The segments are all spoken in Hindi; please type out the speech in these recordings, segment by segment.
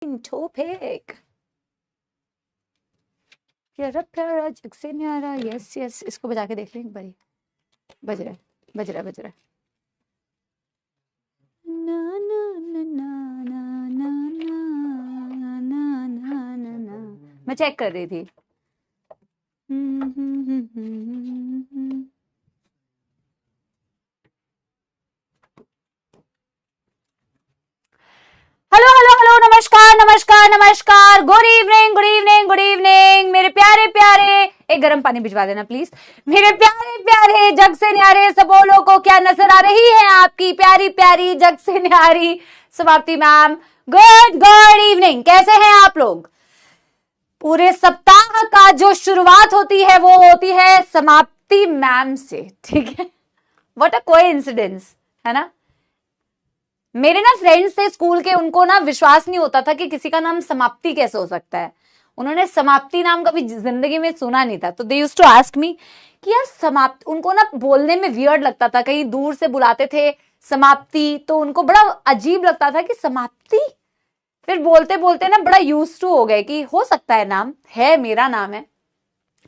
टॉपिक प्यारा प्यारा जग से न्यारा। यस यस, इसको बजा के देख लें एक बारी। बज रहा है बज रहा है बज रहा है। ना ना ना ना ना ना ना ना ना ना ना। मैं चेक कर रही थी। हेलो हेलो हेलो, नमस्कार नमस्कार नमस्कार, good evening good evening good evening मेरे प्यारे प्यारे। एक गर्म पानी भिजवा देना प्लीज। मेरे प्यारे प्यारे जग से न्यारे सबोलों को क्या नजर आ रही है आपकी प्यारी प्यारी जग से न्यारी समाप्ति मैम। गुड गुड इवनिंग, कैसे हैं आप लोग? पूरे सप्ताह का जो शुरुआत होती है वो होती है समाप्ति मैम से, ठीक है। व्हाट अ कोइंसिडेंस, है ना। मेरे ना फ्रेंड्स थे स्कूल के, उनको ना विश्वास नहीं होता था कि किसी का नाम समाप्ति कैसे हो सकता है। उन्होंने समाप्ति नाम कभी जिंदगी में सुना नहीं था। तो they used to ask me कि यार समाप्ति, उनको ना बोलने में वियर्ड लगता था। कहीं दूर से बुलाते थे समाप्ति तो उनको बड़ा अजीब लगता था कि समाप्ति। फिर बोलते बोलते ना बड़ा यूज टू हो गए कि हो सकता है नाम है, मेरा नाम है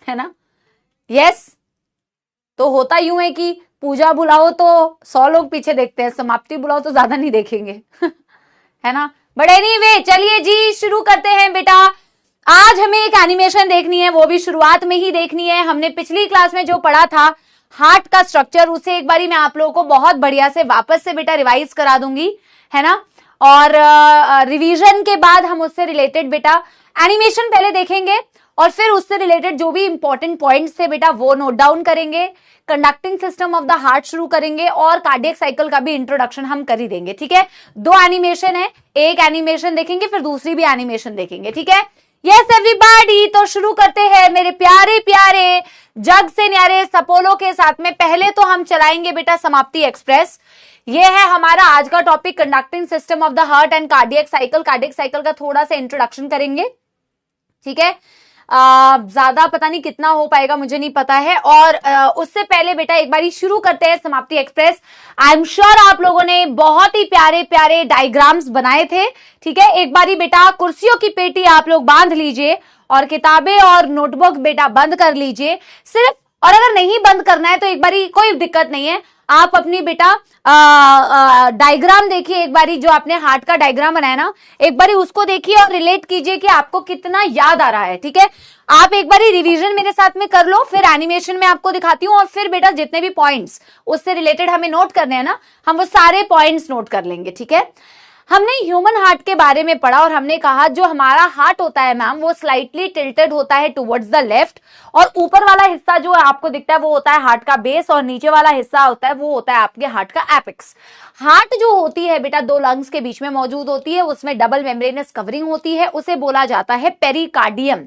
ना। यस, तो होता यूं है कि पूजा बुलाओ तो 100 लोग पीछे देखते हैं, समाप्ति बुलाओ तो ज्यादा नहीं देखेंगे है ना। बट एनीवे, चलिए जी शुरू करते हैं बेटा। आज हमें एक एनिमेशन देखनी है, वो भी शुरुआत में ही देखनी है। हमने पिछली क्लास में जो पढ़ा था हार्ट का स्ट्रक्चर, उसे एक बारी मैं आप लोगों को बहुत बढ़िया से वापस से बेटा रिवाइज करा दूंगी, है ना। और रिवीजन के बाद हम उससे रिलेटेड बेटा एनिमेशन पहले देखेंगे और फिर उससे रिलेटेड जो भी इंपॉर्टेंट पॉइंट्स थे बेटा वो नोट डाउन करेंगे। Conducting system of the heart शुरू करेंगे और कार्डियक साइकिल का भी इंट्रोडक्शन हम कर ही देंगे, ठीक है। 2 एनिमेशन है, एक एनिमेशन देखेंगे फिर दूसरी भी एनिमेशन देखेंगे, ठीक है। यस एवरीबॉडी, तो शुरू करते हैं मेरे प्यारे प्यारे जग से न्यारे सपोलो के साथ में। पहले तो हम चलाएंगे बेटा समाप्ति एक्सप्रेस। ये है हमारा आज का topic, conducting system of the heart and cardiac cycle. Cardiac cycle का थोड़ा सा इंट्रोडक्शन करेंगे, ठीक है। ज्यादा पता नहीं कितना हो पाएगा, मुझे नहीं पता है। और उससे पहले बेटा एक बारी शुरू करते हैं समाप्ति एक्सप्रेस। आई एम श्योर आप लोगों ने बहुत ही प्यारे प्यारे डायग्राम्स बनाए थे, ठीक है। एक बारी बेटा कुर्सियों की पेटी आप लोग बांध लीजिए और किताबें और नोटबुक बेटा बंद कर लीजिए सिर्फ। और अगर नहीं बंद करना है तो एक बारी कोई दिक्कत नहीं है, आप अपनी बेटा डायग्राम देखिए एक बारी, जो आपने हार्ट का डायग्राम बनाया ना एक बारी उसको देखिए और रिलेट कीजिए कि आपको कितना याद आ रहा है, ठीक है। आप एक बारी रिवीजन मेरे साथ में कर लो, फिर एनिमेशन में आपको दिखाती हूं और फिर बेटा जितने भी पॉइंट्स उससे रिलेटेड हमें नोट करने हैं ना, हम वो सारे पॉइंट्स नोट कर लेंगे, ठीक है। हमने ह्यूमन हार्ट के बारे में पढ़ा और हमने कहा जो हमारा हार्ट होता है मैम वो स्लाइटली टिल्टेड होता है टुवर्ड्स द लेफ्ट, और ऊपर वाला हिस्सा जो आपको दिखता है वो होता है हार्ट का बेस और नीचे वाला हिस्सा होता है वो होता है आपके हार्ट का एपेक्स। हार्ट जो होती है बेटा 2 लंग्स के बीच में मौजूद होती है, उसमें डबल मेम्ब्रेनस कवरिंग होती है, उसे बोला जाता है पेरिकार्डियम।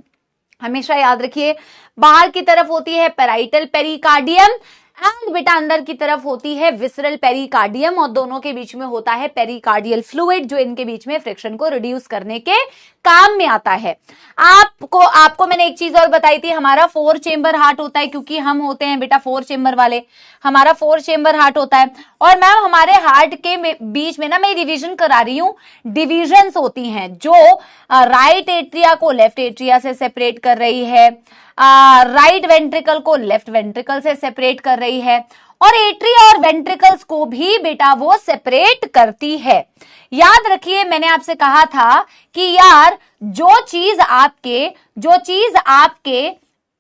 हमेशा याद रखिए, बाहर की तरफ होती है पेराइटल पेरिकार्डियम एंड बेटा अंदर की तरफ होती है विसरल पेरिकार्डियम, और दोनों के बीच में होता है पेरिकार्डियल फ्लूइड जो इनके बीच में फ्रिक्शन को रिड्यूस करने के काम में आता है। आपको मैंने एक चीज और बताई थी, हमारा 4 चेंबर हार्ट होता है क्योंकि हम होते हैं बेटा 4 चेंबर वाले, हमारा 4 चेंबर हार्ट होता है। और मैम हमारे हार्ट के बीच में ना मैं रिवीजन करा रही हूं, डिविजन्स होती हैं जो राइट एट्रिया को लेफ्ट एट्रिया से सेपरेट कर रही है, राइट वेंट्रिकल को लेफ्ट वेंट्रिकल से सेपरेट कर रही है, और एट्रिया और वेंट्रिकल्स को भी बेटा वो सेपरेट करती है। याद रखिए मैंने आपसे कहा था कि यार जो चीज आपके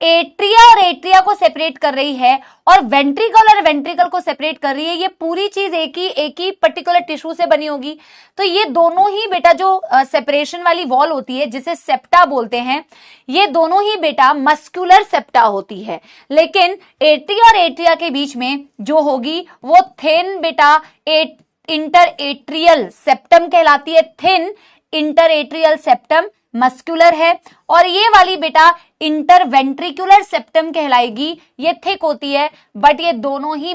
एट्रिया और एट्रिया को सेपरेट कर रही है और वेंट्रिकल और वेंट्रिकल को सेपरेट कर रही है, ये पूरी चीज एक ही पर्टिकुलर टिश्यू से बनी होगी। तो ये दोनों ही बेटा जो सेपरेशन वाली वॉल होती है जिसे सेप्टा बोलते हैं, ये दोनों ही बेटा मस्कुलर सेप्टा होती है। लेकिन एट्रिया और एट्रिया के बीच में जो होगी वो थिन बेटा इंटर एट्रियल सेप्टम कहलाती है। Thin inter atrial septum muscular है, और ये वाली बेटा इंटरवेंट्रिकुलर सेप्टम कहलाएगी, ये थिक होती है बट ये दोनों ही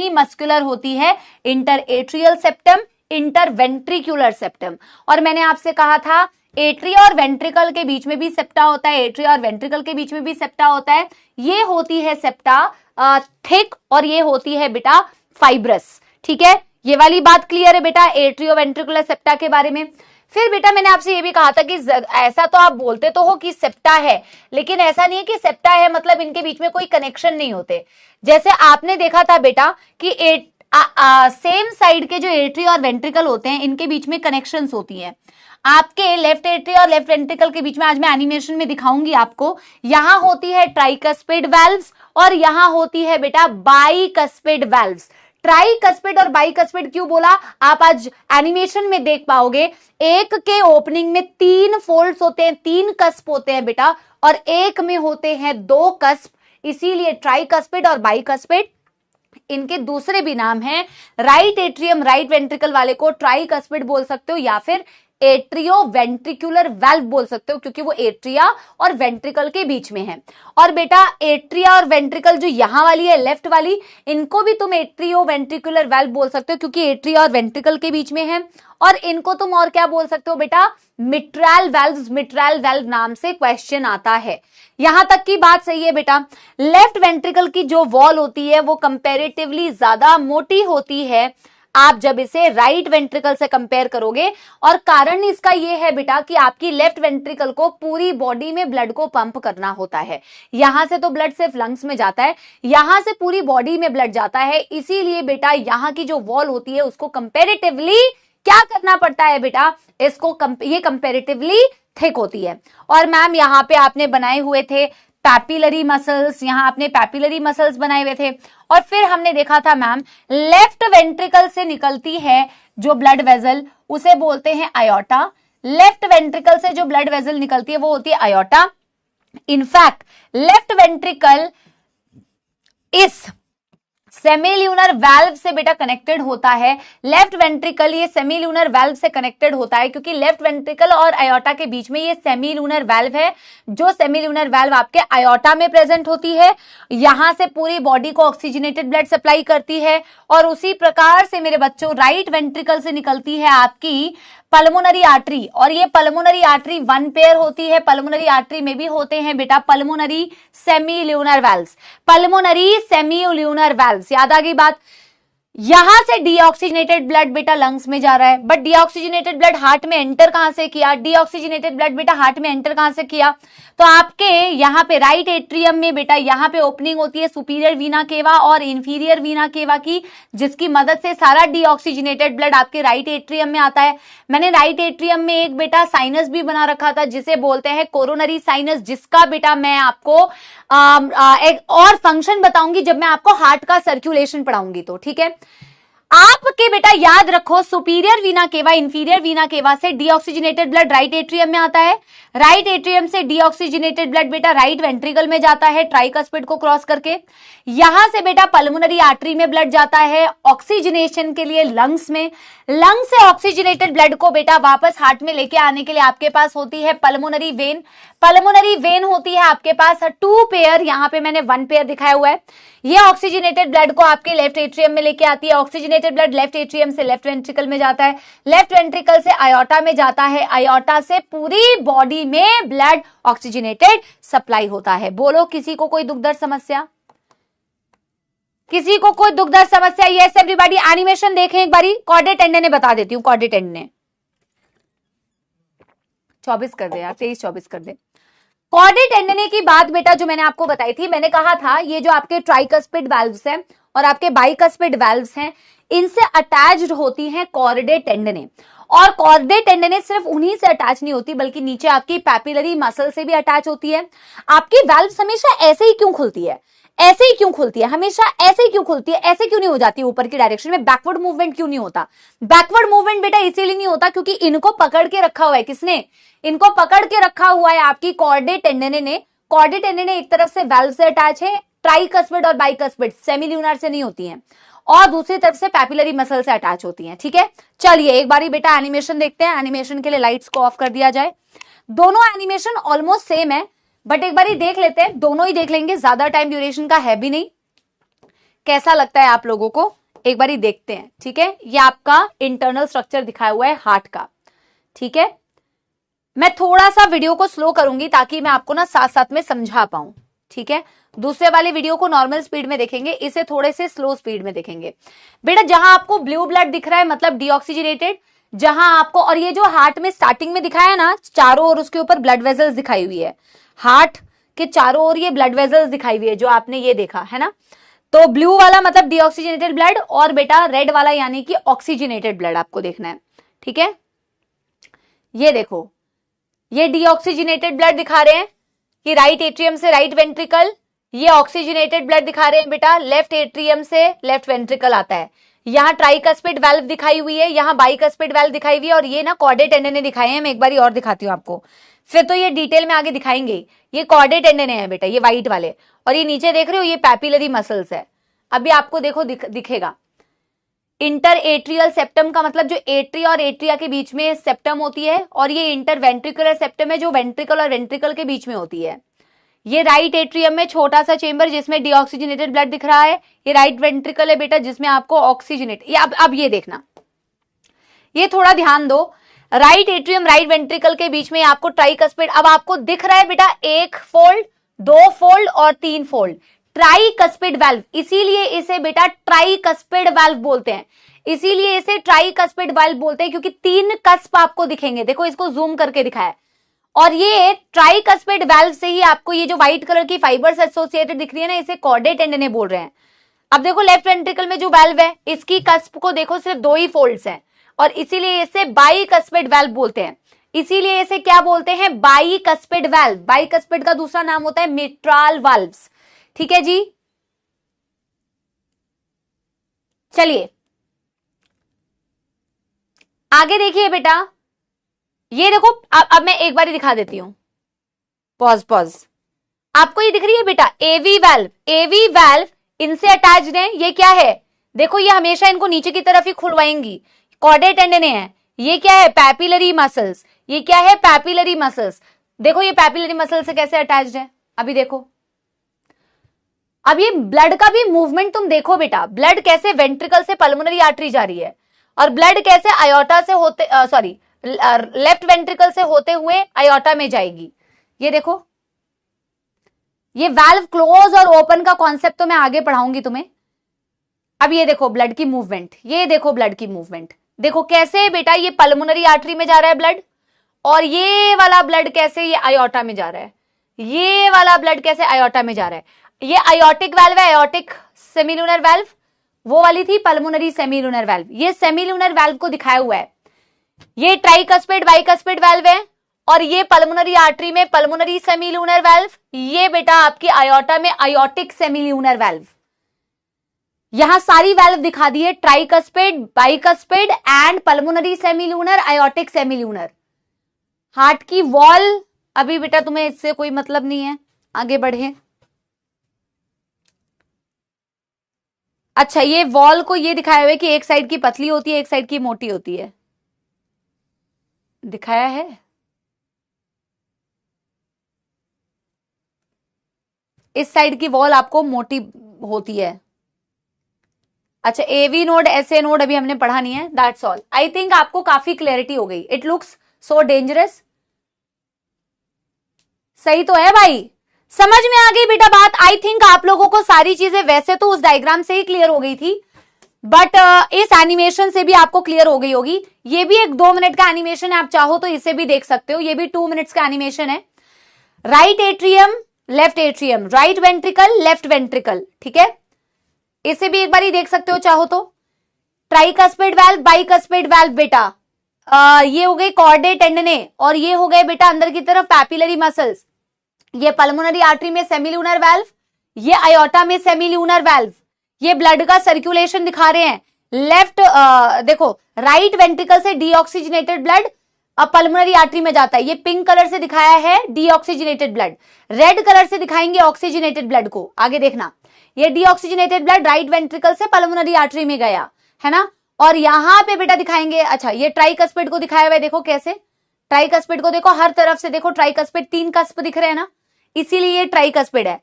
मस्कुलर होती है, inter atrial septum interventricular septum. और मैंने आपसे कहा था एट्रिया और वेंट्रिकल के बीच में भी सेप्टा होता है, एट्रिया और वेंट्रिकल के बीच में भी सेप्टा होता है। ये होती है सेप्टा थिक और ये होती है बेटा फाइब्रस, ठीक है। ये वाली बात क्लियर है बेटा एट्रियोवेंट्रिकुलर सेप्टा के बारे में। फिर बेटा मैंने आपसे ये भी कहा था कि ऐसा तो आप बोलते तो हो कि सेप्टा है, लेकिन ऐसा नहीं है कि सेप्टा है मतलब इनके बीच में कोई कनेक्शन नहीं होते। जैसे आपने देखा था बेटा कि सेम साइड के जो एट्री और वेंट्रिकल होते हैं इनके बीच में कनेक्शंस होती हैं। आपके लेफ्ट एट्री और लेफ्ट वेंट्रिकल के बीच में आज मैं एनिमेशन में दिखाऊंगी आपको, यहां होती है ट्राइकस्पिड वाल्व्स और यहां होती है बेटा बाइकस्पिड वाल्व्स। ट्राइकस्पिड और बाइकस्पिड क्यों बोला आप आज एनिमेशन में देख पाओगे। एक के ओपनिंग में 3 फोल्ड्स होते हैं, 3 कस्प होते हैं बेटा, और एक में होते हैं 2 कस्प, इसीलिए ट्राइकस्पिड और बाइकस्पिड। इनके दूसरे भी नाम हैं, राइट एट्रियम राइट वेंट्रिकल वाले को ट्राइकस्पिड बोल सकते हो या फिर एट्रियो वेंट्रिकुलर वाल्व बोल सकते हो, क्योंकि वो एट्रिया और वेंट्रिकल के बीच में है। और बेटा एट्रिया और वेंट्रिकल जो यहां वाली है लेफ्ट वाली, इनको भी तुम एट्रियो वेंट्रिकुलर वाल्व बोल सकते हो क्योंकि एट्रिया और वेंट्रिकल के बीच में है। और इनको तुम और क्या बोल सकते हो बेटा, मिट्रल वाल्व्स। मिट्रल वाल्व नाम से क्वेश्चन आता है। यहां तक की बात सही है बेटा। लेफ्ट वेंट्रिकल की जो वॉल होती है वो कंपैरेटिवली ज्यादा मोटी होती है आप जब इसे राइट वेंट्रिकल से कंपेयर करोगे, और कारण इसका यह है बेटा कि आपकी लेफ्ट वेंट्रिकल को पूरी बॉडी में ब्लड को पंप करना होता है। यहां से तो ब्लड सिर्फ लंग्स में जाता है, यहां से पूरी बॉडी में ब्लड जाता है, इसीलिए बेटा यहां की जो वॉल होती है उसको कंपैरेटिवली क्या करना पड़ता है बेटा, इसको ये कंपैरेटिवली थिक होती है। और मैम यहां पे आपने बनाए हुए थे पैपिलरी मसल्स, यहां आपने पैपिलरी मसल्स बनाए हुए थे। और फिर हमने देखा था मैम लेफ्ट वेंट्रिकल से निकलती है जो ब्लड वेजल उसे बोलते हैं आयोटा। लेफ्ट वेंट्रिकल से जो ब्लड वेजल निकलती है वो होती है आयोटा। इनफैक्ट लेफ्ट वेंट्रिकल इस सेमील्यूनर वाल्व से बेटा कनेक्टेड होता है। लेफ्ट वेंट्रिकल ये सेमील्यूनर वाल्व से कनेक्टेड होता है क्योंकि लेफ्ट वेंट्रिकल और आयोटा के बीच में ये सेमील्यूनर वाल्व है, जो सेमील्यूनर वाल्व आपके आयोटा में प्रेजेंट होती है। यहां से पूरी बॉडी को ऑक्सीजनेटेड ब्लड सप्लाई करती है। और उसी प्रकार से मेरे बच्चों राइट वेंट्रिकल से निकलती है आपकी पल्मोनरी आर्टरी, और ये पल्मोनरी आर्टरी 1 पेयर होती है। पल्मोनरी आर्टरी में भी होते हैं बेटा पल्मोनरी सेमील्यूनर वाल्व्स। पल्मोनरी सेमील्यूनर वाल्व्स, याद आ गई बात। यहां से डीऑक्सीजनेटेड ब्लड बेटा लंग्स में जा रहा है, बट डीऑक्सीजनेटेड ब्लड हार्ट में एंटर कहां से किया, डीऑक्सीजनेटेड ब्लड बेटा हार्ट में एंटर कहां से किया, तो आपके यहां पे राइट एट्रियम में बेटा यहां पे ओपनिंग होती है सुपीरियर वीना केवा और इंफीरियर वीना केवा की, जिसकी मदद से सारा डीऑक्सीजनेटेड ब्लड आपके राइट एट्रियम में आता है। मैंने राइट एट्रियम में एक बेटा साइनस भी बना रखा था जिसे बोलते हैं कोरोनरी साइनस, जिसका बेटा मैं आपको एक और फंक्शन बताऊंगी जब मैं आपको हार्ट का सर्कुलेशन पढ़ाऊंगी, तो ठीक है। आपके बेटा याद रखो सुपीरियर वीना केवा इंफीरियर वीना केवा से डीऑक्सीजनेटेड ब्लड राइट एट्रियम में आता है। राइट एट्रियम से डीऑक्सीजनेटेड ब्लड बेटा राइट वेंट्रिकल में जाता है ट्राइकस्पिड को क्रॉस करके। यहां से बेटा पल्मोनरी आर्टरी में ब्लड जाता है ऑक्सीजनेशन के लिए लंग्स में। लंग से ऑक्सीजनेटेड ब्लड को बेटा वापस हार्ट में लेके आने के लिए आपके पास होती है पल्मोनरी वेन। पल्मोनरी वेन होती है आपके पास 2 पेयर, यहां पे मैंने 1 पेयर दिखाया हुआ है। ये ऑक्सीजनेटेड ब्लड को आपके लेफ्ट एट्रियम में लेके आती है। ऑक्सीजनेटेड ब्लड लेफ्ट एट्रियम से लेफ्ट वेंट्रिकल में जाता है, लेफ्ट वेंट्रिकल से आयोटा में जाता है, आयोटा से पूरी बॉडी में ब्लड ऑक्सीजनेटेड सप्लाई होता है। बोलो किसी को कोई दुख दर्द समस्या, किसी को कोई दुख दर्द समस्या? यस एवरीबॉडी, एनिमेशन देखें एक बारी। कॉर्डेट टेंडन बता देती हूं, कॉर्डेट टेंडन 24 कर दे यार, 23-24 कर दे। कॉर्डेट टेंडन की बात बेटा जो मैंने आपको बताई थी, मैंने कहा था ये जो आपके ट्राइकस्पिड वाल्व्स हैं और आपके बाइकस्पिड वाल्व्स हैं, इनसे अटैच्ड होती हैं कॉर्डेट टेंडने। और कॉर्डेट टेंडने सिर्फ उन्हीं से अटैच नहीं होती बल्कि नीचे आपकी पैपिलरी मसल से भी अटैच होती है। आपकी वाल्व्स हमेशा ऐसे ही क्यों खुलती है, ऐसे ही क्यों खुलती है, हमेशा ऐसे ही क्यों खुलती है, ऐसे क्यों नहीं हो जाती ऊपर की डायरेक्शन में, बैकवर्ड मूवमेंट क्यों नहीं होता? बैकवर्ड मूवमेंट बेटा इसीलिए नहीं होता क्योंकि इनको पकड़ के रखा हुआ है, किसने? इनको पकड़ के रखा हुआ है आपकी कॉर्डेट टेंडने ने। कॉर्डेट टेंडने एक तरफ से वाल्व से अटैच है, ट्राइकस्पिड और बाइकस्पिड सेमील्यूनर से नहीं होती हैं, और दूसरी तरफ से पैपिलरी मसल से अटैच होती हैं। ठीक है, चलिए एक बारी बेटा एनिमेशन देखते हैं। एनिमेशन के लिए लाइट्स को ऑफ कर दिया जाए। दोनों एनिमेशन ऑलमोस्ट सेम है, बट एक बारी देख लेते हैं, दोनों ही देख लेंगे, ज्यादा टाइम ड्यूरेशन का है भी नहीं। कैसा लगता है आप लोगों को, एक बारी देखते हैं। ठीक है, ये आपका इंटरनल स्ट्रक्चर दिखाया हुआ है हार्ट का। ठीक है, मैं थोड़ा सा वीडियो को स्लो करूंगी ताकि मैं आपको ना साथ साथ में समझा पाऊं। ठीक है, दूसरे वाले वीडियो को नॉर्मल स्पीड में देखेंगे, इसे थोड़े से स्लो स्पीड में देखेंगे। बेटा जहां आपको ब्लू ब्लड दिख रहा है मतलब डीऑक्सीजनेटेड, जहां आपको, और ये जो हार्ट में स्टार्टिंग में दिखाया ना चारों ओर उसके ऊपर ब्लड वेजल्स दिखाई हुई है, हार्ट के चारों ओर ये ब्लड वेजल्स दिखाई हुई है जो आपने ये देखा है ना, तो ब्लू वाला मतलब डीऑक्सीजनेटेड ब्लड और बेटा रेड वाला यानी कि ऑक्सीजनेटेड ब्लड आपको देखना है। ठीक है, ये देखो ये डीऑक्सीजनेटेड ब्लड दिखा रहे हैं कि राइट एट्रियम से राइट वेंट्रिकल, ये ऑक्सीजनेटेड ब्लड दिखा रहे हैं बेटा लेफ्ट एट्रियम से लेफ्ट वेंट्रिकल आता है। यहाँ ट्राइकस्पिड वाल्व दिखाई हुई है, यहाँ बाइकस्पिड वाल्व दिखाई हुई है, और ये ना कॉर्डेट टेंडन दिखाए हैं। मैं एक बार और दिखाती हूँ आपको, फिर तो ये डिटेल में आगे दिखाएंगे। ये कॉर्डेट टेंडन है बेटा, ये व्हाइट वाले, और ये नीचे देख रहे हो ये पैपिलरी मसल्स है। अभी आपको देखो दिखेगा इंटर एट्रियल सेप्टम का मतलब जो एट्रिया और एट्रिया के बीच में सेप्टम होती है, और ये इंटर वेंट्रिकुलर सेप्टम है जो वेंट्रिकल और वेंट्रिकल के बीच में होती है। ये राइट एट्रियम में छोटा सा चेंबर जिसमें डीऑक्सीजनेटेड ब्लड दिख रहा है, ये राइट वेंट्रिकल है बेटा जिसमें आपको ऑक्सीजनेट, ये अब ये देखना, ये थोड़ा ध्यान दो, राइट एट्रियम राइट वेंट्रिकल के बीच में आपको ट्राइकस्पिड, अब आपको दिख रहा है बेटा एक फोल्ड, दो फोल्ड और तीन फोल्ड, ट्राइकस्पिड वाल्व, इसीलिए इसे बेटा ट्राइकस्पिड वाल्व बोलते हैं, इसीलिए इसे ट्राइकस्पिड वाल्व बोलते हैं क्योंकि तीन कस्प आपको दिखेंगे। देखो इसको जूम करके दिखाया, और ये ट्राइकस्पिड वाल्व से ही आपको ये जो व्हाइट कलर की फाइबर्स एसोसिएटेड दिख रही है ना, इसे कॉर्डेट टेंडन बोल रहे हैं। अब देखो लेफ्ट वेंट्रिकल में जो वाल्व है इसकी कस्प को देखो सिर्फ दो ही फोल्ड्स हैं, और इसीलिए इसे बाइकस्पिड वाल्व बोलते हैं। इसीलिए इसे क्या बोलते हैं? Bicuspid valve. बाइकस्पिड का दूसरा नाम होता है मिट्राल वाल्व्स। ठीक है जी, चलिए आगे देखिए बेटा, ये देखो अब मैं एक बार दिखा देती हूं, पॉज। आपको ये दिख रही है बेटा एवी वाल्व, एवी वाल्व इनसे अटैच्ड है। ये क्या है? देखो ये हमेशा इनको नीचे की तरफ ही खुलवाएंगी, कॉर्डेट टेंडन है। ये क्या है? Papillary muscles. ये क्या है? Papillary muscles. देखो ये पैपिलरी मसल से कैसे अटैच्ड है, अभी देखो। अब ये ब्लड का भी मूवमेंट तुम देखो बेटा, ब्लड कैसे वेंट्रिकल से पल्मोनरी आर्टरी जा रही है, और ब्लड कैसे आयोटा से होते लेफ्ट वेंट्रिकल से होते हुए आयोटा में जाएगी। ये देखो, ये वाल्व क्लोज और ओपन का कॉन्सेप्ट तो मैं आगे पढ़ाऊंगी तुम्हें। अब ये देखो ब्लड की मूवमेंट, ये देखो ब्लड की मूवमेंट, देखो कैसे बेटा ये पल्मोनरी आर्टरी में जा रहा है ब्लड, और ये वाला ब्लड कैसे ये आयोटा में जा रहा है, ये वाला ब्लड कैसे आयोटा में जा रहा है। ये आयोटिक वाल्व है, आयोटिक सेमिलुनर वाल्व, वो वाली थी पल्मोनरी सेमिलुनर वाल्व। ये सेमिलुनर वाल्व को दिखाया हुआ है। ये ट्राइकस्पिड बाइकस्पिड वाल्व है, और ये पल्मोनरी आर्टरी में पल्मोनरी सेमिलुनर वाल्व, ये बेटा आपकी आयोटा में आयोटिक सेमिलुनर वाल्व। यहां सारी वाल्व दिखा दी है, tricuspid bicuspid and pulmonary semilunar aortic semilunar. Heart की वॉल अभी बेटा तुम्हें इससे कोई मतलब नहीं है, आगे बढ़े। अच्छा, ये वॉल को ये दिखाया हुआ है कि एक साइड की पतली होती है एक साइड की मोटी होती है, दिखाया है। इस साइड की वॉल आपको मोटी होती है। अच्छा, एवी नोड एसए नोड अभी हमने पढ़ा नहीं है, दैट्स ऑल। आई थिंक आपको काफी क्लैरिटी हो गई। इट लुक्स सो डेंजरस, सही तो है भाई, समझ में आ गई बेटा बात। आई थिंक आप लोगों को सारी चीजें वैसे तो उस डायग्राम से ही क्लियर हो गई थी, बट इस एनिमेशन से भी आपको क्लियर हो गई होगी। ये भी एक 2 मिनट का एनिमेशन है, आप चाहो तो इसे भी देख सकते हो। ये भी 2 मिनट्स का एनिमेशन है। Right atrium left atrium, right ventricle left ventricle, ठीक है, इसे भी एक बार ही देख सकते हो चाहो तो। ट्राइकस्पिड वाल्व बाइकस्पिड वाल्व बेटा, ये हो गए कॉर्डेट टेंडने, और ये हो गए बेटा अंदर की तरफ पैपिलरी मसल्स। ये पल्मोनरी आर्टरी में सेमिलुनर वाल्व, ये आयोटा में सेमिलुनर वाल्व। ये ब्लड का सर्कुलेशन दिखा रहे हैं। लेफ्ट देखो राइट वेंट्रिकल से डीऑक्सीजनेटेड ब्लड पल्मोनरी आर्टरी में जाता है। ये पिंक कलर से दिखाया है डीऑक्सीजनेटेड ब्लड, रेड कलर से दिखाएंगे ऑक्सीजनेटेड ब्लड को। आगे देखना, ये डीऑक्सीजनेटेड ब्लड राइट वेंट्रिकल से पल्मोनरी आर्टरी में गया है ना, और यहां पे बेटा दिखाएंगे। अच्छा, ये ट्राइकस्पिड को दिखाया हुआ है, देखो कैसे ट्राइकस्पिड को देखो, हर तरफ से देखो ट्राइकस्पिड, 3 कस्प दिख रहे हैं ना, इसीलिए ये ट्राइकस्पिड है।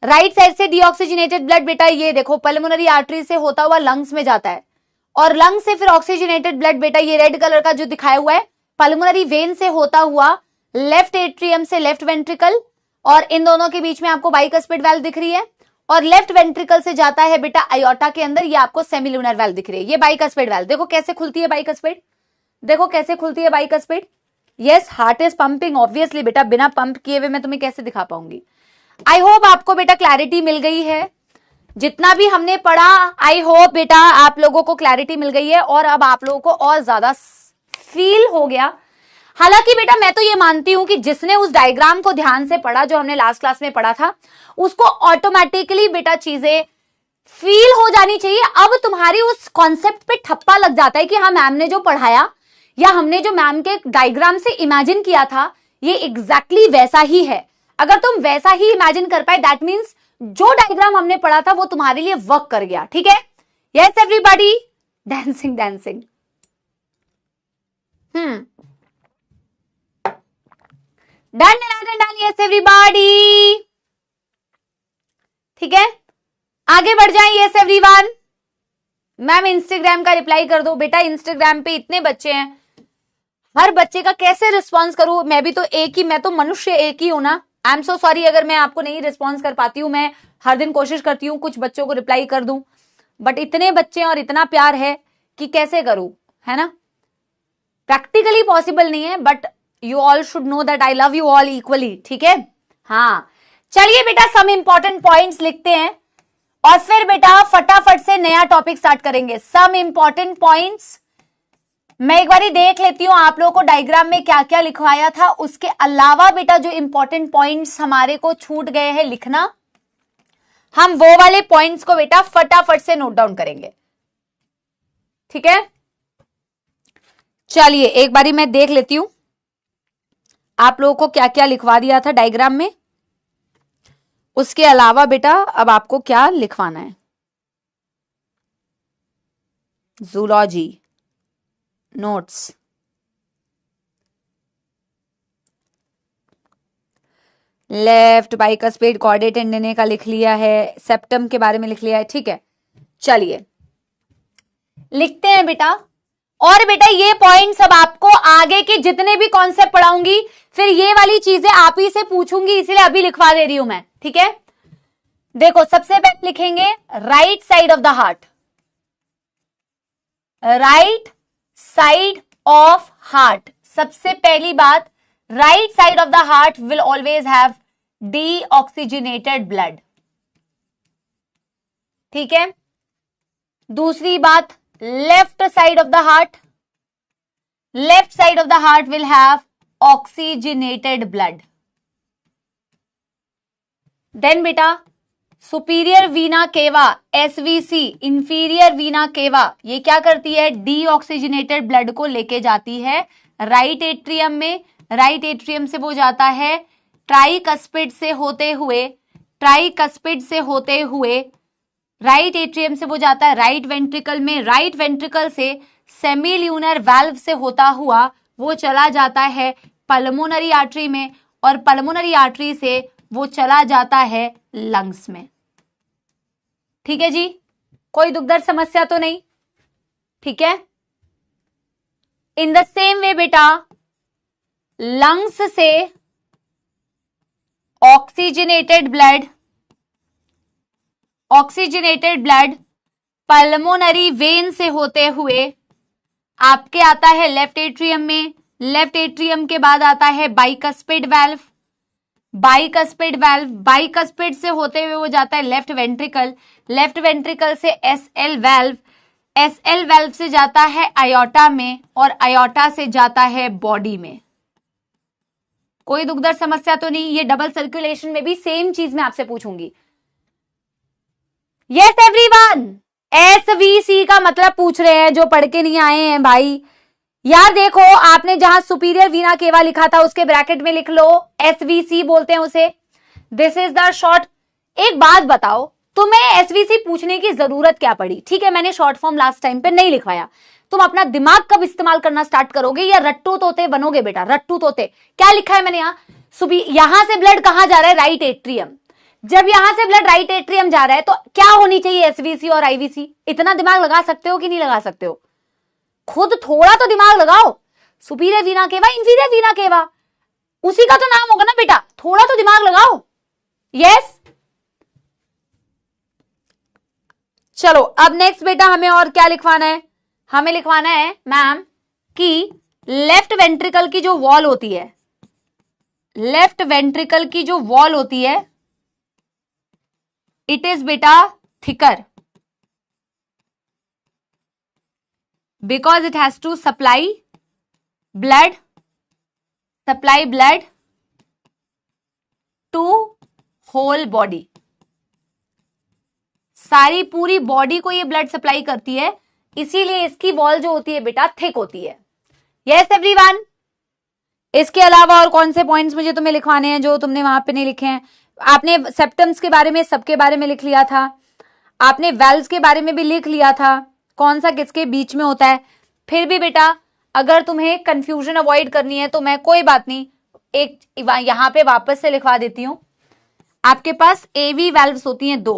राइट साइड से डीऑक्सीजनेटेड ब्लड बेटा ये देखो पल्मोनरी आर्टरी से होता हुआ लंग्स में जाता है, और लंग्स से फिर ऑक्सीजनेटेड ब्लड बेटा ये रेड कलर का जो दिखाया हुआ है पल्मोनरी वेन से होता हुआ लेफ्ट एट्रियम से लेफ्ट वेंट्रिकल, और इन दोनों के बीच में आपको बाइकस्पिड वाल्व दिख रही है, और लेफ्ट वेंट्रिकल से जाता है बेटा आयोटा के अंदर, ये आपको सेमील्यूनर वाल्व दिख रही है। ये बाइकस्पिड वाल्व देखो कैसे खुलती है, बाइकस्पिड देखो कैसे खुलती है bicuspid. Yes, heart is pumping obviously बेटा, बिना पंप किए हुए मैं तुम्हें कैसे दिखा पाऊंगी। आई होप आपको बेटा क्लैरिटी मिल गई है, जितना भी हमने पढ़ा आई होप बेटा आप लोगों को क्लैरिटी मिल गई है, और अब आप लोगों को और ज्यादा फील हो गया। हालांकि बेटा मैं तो ये मानती हूं कि जिसने उस डायग्राम को ध्यान से पढ़ा जो हमने लास्ट क्लास में पढ़ा था, उसको ऑटोमेटिकली बेटा चीजें फील हो जानी चाहिए। अब तुम्हारी उस कॉन्सेप्ट पे ठप्पा लग जाता है कि हाँ मैम ने जो पढ़ाया या हमने जो मैम के डायग्राम से इमेजिन किया था ये एग्जैक्टली वैसा ही है। अगर तुम वैसा ही इमेजिन कर पाए दैट मीन्स जो डायग्राम हमने पढ़ा था वो तुम्हारे लिए वर्क कर गया। ठीक है, yes everybody, dancing dancing. Done, yes everybody. ठीक है, आगे बढ़ जाए। यस एवरीवन, मैम इंस्टाग्राम का रिप्लाई कर दो बेटा। इंस्टाग्राम पे इतने बच्चे हैं, हर बच्चे का कैसे रिस्पॉन्स करूं? मैं भी तो एक ही, मैं तो मनुष्य एक ही हूं ना। आई एम सो सॉरी अगर मैं आपको नहीं रिस्पॉन्स कर पाती हूं। मैं हर दिन कोशिश करती हूँ कुछ बच्चों को रिप्लाई कर दूं, बट इतने बच्चे और इतना प्यार है कि कैसे करूं, है ना। प्रैक्टिकली पॉसिबल नहीं है, but you all should know that I love you all equally. ठीक है, हाँ चलिए बेटा सम इंपॉर्टेंट पॉइंट्स लिखते हैं और फिर बेटा फटाफट से नया टॉपिक स्टार्ट करेंगे। सम इंपॉर्टेंट पॉइंट्स मैं एक बारी देख लेती हूं आप लोगों को डायग्राम में क्या क्या लिखवाया था, उसके अलावा बेटा जो इंपॉर्टेंट पॉइंट्स हमारे को छूट गए हैं लिखना, हम वो वाले पॉइंट्स को बेटा फटाफट से नोट डाउन करेंगे। ठीक है, चलिए एक बारी मैं देख लेती हूं आप लोगों को क्या क्या लिखवा दिया था डायग्राम में, उसके अलावा बेटा अब आपको क्या लिखवाना है। Zoology notes, left bicuspid chordae tendineae का लिख लिया है, सेप्टम के बारे में लिख लिया है। ठीक है, चलिए लिखते हैं बेटा। और बेटा ये पॉइंट्स अब आपको आगे के जितने भी कॉन्सेप्ट पढ़ाऊंगी फिर ये वाली चीजें आप ही से पूछूंगी, इसलिए अभी लिखवा दे रही हूं मैं। ठीक है, देखो सबसे पहले लिखेंगे right side of the heart, right side of heart. सबसे पहली बात, right side of the heart will always have deoxygenated blood. ठीक है, दूसरी बात, left side of the heart, left side of the heart will have oxygenated blood. Then बेटा superior vena cava SVC, inferior vena केवा, ये क्या करती है? डीऑक्सीजनेटेड ब्लड को लेके जाती है राइट एट्रियम में, राइट एट्रियम से वो जाता है ट्राइकस्पिड से होते हुए, ट्राइकस्पिड से होते हुए राइट एट्रियम से वो जाता है राइट वेंट्रिकल में, राइट वेंट्रिकल से सेमील्यूनर वाल्व से होता हुआ वो चला जाता है पल्मोनरी आर्टरी में, और पल्मोनरी आर्टरी से वो चला जाता है लंग्स में। ठीक है जी, कोई दुखदर्द समस्या तो नहीं? ठीक है, इन द सेम वे बेटा लंग्स से oxygenated blood, oxygenated blood pulmonary vein से होते हुए आपके आता है लेफ्ट एट्रियम में, लेफ्ट एट्रियम के बाद आता है bicuspid valve, bicuspid valve, bicuspid से होते हुए वो जाता है लेफ्ट वेंट्रिकल, लेफ्ट वेंट्रिकल से एसएल वाल्व, एसएल वाल्व से जाता है आयोटा में, और आयोटा से जाता है बॉडी में। कोई दुखदर्द समस्या तो नहीं? ये डबल सर्कुलेशन में भी सेम चीज मैं आपसे पूछूंगी। यस एवरीवन, एसवीसी का मतलब पूछ रहे हैं जो पढ़ के नहीं आए हैं भाई। यार देखो आपने जहां सुपीरियर वीना केवा लिखा था उसके ब्रैकेट में लिख लो एसवीसी बोलते हैं उसे, दिस इज द शॉर्ट। एक बात बताओ, तुम्हें एसवीसी पूछने की जरूरत क्या पड़ी? ठीक है, मैंने शॉर्ट फॉर्म लास्ट टाइम पे नहीं लिखवाया, तुम अपना दिमाग कब इस्तेमाल करना स्टार्ट करोगे या रट्टू तोते बनोगे बेटा? रट्टू तोते। क्या लिखा है मैंने यहां से ब्लड कहां जा रहा है? Right atrium. जब यहां से ब्लड राइट एट्रियम जा रहा है तो क्या होनी चाहिए? एसवीसी और आईवीसी। इतना दिमाग लगा सकते हो कि नहीं लगा सकते हो? खुद थोड़ा तो दिमाग लगाओ। सुपीरियर वीना केवा, इंफीरियर वीना केवा, उसी का तो नाम होगा ना बेटा। थोड़ा तो दिमाग लगाओ। यस चलो अब नेक्स्ट बेटा हमें और क्या लिखवाना है, हमें लिखवाना है मैम कि लेफ्ट वेंट्रिकल की जो वॉल होती है, लेफ्ट वेंट्रिकल की जो वॉल होती है इट इज बेटा thicker because it has to supply blood to whole body. सारी पूरी बॉडी को ये ब्लड सप्लाई करती है, इसीलिए इसकी वॉल जो होती है बेटा थिक होती है। Yes everyone. इसके अलावा और कौन से पॉइंट्स मुझे तुम्हें लिखवाने हैं जो तुमने वहां पे नहीं लिखे हैं? आपने सेप्टम्स के बारे में, सबके बारे में लिख लिया था, आपने वेल्व्स के बारे में भी लिख लिया था, कौन सा किसके बीच में होता है। फिर भी बेटा अगर तुम्हें कंफ्यूजन अवॉइड करनी है तो मैं कोई बात नहीं, एक यहां पे वापस से लिखवा देती हूं। आपके पास एवी वेल्व्स होती हैं 2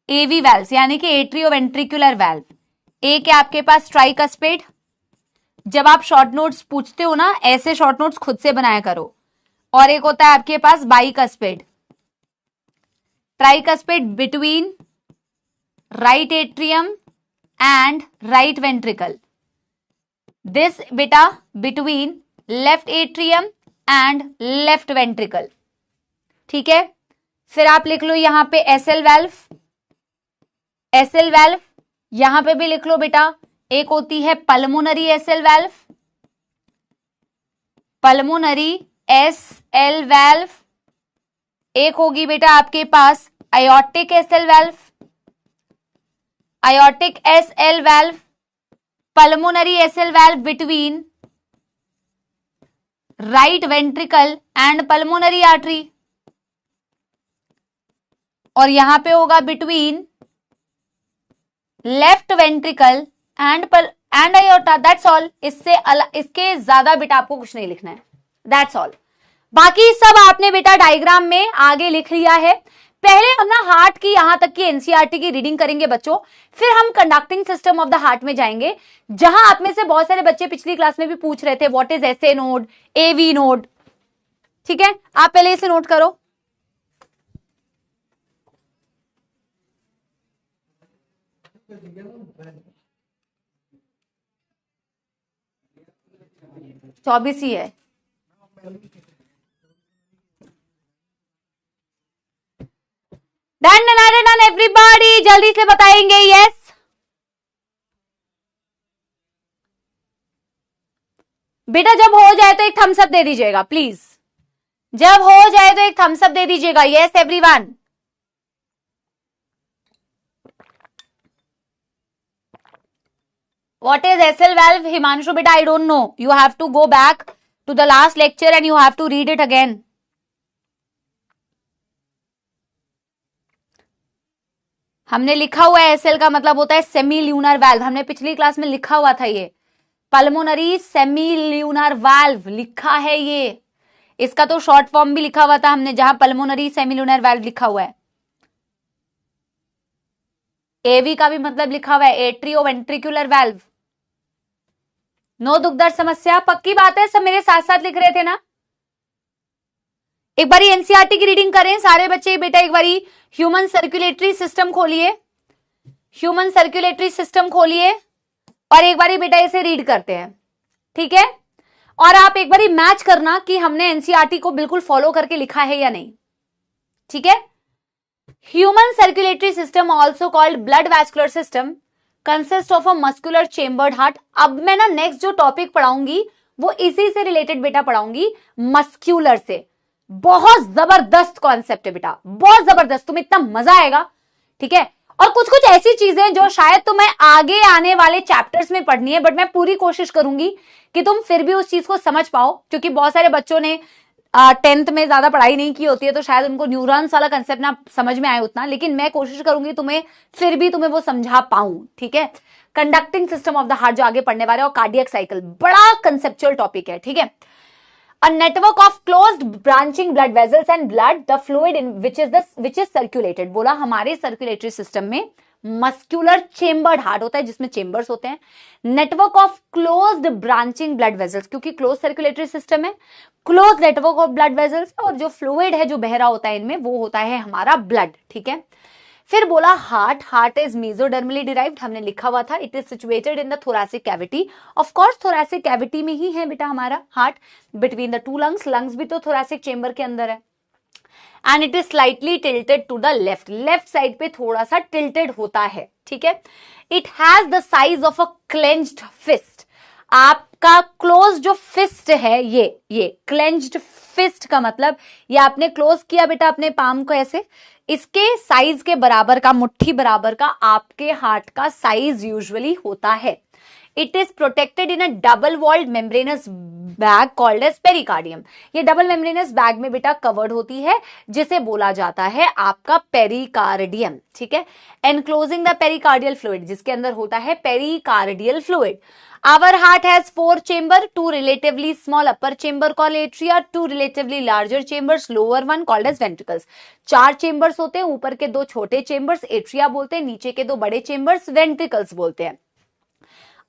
एवी वेल्व्स, यानी कि एट्रियोवेंट्रिकुलर वेल्व। एक है आपके पास ट्राइकस्पिड, जब आप शॉर्ट नोट्स पूछते हो ना ऐसे शॉर्ट नोट्स खुद से बनाया करो। और एक होता है आपके पास bicuspid, tricuspid between right atrium and right ventricle, this बेटा between left atrium and left ventricle. ठीक है, फिर आप लिख लो यहां पे एसएल वेल्व, एसएल वेल्व यहां पे भी लिख लो बेटा। एक होती है pulmonary SL valve, pulmonary SL valve. एक होगी बेटा आपके पास aortic SL valve, aortic SL valve, pulmonary SL valve between right ventricle and pulmonary artery. और यहां पे होगा between left ventricle and aorta. That's all, इसके ज्यादा बेटा आपको कुछ नहीं लिखना है, दैट्स ऑल। बाकी सब आपने बेटा डायग्राम में आगे लिख लिया है। पहले हम ना हार्ट की यहां तक की एनसीईआरटी की रीडिंग करेंगे बच्चों, फिर हम conducting system of the heart में जाएंगे, जहां आप में से बहुत सारे बच्चे पिछली क्लास में भी पूछ रहे थे what is SA node, AV node. ठीक है, आप पहले इसे नोट करो। चौबीस ही है। डन एवरीबॉडी, जल्दी से बताएंगे यस। बेटा जब हो जाए तो एक थम्स अप दे दीजिएगा प्लीज, जब हो जाए तो एक थम्स अप दे दीजिएगा। Yes everyone. What is SL valve? Himanshu beta, I don't know. You have to go back to the last lecture and you have to read it again. हमने लिखा हुआ है SL का मतलब होता है सेमी ल्यूनर वाल्व, हमने पिछली क्लास में लिखा हुआ था ये पल्मोनरी सेमी ल्यूनर वाल्व लिखा है ये। इसका तो शॉर्ट फॉर्म भी लिखा हुआ था हमने, जहां पल्मोनरी सेमी ल्यूनर वाल्व लिखा हुआ है। एवी का भी मतलब लिखा हुआ है एट्रियो वेंट्रिकुलर वाल्व। नो दुख दर्द समस्या, पक्की बात है, सब मेरे साथ साथ लिख रहे थे ना। एक बारी एनसीईआरटी की रीडिंग करें सारे बच्चे। बेटा एक बारी ह्यूमन सर्कुलेटरी सिस्टम खोलिए, ह्यूमन सर्कुलेटरी सिस्टम खोलिए और एक बारी बेटा इसे रीड करते हैं। ठीक है, और आप एक बारी मैच करना कि हमने एनसीईआरटी को बिल्कुल फॉलो करके लिखा है या नहीं। ठीक है, human circulatory system also called blood vascular system consist of a muscular chambered heart. अब मैं ना नेक्स्ट जो टॉपिक पढ़ाऊंगी वो इसी से रिलेटेड बेटा पढ़ाऊंगी, मस्क्यूलर से। बहुत जबरदस्त कॉन्सेप्ट है बेटा, बहुत जबरदस्त, तुम्हें इतना मजा आएगा। ठीक है, और कुछ कुछ ऐसी चीजें जो शायद तुम्हें आगे आने वाले चैप्टर्स में पढ़नी है, बट मैं पूरी कोशिश करूंगी कि तुम फिर भी उस चीज को समझ पाओ, क्योंकि बहुत सारे बच्चों ने 10th में ज्यादा पढ़ाई नहीं की होती है, तो शायद उनको न्यूरॉन्स वाला कंसेप्ट ना समझ में आए उतना, लेकिन मैं कोशिश करूंगी तुम्हें फिर भी तुम्हें वो समझा पाऊं। ठीक है, conducting system of the heart जो आगे पढ़ने वाले, और कार्डियक साइकिल बड़ा कंसेप्चुअल टॉपिक है। ठीक है, a network of closed branching blood vessels and blood the fluid in which is circulated। बोला हमारे सर्कुलेटरी सिस्टम में मस्क्यूलर चेम्बर्ड हार्ट होता है जिसमें चेम्बर्स होते हैं, network of closed branching blood vessels, क्योंकि क्लोज सर्कुलेटरी सिस्टम है, close network of blood vessels, और जो फ्लूइड है जो बह रहा होता है इनमें वो होता है हमारा ब्लड, ठीक है। फिर बोला हार्ट इज मेसोडर्मली डिराइव्ड, हमने लिखा हुआ था, it is situated in the thoracic cavity, of course thoracic cavity में ही है बेटा हमारा heart, between the two lungs भी तो थोरैसिक चेंबर के अंदर है, and it is slightly tilted to the left side पे थोड़ा सा टिल्टेड होता है, ठीक है। It has the size of a clenched fist, आपका क्लोज जो फिस्ट है ये क्लेंज्ड फिस्ट का मतलब ये आपने क्लोज किया बेटा अपने पाम को ऐसे, इसके साइज के बराबर का, मुट्ठी बराबर का आपके हार्ट का साइज यूजुअली होता है। It is protected in a double walled membranous bag called as pericardium, ये डबल मेम्ब्रेनस बैग में बेटा कवर्ड होती है जिसे बोला जाता है आपका पेरिकार्डियम, ठीक है। एनक्लोजिंग द पेरिकार्डियल फ्लूइड, जिसके अंदर होता है pericardial fluid. Our heart has 4 chambers, 2 relatively small upper chamber called atria, 2 relatively larger chambers, lower one called as ventricles. 4 chambers होते हैं, ऊपर के 2 छोटे चेंबर्स एट्रिया बोलते हैं, नीचे के 2 बड़े चेंबर्स वेंट्रिकल्स बोलते हैं।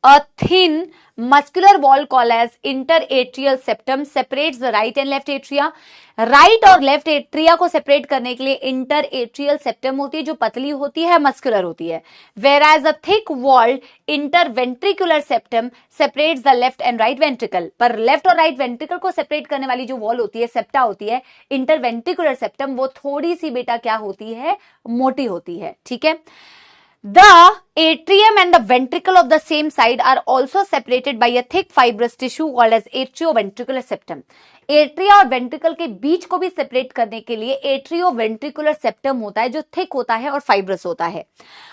A thin muscular wall called as interatrial septum separates the right and left atria. Right और लेफ्ट एट्रिया को सेपरेट करने के लिए इंटरएट्रियल सेप्टम होती है जो पतली होती है, मस्कुलर होती है, whereas a thick walled interventricular septum separates the left and right ventricle. पर लेफ्ट और राइट वेंट्रिकल को सेपरेट करने वाली जो वॉल होती है, सेप्टा होती है, इंटरवेंट्रिकुलर सेप्टम, वो थोड़ी सी बेटा क्या होती है, मोटी होती है, ठीक है। The atrium and the ventricle of the same side are also separated by a thick fibrous tissue called as atrioventricular septum. Atria और वेंट्रिकल के बीच को भी सेपरेट करने के लिए एट्रियोवेंट्रिकुलर सेप्टम होता है जो थिक होता है और फाइब्रस होता है।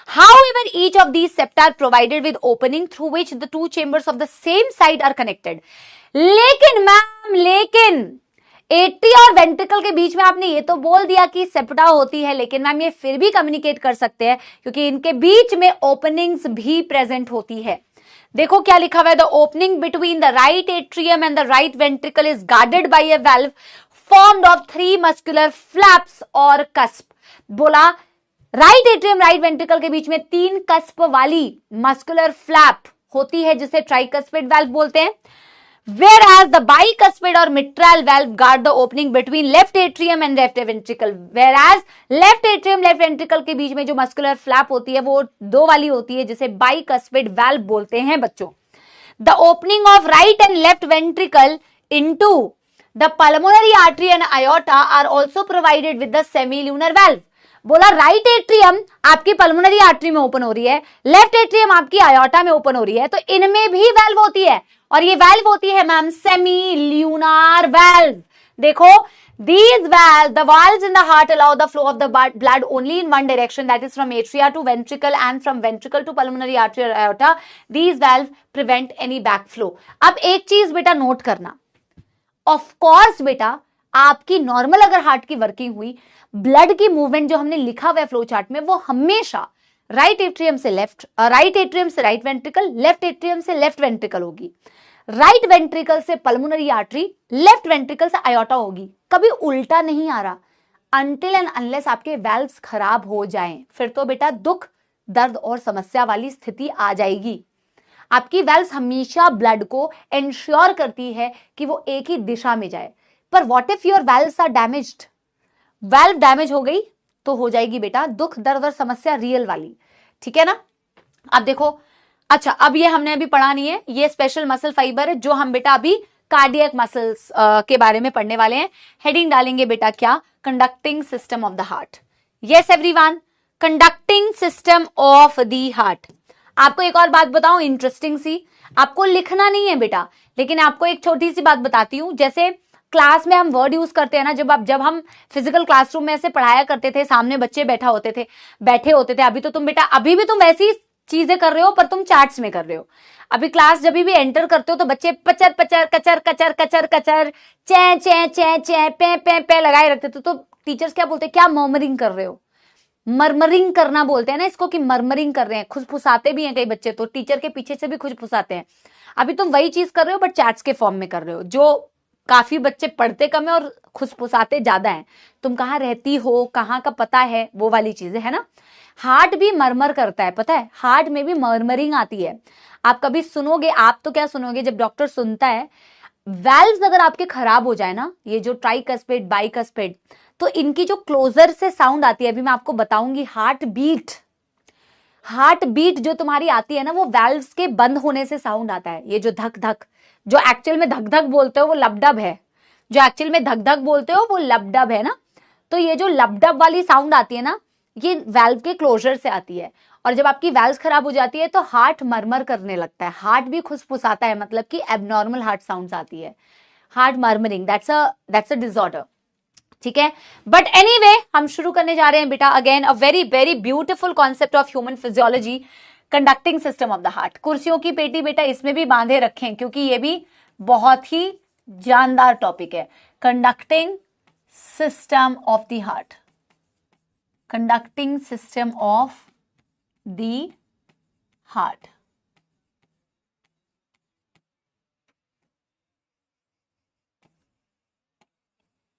However, each of these septa are provided with opening through which the two chambers of the same side are connected. लेकिन एट्रिया और वेंट्रिकल के बीच में आपने ये तो बोल दिया कि सेप्टा होती है, लेकिन मैम ये फिर भी कम्युनिकेट कर सकते हैं क्योंकि इनके बीच में ओपनिंग्स भी प्रेजेंट होती है। देखो क्या लिखा हुआ है, the opening between the right atrium and the right ventricle is guarded by a valve formed of 3 muscular flaps और कस्प। बोला राइट एट्रियम राइट वेंट्रिकल के बीच में 3 कस्प वाली मस्कुलर फ्लैप होती है जिसे ट्राइकस्पिड वाल्व बोलते हैं। Whereas the bicuspid or mitral valve guard the opening between left atrium and left ventricle. Whereas left atrium left ventricle के बीच में जो muscular flap होती है वो 2 वाली होती है जिसे bicuspid valve बोलते हैं बच्चों। The opening of right and left ventricle into the pulmonary artery and aorta are also provided with the semilunar valve. बोला राइट एट्रियम आपकी पल्मोनरी आर्टरी में ओपन हो रही है, लेफ्ट एट्रियम आपकी आयोटा में ओपन हो रही है, तो इनमें भी वाल्व होती है और ये वाल्व होती है मैम सेमी ल्यूनार वाल्व। देखो these valves, the valves in the heart allow the flow of the blood only in one direction, that is from atria to ventricle and from ventricle to pulmonary artery or aorta. These valves prevent any backflow. अब एक चीज बेटा नोट करना, ऑफ कोर्स बेटा आपकी नॉर्मल अगर हार्ट की वर्किंग हुई, ब्लड की मूवमेंट जो हमने लिखा हुआ है फ्लो चार्ट में वो हमेशा राइट एट्रियम से लेफ्ट, राइट एट्रियम से राइट वेंट्रिकल, लेफ्ट एट्रियम से लेफ्ट वेंट्रिकल होगी, राइट वेंट्रिकल से पल्मोनरी आर्टरी, लेफ्ट वेंट्रिकल से आयोटा होगी, कभी उल्टा नहीं आ रहा। अनटिल एंड अनलेस आपके वेल्व्स खराब हो जाएं, फिर तो बेटा दुख दर्द और समस्या वाली स्थिति आ जाएगी। आपकी वेल्व्स हमेशा ब्लड को इंश्योर करती है कि वो एक ही दिशा में जाए, पर what if your valves are damaged, valve damage हो गई तो हो जाएगी बेटा दुख दर्द और समस्या रियल वाली, ठीक है ना। अब देखो, अच्छा अब ये हमने अभी पढ़ा नहीं है, ये स्पेशल मसल फाइबर है जो हम बेटा अभी कार्डियक मसल्स के बारे में पढ़ने वाले हैं। हेडिंग डालेंगे बेटा क्या, conducting system of the heart. Yes everyone, conducting system of the heart. आपको एक और बात बताऊं इंटरेस्टिंग सी, आपको लिखना नहीं है बेटा, लेकिन आपको एक छोटी सी बात बताती हूं। जैसे क्लास में हम वर्ड यूज करते हैं ना, जब हम फिजिकल क्लासरूम में ऐसे पढ़ाया करते थे, सामने बच्चे बैठे होते थे। अभी तो तुम बेटा अभी भी तुम वैसी चीजें कर रहे हो, पर तुम चार्ट्स में कर रहे हो। अभी क्लास जब भी एंटर करते हो तो बच्चे पचर पचर कचर कचर कचर कचर चे चे चे चे पे पे पे लगाए रखते थे। तो टीचर्स क्या बोलते हैं, क्या मर्मरिंग कर रहे हो, मर्मरिंग करना बोलते हैं ना इसको, कि मर्मरिंग कर रहे हैं। खुशफुसाते भी हैं कई बच्चे, तो टीचर के पीछे से भी खुशफुसाते हैं। अभी तुम वही चीज कर रहे हो बट चैट्स के फॉर्म में कर रहे हो, जो काफी बच्चे पढ़ते कम है और खुसफुसाते ज्यादा हैं। तुम कहाँ रहती हो, कहाँ का पता है, वो वाली चीजें है ना। हार्ट भी मरमर करता है, पता है, हार्ट में भी मरमरिंग आती है। आप कभी सुनोगे, आप तो क्या सुनोगे, जब डॉक्टर सुनता है वेल्व्स अगर आपके खराब हो जाए ना, ये जो ट्राइकस्पिड बाइकस्पिड, तो इनकी जो क्लोजर से साउंड आती है, अभी मैं आपको बताऊंगी, हार्ट बीट जो तुम्हारी आती है ना, वो वेल्व्स के बंद होने से साउंड आता है। ये जो धक धक, जो एक्चुअल में धक धक बोलते हो वो लबडब है, जो एक्चुअल में धक धक बोलते हो वो लबडब है ना। तो ये जो लबडब वाली साउंड आती है ना, ये वेल्व के क्लोजर से आती है। और जब आपकी वेल्व्स खराब हो जाती है तो हार्ट मरमर करने लगता है, हार्ट भी खुसफुसाता है, मतलब कि एबनॉर्मल हार्ट साउंड्स आती है, heart murmuring, that's a disorder, ठीक है। बट एनीवे, हम शुरू करने जा रहे हैं बेटा, again a very very beautiful concept of human physiology, conducting system of the heart. कुर्सियों की पेटी बेटा इसमें भी बांधे रखें, क्योंकि ये भी बहुत ही जानदार टॉपिक है। Conducting system of the heart, conducting system of the heart.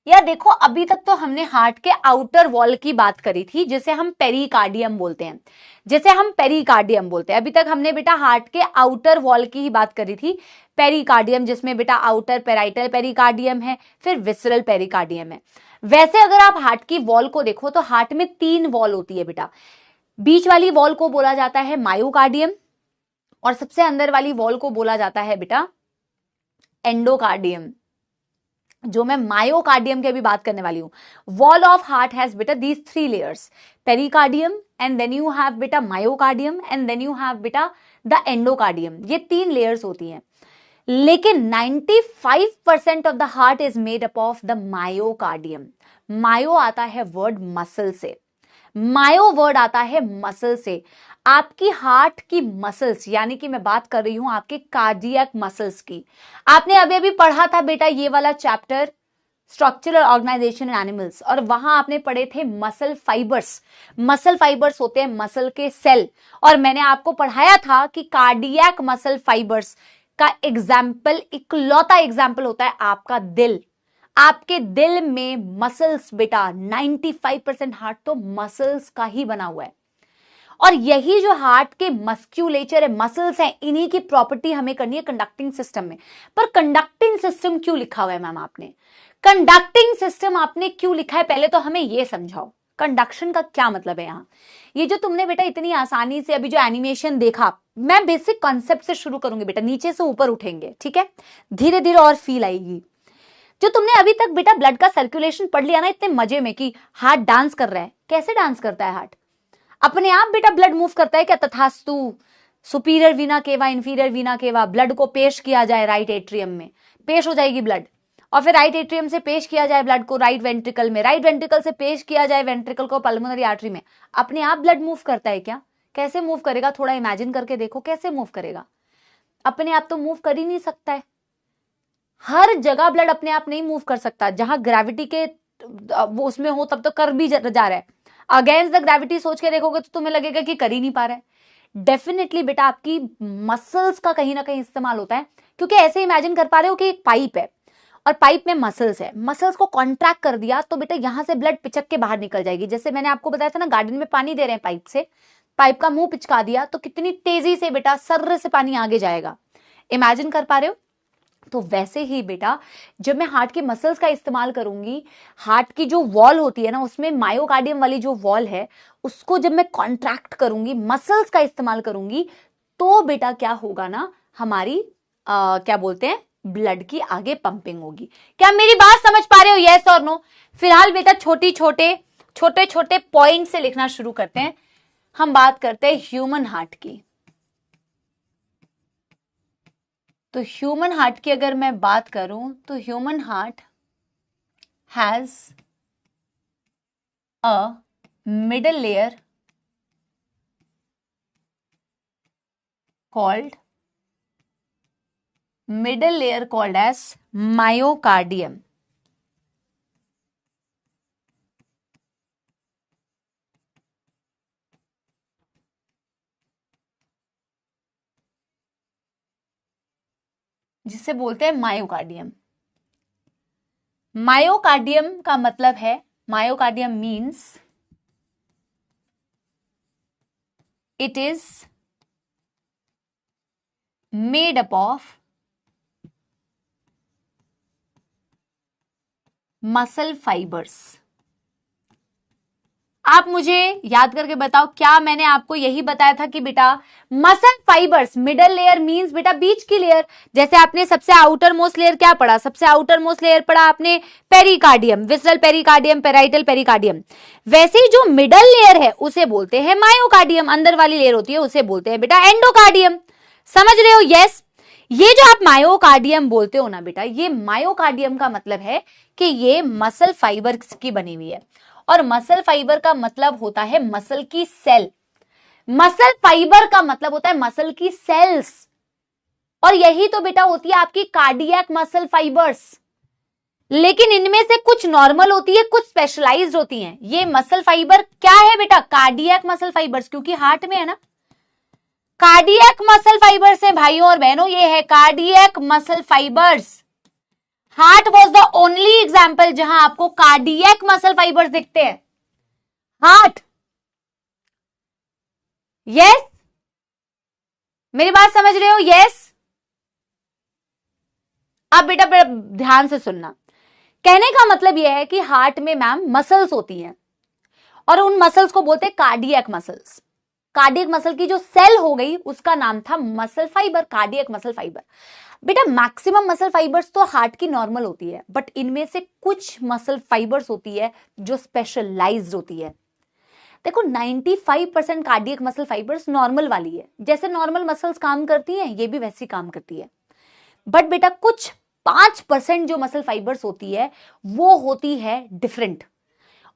या देखो, अभी तक तो हमने हार्ट के आउटर वॉल की बात करी थी, जिसे हम पेरिकार्डियम बोलते हैं, अभी तक हमने बेटा हार्ट के आउटर वॉल की ही बात करी थी, पेरिकार्डियम, जिसमें बेटा आउटर पेराइटल पेरिकार्डियम है, फिर विसरल पेरिकार्डियम है। वैसे अगर आप हार्ट की वॉल को देखो तो हार्ट में 3 वॉल होती है बेटा। बीच वाली वॉल को बोला जाता है मायोकार्डियम, और सबसे अंदर वाली वॉल को बोला जाता है बेटा एंडोकार्डियम, जो मैं मायोकार्डियम की अभी बात करने वाली हूं। वॉल ऑफ हार्ट हैज बेटा these 3 layers, pericardium, and then you have बेटा myocardium, and then you have बेटा द एंडोकार्डियम। ये 3 लेयर्स होती हैं, लेकिन 95% of the heart is made up of the myocardium. Myo आता है वर्ड मसल से, मायो वर्ड आता है मसल से। आपकी हार्ट की मसल्स, यानी कि मैं बात कर रही हूं आपके कार्डियक मसल्स की। आपने अभी अभी पढ़ा था बेटा ये वाला चैप्टर, स्ट्रक्चरल ऑर्गेनाइजेशन इन एनिमल्स, और वहां आपने पढ़े थे मसल फाइबर्स। मसल फाइबर्स होते हैं मसल के सेल, और मैंने आपको पढ़ाया था कि कार्डियक मसल फाइबर्स का एग्जाम्पल, इकलौता एग्जाम्पल होता है आपका दिल। आपके दिल में मसल्स बेटा 95% हार्ट तो मसल्स का ही बना हुआ है, और यही जो हार्ट के मस्क्यूलेचर है, मसल्स हैं, इन्हीं की प्रॉपर्टी हमें करनी है कंडक्टिंग सिस्टम में। पर कंडक्टिंग सिस्टम क्यों लिखा हुआ है मैम आपने, कंडक्टिंग सिस्टम आपने क्यों लिखा है, पहले तो हमें यह समझाओ कंडक्शन का क्या मतलब है। यहां ये जो तुमने बेटा इतनी आसानी से अभी जो एनिमेशन देखा, मैं बेसिक कॉन्सेप्ट से शुरू करूंगी बेटा, नीचे से ऊपर उठेंगे, ठीक है, धीरे धीरे और फील आएगी। जो तुमने अभी तक बेटा ब्लड का सर्कुलेशन पढ़ लिया ना इतने मजे में, कि हार्ट डांस कर रहा है, कैसे डांस करता है हार्ट, अपने आप बेटा ब्लड मूव करता है क्या, तथास्तु, सुपीरियर वीना केवा इंफीरियर वीना केवा, ब्लड को पेश किया जाए राइट एट्रियम में, पेश हो जाएगी ब्लड, और फिर राइट एट्रियम से पेश किया जाए ब्लड को राइट वेंट्रिकल में, राइट वेंट्रिकल से पेश किया जाए वेंट्रिकल को पल्मोनरी आर्टरी में। अपने आप ब्लड मूव करता है क्या, कैसे मूव करेगा, थोड़ा इमेजिन करके देखो कैसे मूव करेगा। अपने आप तो मूव कर ही नहीं सकता है, हर जगह ब्लड अपने आप नहीं मूव कर सकता, जहां ग्रेविटी के वो उसमें हो तब तो कर भी जा रहा है, अगेंस्ट द ग्रेविटी सोच के देखोगे तो तुम्हें लगेगा कि कर ही नहीं पा रहा है। डेफिनेटली बेटा आपकी मसल्स का कहीं ना कहीं इस्तेमाल होता है, क्योंकि ऐसे इमेजिन कर पा रहे हो कि एक पाइप है और पाइप में मसल्स है, मसल्स को कॉन्ट्रैक्ट कर दिया तो बेटा यहां से ब्लड पिचक के बाहर निकल जाएगी। जैसे मैंने आपको बताया था ना, गार्डन में पानी दे रहे हैं पाइप से, पाइप का मुंह पिचका दिया तो कितनी तेजी से बेटा सर्र से पानी आगे जाएगा, इमेजिन कर पा रहे हो। तो वैसे ही बेटा जब मैं हार्ट के मसल्स का इस्तेमाल करूंगी, हार्ट की जो वॉल होती है ना, उसमें मायोकार्डियम वाली जो वॉल है उसको जब मैं कॉन्ट्रैक्ट करूंगी, मसल्स का इस्तेमाल करूंगी, तो बेटा क्या होगा ना, हमारी क्या बोलते हैं, ब्लड की आगे पंपिंग होगी। क्या मेरी बात समझ पा रहे हो, यस और नो। फिलहाल बेटा छोटे छोटे पॉइंट से लिखना शुरू करते हैं। हम बात करते हैं ह्यूमन हार्ट की। तो ह्यूमन हार्ट की अगर मैं बात करूं तो human heart has a middle layer called as myocardium। जिसे बोलते हैं मायोकार्डियम। मायोकार्डियम का मतलब है, myocardium means it is made up of muscle fibres. आप मुझे याद करके बताओ, क्या मैंने आपको यही बताया था कि बेटा muscle fibres, middle layer means बेटा बीच की लेयर। जैसे आपने सबसे आउटर मोस्ट लेयर क्या पढ़ा, सबसे आउटर मोस्ट लेयर पढ़ा आपने pericardium, visceral pericardium, parietal pericardium. वैसे ही जो मिडल लेयर है उसे बोलते हैं मायोकार्डियम, अंदर वाली लेयर होती है उसे बोलते हैं बेटा एंडोकार्डियम। समझ रहे हो? यस। ये जो आप मायोकार्डियम बोलते हो ना बेटा, ये मायोकार्डियम का मतलब है कि ये मसल फाइबर की बनी हुई है, और मसल फाइबर का मतलब होता है मसल की सेल। मसल फाइबर का मतलब होता है मसल की सेल्स, और यही तो बेटा होती है आपकी कार्डियक मसल फाइबर्स। लेकिन इनमें से कुछ नॉर्मल होती है, कुछ स्पेशलाइज्ड होती हैं। ये मसल फाइबर क्या है बेटा? कार्डियक मसल फाइबर्स, क्योंकि हार्ट में है ना। कार्डियक मसल फाइबर्स है भाइयों और बहनों, ये है cardiac muscle fibres. Heart was the only example जहां आपको कार्डियक मसल फाइबर्स दिखते हैं। हार्ट, यस, मेरी बात समझ रहे हो? यस। अब बेटा ध्यान से सुनना, कहने का मतलब यह है कि हार्ट में मैम मसल्स होती हैं, और उन मसल्स को बोलते हैं कार्डियक मसल्स। कार्डियक मसल की जो सेल हो गई उसका नाम था muscle fibre, cardiac muscle fibre. बेटा मैक्सिमम मसल फाइबर्स तो हार्ट की नॉर्मल होती है, बट इनमें से कुछ मसल फाइबर्स होती है जो स्पेशलाइज्ड होती है। देखो 95% कार्डियक मसल फाइबर्स नॉर्मल वाली है, जैसे नॉर्मल मसल्स काम करती हैं ये भी वैसी काम करती है। बट बेटा कुछ 5% जो मसल फाइबर्स होती है वो होती है डिफरेंट,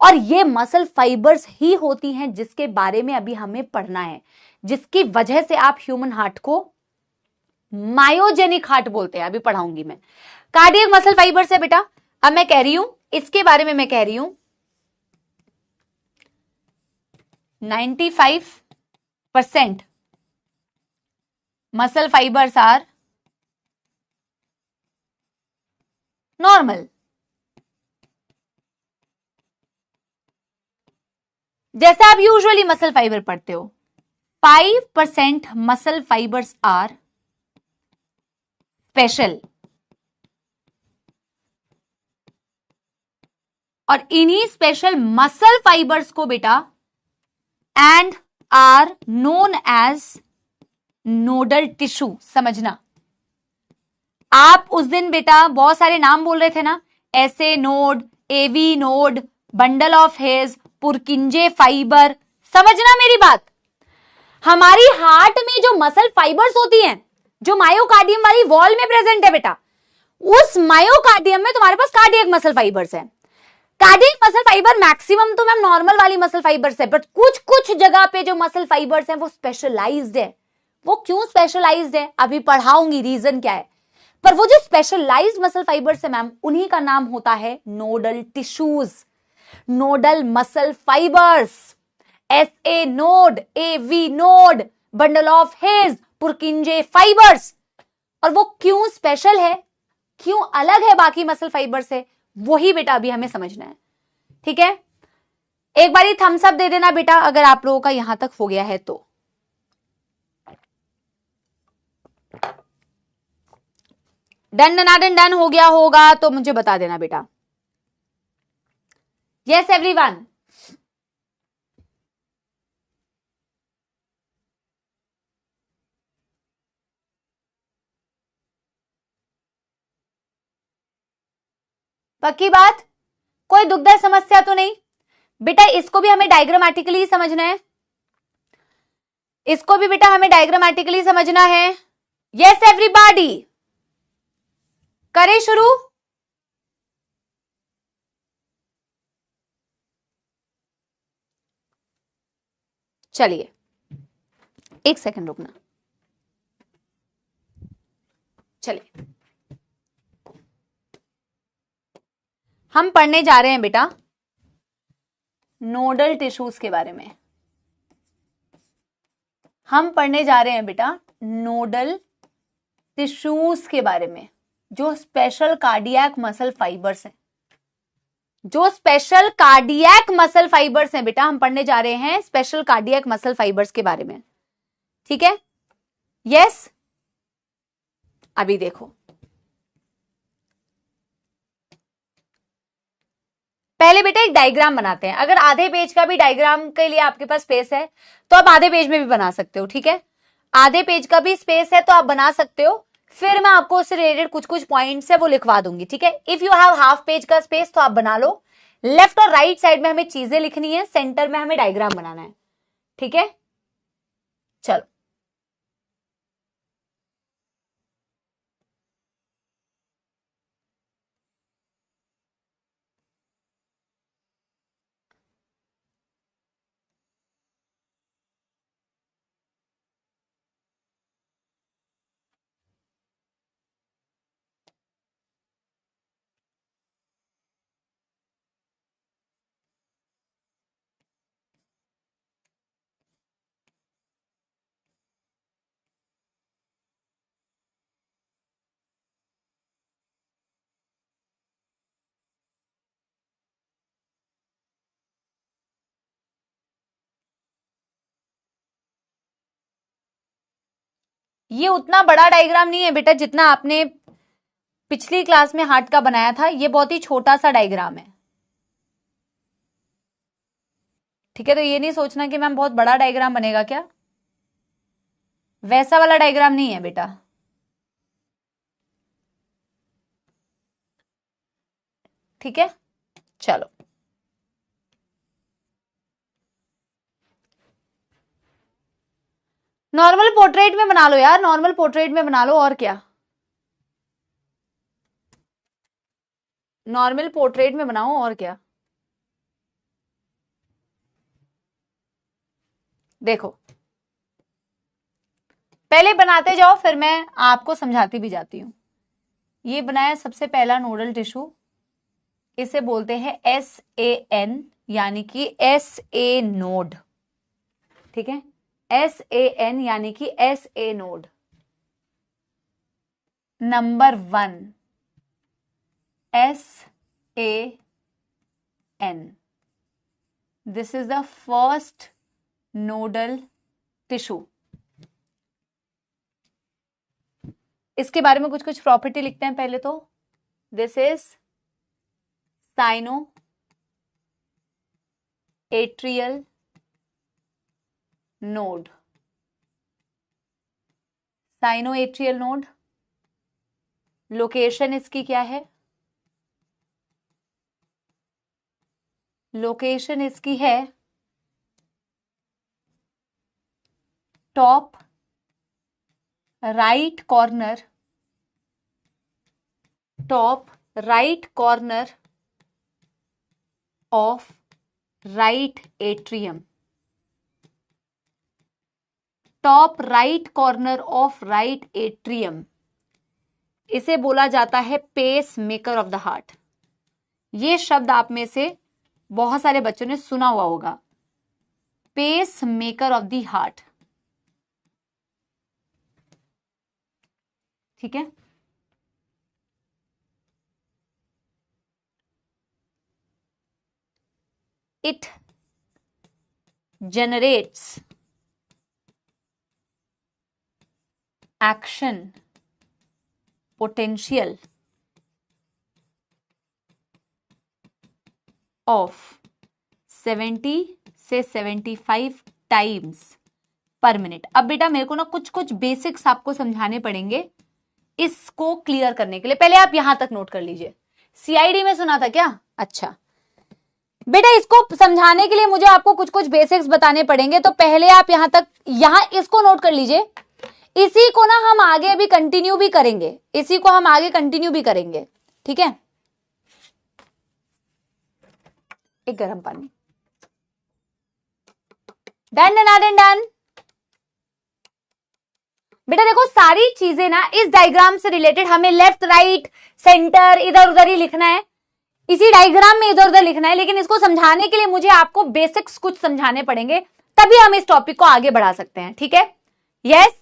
और ये मसल फाइबर्स ही होती हैं जिसके बारे में अभी हमें पढ़ना है, जिसकी वजह से आप ह्यूमन हार्ट को मायोजेनिक हार्ट बोलते हैं। अभी पढ़ाऊंगी मैं। कार्डियक मसल फाइबर्स है बेटा, अब मैं कह रही हूं इसके बारे में, मैं कह रही हूं 95% मसल फाइबर्स आर नॉर्मल। जैसे आप यूजुअली मसल फाइबर पढ़ते हो, 5% मसल फाइबर्स आर स्पेशल, और इन्हीं स्पेशल मसल फाइबर्स को बेटा and are known as nodal tissue. समझना, आप उस दिन बेटा बहुत सारे नाम बोल रहे थे ना, SA node, AV node, bundle of hairs, Purkinje fibre. समझना मेरी बात, हमारी हार्ट में जो मसल फाइबर्स होती हैं, जो मायोकार्डियम वाली वॉल में प्रेजेंट है बेटा, उस मायोकार्डियम में तुम्हारे पास कार्डियक मसल फाइबर्स है। कार्डियक मसल फाइबर मैक्सिमम तो मैम नॉर्मल वाली मसल फाइबर्स है, बट कुछ कुछ जगह पे जो मसल फाइबर्स हैं वो स्पेशलाइज्ड है। वो क्यों स्पेशलाइज्ड है अभी पढ़ाऊंगी, रीजन क्या है। पर वो जो स्पेशलाइज्ड मसल फाइबर्स है मैम, उन्हीं का नाम होता है nodal tissues, nodal muscle fibres. SA node, AV node, bundle of hairs, Purkinje fibres. और वो क्यों स्पेशल है, क्यों अलग है बाकी मसल फाइबर से, वही बेटा अभी हमें समझना है। ठीक है, एक बारी थम्स अप दे देना बेटा अगर आप लोगों का यहां तक हो गया है तो। डन डनाडन डन हो गया होगा तो मुझे बता देना बेटा। Yes everyone. पक्की बात, कोई दुखदायक समस्या तो नहीं बेटा? इसको भी हमें डायग्रामेटिकली समझना है, इसको भी बेटा हमें डायग्रामेटिकली समझना है। यस एवरीबॉडी, करें शुरू। चलिए एक सेकंड रुकना, चलिए हम पढ़ने जा रहे हैं बेटा नोडल टिश्यूज के बारे में। हम पढ़ने जा रहे हैं बेटा नोडल टिश्यूज के बारे में, जो स्पेशल कार्डियक मसल फाइबर्स हैं। जो स्पेशल कार्डियक मसल फाइबर्स हैं बेटा, हम पढ़ने जा रहे हैं स्पेशल कार्डियक मसल फाइबर्स के बारे में, ठीक है? यस, अभी देखो, पहले बेटा एक डायग्राम बनाते हैं। अगर आधे पेज का भी डायग्राम के लिए आपके पास स्पेस है तो आप आधे पेज में भी बना सकते हो, ठीक है? आधे पेज का भी स्पेस है तो आप बना सकते हो, फिर मैं आपको उससे रिलेटेड कुछ कुछ पॉइंट्स है वो लिखवा दूंगी, ठीक है? If you have half page का स्पेस तो आप बना लो। लेफ्ट और राइट साइड में हमें चीजें लिखनी है, सेंटर में हमें डायग्राम बनाना है, ठीक है? चलो, ये उतना बड़ा डायग्राम नहीं है बेटा जितना आपने पिछली क्लास में हार्ट का बनाया था, ये बहुत ही छोटा सा डायग्राम है, ठीक है? तो ये नहीं सोचना कि मैम बहुत बड़ा डायग्राम बनेगा क्या, वैसा वाला डायग्राम नहीं है बेटा, ठीक है? चलो, नॉर्मल पोर्ट्रेट में बना लो यार, नॉर्मल पोर्ट्रेट में बना लो, और क्या, नॉर्मल पोर्ट्रेट में बनाओ, और क्या। देखो, पहले बनाते जाओ फिर मैं आपको समझाती भी जाती हूं। ये बनाया सबसे पहला नोडल टिश्यू, इसे बोलते हैं SAN, यानी कि SA नोड, ठीक है? SAN यानी कि SA node. Number 1 SAN, this is the first nodal tissue. इसके बारे में कुछ कुछ प्रॉपर्टी लिखते हैं पहले तो। This is sino atrial node, sino atrial node. Location इसकी क्या है? लोकेशन इसकी है top right corner, top right corner of right atrium, top right corner of right atrium. इसे बोला जाता है pacemaker of the heart. ये शब्द आप में से बहुत सारे बच्चों ने सुना हुआ होगा, pacemaker of the heart, ठीक है? It generates action potential of 70 से 75 टाइम्स पर मिनट। अब बेटा मेरे को ना कुछ कुछ बेसिक्स आपको समझाने पड़ेंगे इसको क्लियर करने के लिए। पहले आप यहां तक नोट कर लीजिए। CID में सुना था क्या? अच्छा बेटा, इसको समझाने के लिए मुझे आपको कुछ कुछ बेसिक्स बताने पड़ेंगे, तो पहले आप यहां तक, यहां इसको नोट कर लीजिए। इसी को ना हम आगे भी कंटिन्यू भी करेंगे, इसी को हम आगे कंटिन्यू भी करेंगे, ठीक है? एक गर्म पानी। Done done done done. बेटा देखो, सारी चीजें ना इस डायग्राम से रिलेटेड हमें लेफ्ट राइट सेंटर इधर उधर ही लिखना है, इसी डायग्राम में इधर उधर लिखना है, लेकिन इसको समझाने के लिए मुझे आपको बेसिक्स कुछ समझाने पड़ेंगे, तभी हम इस टॉपिक को आगे बढ़ा सकते हैं, ठीक है? यस,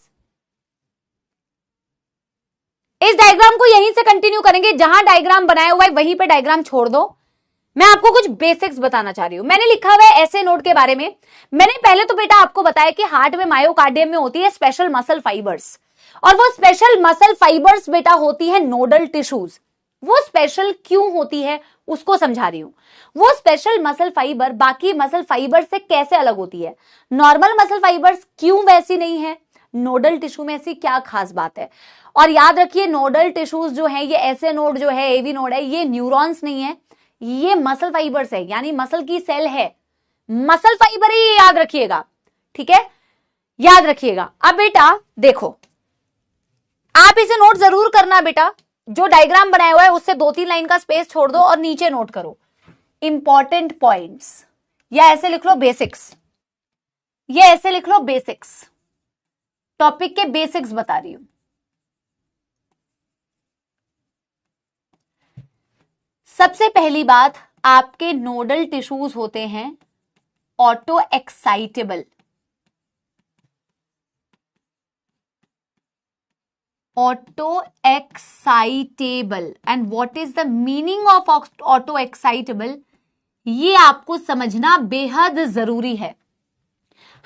इस डायग्राम को यहीं से कंटिन्यू करेंगे, जहां डायग्राम बनाया हुआ है वहीं पे डायग्राम छोड़ दो। मैं आपको कुछ बेसिक्स बताना चाह रही हूं। मैंने लिखा हुआ है ऐसे नोड के बारे में। मैंने पहले तो बेटा आपको बताया कि हार्ट में मायोकार्डियम में होती है स्पेशल मसल फाइबर्स, और वो स्पेशल मसल फाइबर्स बेटा होती है नोडल टिश्यूज। वो स्पेशल क्यों होती है उसको समझा रही हूं। वो स्पेशल मसल फाइबर बाकी मसल फाइबर से कैसे अलग होती है, नॉर्मल मसल फाइबर्स क्यों वैसी नहीं है, नोडल टिश्यू में ऐसी क्या खास बात है। और याद रखिए नोडल टिश्यूज जो है, ये ऐसे नोड जो है, एवी नोड है, ये न्यूरॉन्स नहीं है, ये मसल फाइबर्स है, यानी मसल की सेल है, मसल फाइबर ही, याद रखिएगा, ठीक है, याद रखिएगा। अब बेटा देखो, आप इसे नोट जरूर करना बेटा, जो डायग्राम बनाया हुआ है उससे 2-3 लाइन का स्पेस छोड़ दो और नीचे नोट करो इंपॉर्टेंट पॉइंट्स, या ऐसे लिख लो बेसिक्स, या ऐसे लिख लो बेसिक्स, टॉपिक के बेसिक्स बता रही हूं। सबसे पहली बात, आपके नोडल टिश्यूज होते हैं auto excitable, auto excitable. And what is the meaning of auto excitable, ये आपको समझना बेहद जरूरी है।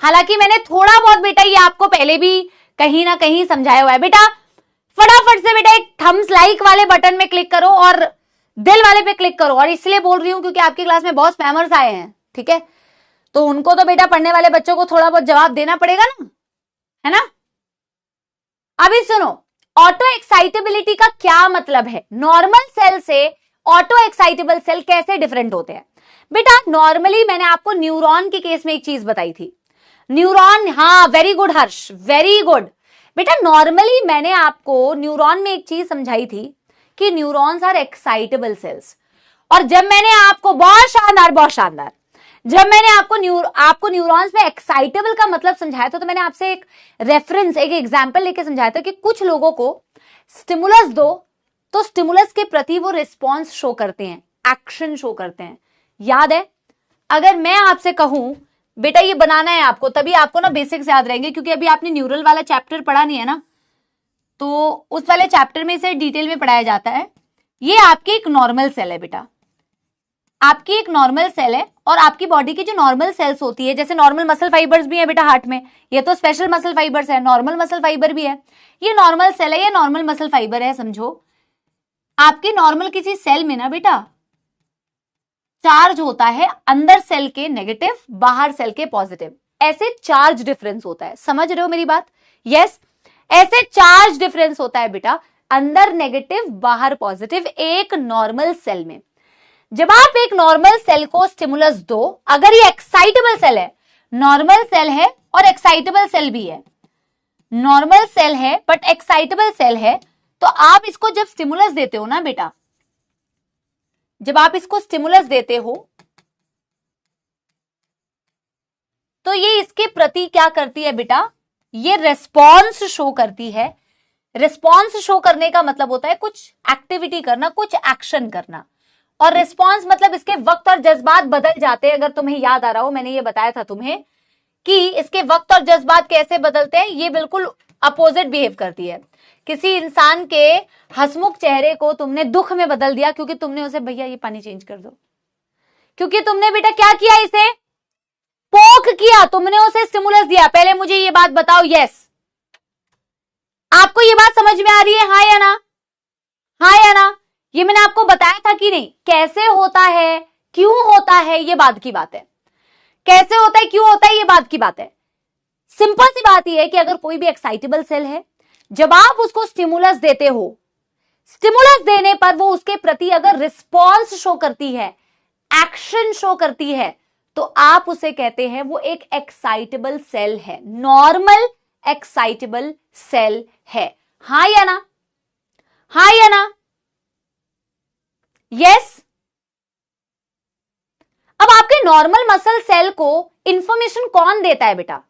हालांकि मैंने थोड़ा बहुत बेटा ये आपको पहले भी कहीं ना कहीं समझाया हुआ है। बेटा फटाफट से बेटा एक थम्स लाइक वाले बटन में क्लिक करो और दिल वाले पे क्लिक करो। और इसलिए बोल रही हूं क्योंकि आपकी क्लास में बहुत स्पैमर्स आए हैं, ठीक है, तो उनको तो बेटा पढ़ने वाले बच्चों को थोड़ा बहुत जवाब देना पड़ेगा ना, है ना। अभी सुनो, ऑटो एक्साइटेबिलिटी का क्या मतलब है, नॉर्मल सेल से ऑटो एक्साइटेबल सेल कैसे डिफरेंट होते हैं। बेटा नॉर्मली मैंने आपको न्यूरॉन के केस में एक चीज बताई थी, न्यूरॉन, हाँ वेरी गुड हर्ष, वेरी गुड बेटा। नॉर्मली मैंने आपको न्यूरॉन में एक चीज समझाई थी कि न्यूरॉन्स आर एक्साइटेबल सेल्स। और जब मैंने आपको, बहुत शानदार बहुत शानदार, जब मैंने आपको न्यूरॉन्स में एक्साइटेबल का मतलब समझाया था, तो मैंने आपसे एक रेफरेंस, एक एग्जांपल लेके समझाया था कि कुछ लोगों को स्टिमुलस दो तो स्टिमुलस के प्रति वो रिस्पॉन्स शो करते हैं, एक्शन शो करते हैं, याद है। अगर मैं आपसे कहूं बेटा ये बनाना है आपको, तभी आपको ना बेसिक्स याद रहेंगे, क्योंकि अभी आपने न्यूरल वाला चैप्टर पढ़ा नहीं है ना, तो उस वाले चैप्टर में इसे डिटेल में पढ़ाया जाता है। ये आपकी एक नॉर्मल सेल है बेटा, आपकी एक नॉर्मल सेल है, और आपकी बॉडी की जो नॉर्मल सेल्स होती है, जैसे नॉर्मल मसल फाइबर्स भी है बेटा हार्ट में, ये तो स्पेशल मसल फाइबर्स है, नॉर्मल मसल फाइबर भी है, ये नॉर्मल सेल है, ये नॉर्मल मसल फाइबर है, समझो। आपके नॉर्मल किसी सेल में ना बेटा चार्ज होता है, अंदर सेल के नेगेटिव, बाहर सेल के पॉजिटिव, ऐसे चार्ज डिफरेंस होता है, समझ रहे हो मेरी बात, यस, ऐसे चार्ज डिफरेंस होता है बेटा, अंदर नेगेटिव बाहर पॉजिटिव, एक नॉर्मल सेल में। जब आप एक नॉर्मल सेल को स्टिमुलस दो, अगर ये एक्साइटेबल सेल है, नॉर्मल सेल है और एक्साइटेबल सेल भी है, नॉर्मल सेल है बट एक्साइटेबल सेल है, तो आप इसको जब स्टिमुलस देते हो ना बेटा, जब आप इसको स्टिमुलस देते हो तो ये इसके प्रति क्या करती है बेटा, ये रिस्पॉन्स शो करती है। रिस्पॉन्स शो करने का मतलब होता है कुछ एक्टिविटी करना, कुछ एक्शन करना, और रिस्पॉन्स मतलब इसके वक्त और जज्बात बदल जाते हैं। अगर तुम्हें याद आ रहा हो, मैंने ये बताया था तुम्हें कि इसके वक्त और जज्बात कैसे बदलते हैं, ये बिल्कुल अपोजिट बिहेव करती है। किसी इंसान के हंसमुख चेहरे को तुमने दुख में बदल दिया क्योंकि तुमने उसे, भैया ये पानी चेंज कर दो, क्योंकि तुमने बेटा क्या किया, इसे पोक किया, तुमने उसे स्टिमुलस दिया। पहले मुझे ये बात बताओ, यस आपको ये बात समझ में आ रही है, हाँ या ना, हाँ या ना। ये मैंने आपको बताया था कि नहीं, कैसे होता है, क्यों होता है, ये बात की बात है, कैसे होता है, क्यों होता है, ये बात की बात है। सिंपल सी बात यह है कि अगर कोई भी एक्साइटेबल सेल है, जब आप उसको स्टिमुलस देते हो, स्टिमुलस देने पर वो उसके प्रति अगर रिस्पॉन्स शो करती है, एक्शन शो करती है, तो आप उसे कहते हैं वो एक एक्साइटेबल सेल है, नॉर्मल एक्साइटेबल सेल है, हाँ या ना, हाँ या ना, यस। अब आपके नॉर्मल मसल सेल को इंफॉर्मेशन कौन देता है बेटा,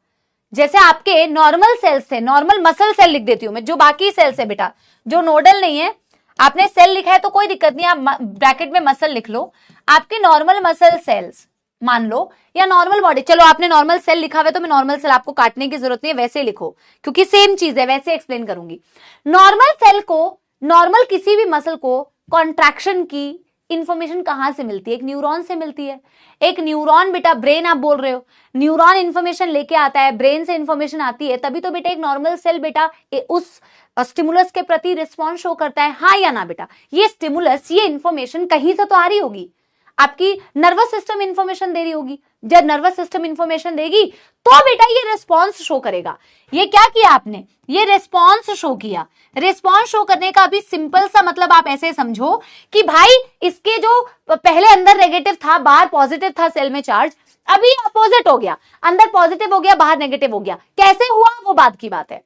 जैसे आपके नॉर्मल सेल्स थे, नॉर्मल मसल सेल लिख देती हूं मैं, जो बाकी सेल्स है बेटा, जो नोडल नहीं है, आपने सेल लिखा है तो कोई दिक्कत नहीं, आप ब्रैकेट में मसल लिख लो। आपके नॉर्मल मसल सेल्स मान लो, या नॉर्मल बॉडी, चलो आपने नॉर्मल सेल लिखा हुआ है तो मैं नॉर्मल सेल, आपको काटने की जरूरत नहीं है, वैसे लिखो क्योंकि सेम चीज है, वैसे एक्सप्लेन करूंगी। नॉर्मल सेल को, नॉर्मल किसी भी मसल को कॉन्ट्रैक्शन की इंफॉर्मेशन कहां से मिलती है? एक न्यूरॉन से मिलती है। एक न्यूरॉन बेटा, ब्रेन आप बोल रहे हो, न्यूरॉन इंफॉर्मेशन लेके आता है, ब्रेन से इंफॉर्मेशन आती है, तभी तो बेटा एक नॉर्मल सेल बेटा उस स्टिमुलस के प्रति रिस्पॉन्स शो करता है, हाँ या ना बेटा? ये स्टिमुलस, ये इंफॉर्मेशन कहीं से तो आ रही होगी, आपकी नर्वस सिस्टम इंफॉर्मेशन दे रही होगी। जब नर्वस सिस्टम इंफॉर्मेशन देगी तो बेटा ये रिस्पॉन्स शो करेगा। ये क्या किया आपने? ये रिस्पॉन्स शो किया। रिस्पॉन्स शो करने का अभी सिंपल सा मतलब आप ऐसे समझो कि भाई इसके जो पहले अंदर नेगेटिव था, बाहर पॉजिटिव था सेल में चार्ज, अभी अपोजिट हो गया, अंदर पॉजिटिव हो गया, बाहर नेगेटिव हो गया। कैसे हुआ वो बात की बात है,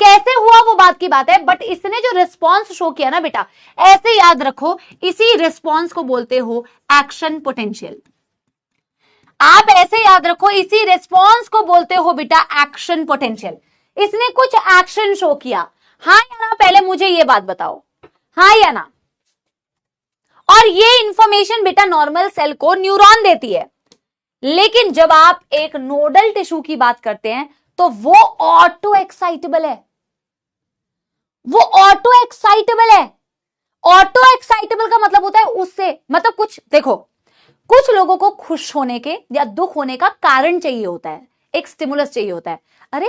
कैसे हुआ वो बात की बात है, बट इसने जो रिस्पॉन्स शो किया ना बेटा, ऐसे याद रखो, इसी रिस्पॉन्स को बोलते हो एक्शन पोटेंशियल। आप ऐसे याद रखो, इसी रिस्पॉन्स को बोलते हो बेटा एक्शन पोटेंशियल। इसने कुछ एक्शन शो किया, हाँ या ना? पहले मुझे ये बात बताओ, हाँ या ना? और ये इंफॉर्मेशन बेटा नॉर्मल सेल को न्यूरॉन देती है, लेकिन जब आप एक नोडल टिश्यू की बात करते हैं तो वो ऑटो एक्साइटेबल है, वो ऑटो एक्साइटेबल है। ऑटो एक्साइटेबल का मतलब होता है उससे, मतलब कुछ देखो, कुछ लोगों को खुश होने के या दुख होने का कारण चाहिए होता है, एक स्टिमुलस चाहिए होता है। अरे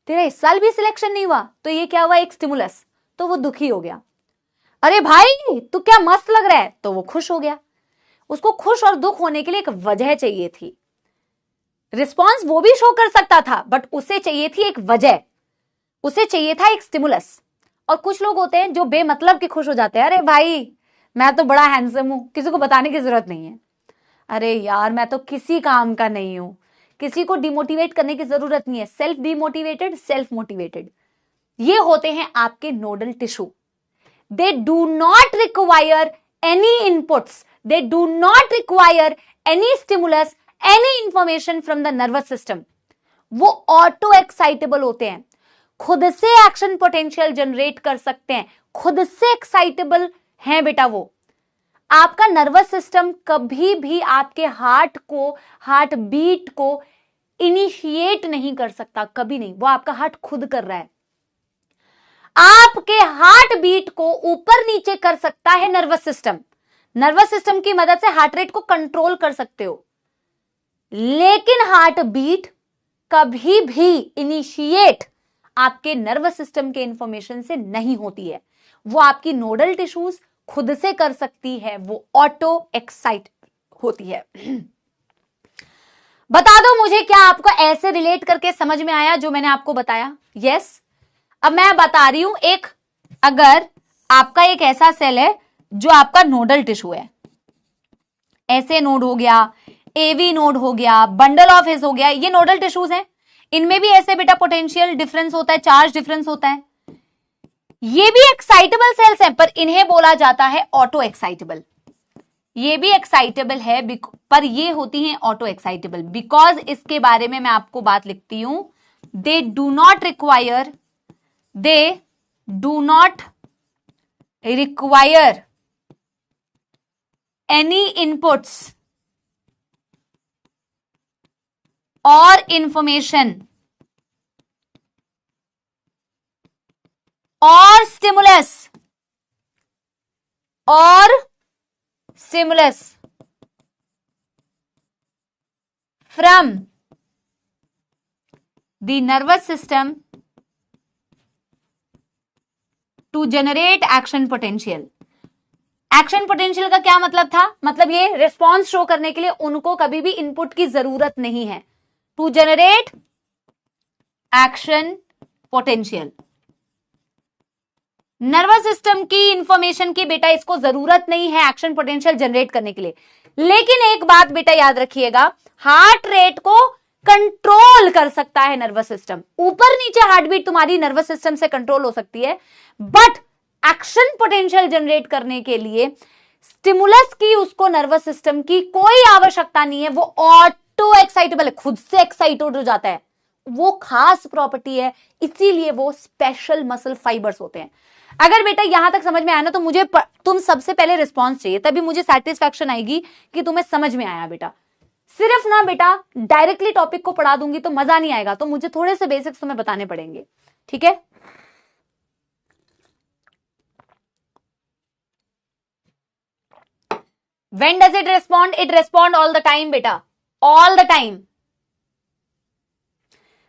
तेरा इस साल भी सिलेक्शन नहीं हुआ, तो ये क्या हुआ? एक स्टिमुलस, तो वो दुखी हो गया। अरे भाई तू क्या मस्त लग रहा है, तो वो खुश हो गया। उसको खुश और दुख होने के लिए एक वजह चाहिए थी। रिस्पॉन्स वो भी शो कर सकता था, बट उसे चाहिए थी एक वजह, उसे चाहिए था एक स्टिमुलस। और कुछ लोग होते हैं जो बेमतलब के खुश हो जाते हैं, अरे भाई मैं तो बड़ा हैंडसम हूं, किसी को बताने की जरूरत नहीं है। अरे यार मैं तो किसी काम का नहीं हूं, किसी को डिमोटिवेट करने की जरूरत नहीं है। सेल्फ डिमोटिवेटेड, सेल्फ मोटिवेटेड, ये होते हैं आपके nodal tissue. They do not require any inputs, they do not require any stimulus, any information from the nervous system. वो ऑटो एक्साइटेबल होते हैं, खुद से एक्शन पोटेंशियल जनरेट कर सकते हैं, खुद से एक्साइटेबल हैं बेटा वो। आपका नर्वस सिस्टम कभी भी आपके हार्ट को, हार्ट बीट को इनिशिएट नहीं कर सकता, कभी नहीं। वो आपका हार्ट खुद कर रहा है। आपके हार्ट बीट को ऊपर नीचे कर सकता है नर्वस सिस्टम। नर्वस सिस्टम की मदद से हार्ट रेट को कंट्रोल कर सकते हो, लेकिन हार्ट बीट कभी भी इनिशिएट आपके नर्वस सिस्टम के इंफॉर्मेशन से नहीं होती है। वो आपकी नोडल टिश्यूज खुद से कर सकती है, वो ऑटो एक्साइट होती है। बता दो मुझे, क्या आपको ऐसे रिलेट करके समझ में आया जो मैंने आपको बताया? यस। अब मैं बता रही हूं, एक अगर आपका एक ऐसा सेल है जो आपका नोडल टिश्यू है, ऐसे नोड हो गया, एवी नोड हो गया, बंडल ऑफ हिस हो गया, ये नोडल टिश्यूज हैं। इनमें भी ऐसे बेटा पोटेंशियल डिफरेंस होता है, चार्ज डिफरेंस होता है। ये भी एक्साइटेबल सेल्स हैं, पर इन्हें बोला जाता है ऑटो एक्साइटेबल। ये भी एक्साइटेबल है, पर ये होती हैं ऑटो एक्साइटेबल, बिकॉज इसके बारे में मैं आपको बात लिखती हूं, they do not require any inputs और इंफॉर्मेशन और stimulus from the nervous system to generate action potential. Action potential का क्या मतलब था? मतलब ये रिस्पॉन्स शो करने के लिए उनको कभी भी इनपुट की जरूरत नहीं है। To generate action potential, nervous system की इंफॉर्मेशन की बेटा इसको जरूरत नहीं है एक्शन पोटेंशियल जनरेट करने के लिए। लेकिन एक बात बेटा याद रखिएगा, हार्ट रेट को कंट्रोल कर सकता है नर्वस सिस्टम। ऊपर नीचे हार्ट बीट तुम्हारी नर्वस सिस्टम से कंट्रोल हो सकती है, बट एक्शन पोटेंशियल जनरेट करने के लिए स्टिमुलस की उसको नर्वस सिस्टम की कोई आवश्यकता नहीं है। वो ऑटो एक्साइटेबल है, खुद से एक्साइटेड हो जाता है। वो खास प्रॉपर्टी है, इसीलिए वो स्पेशल मसल फाइबर्स होते हैं। अगर बेटा यहां तक समझ में आया ना, तो मुझे तुम सबसे पहले रिस्पॉन्स चाहिए, तभी मुझे सेटिस्फैक्शन आएगी कि तुम्हें समझ में आया बेटा। सिर्फ ना बेटा डायरेक्टली टॉपिक को पढ़ा दूंगी तो मजा नहीं आएगा, तो मुझे थोड़े से बेसिक्स तुम्हें बताने पड़ेंगे, ठीक है? When does it respond? It respond all the time बेटा, ऑल द टाइम।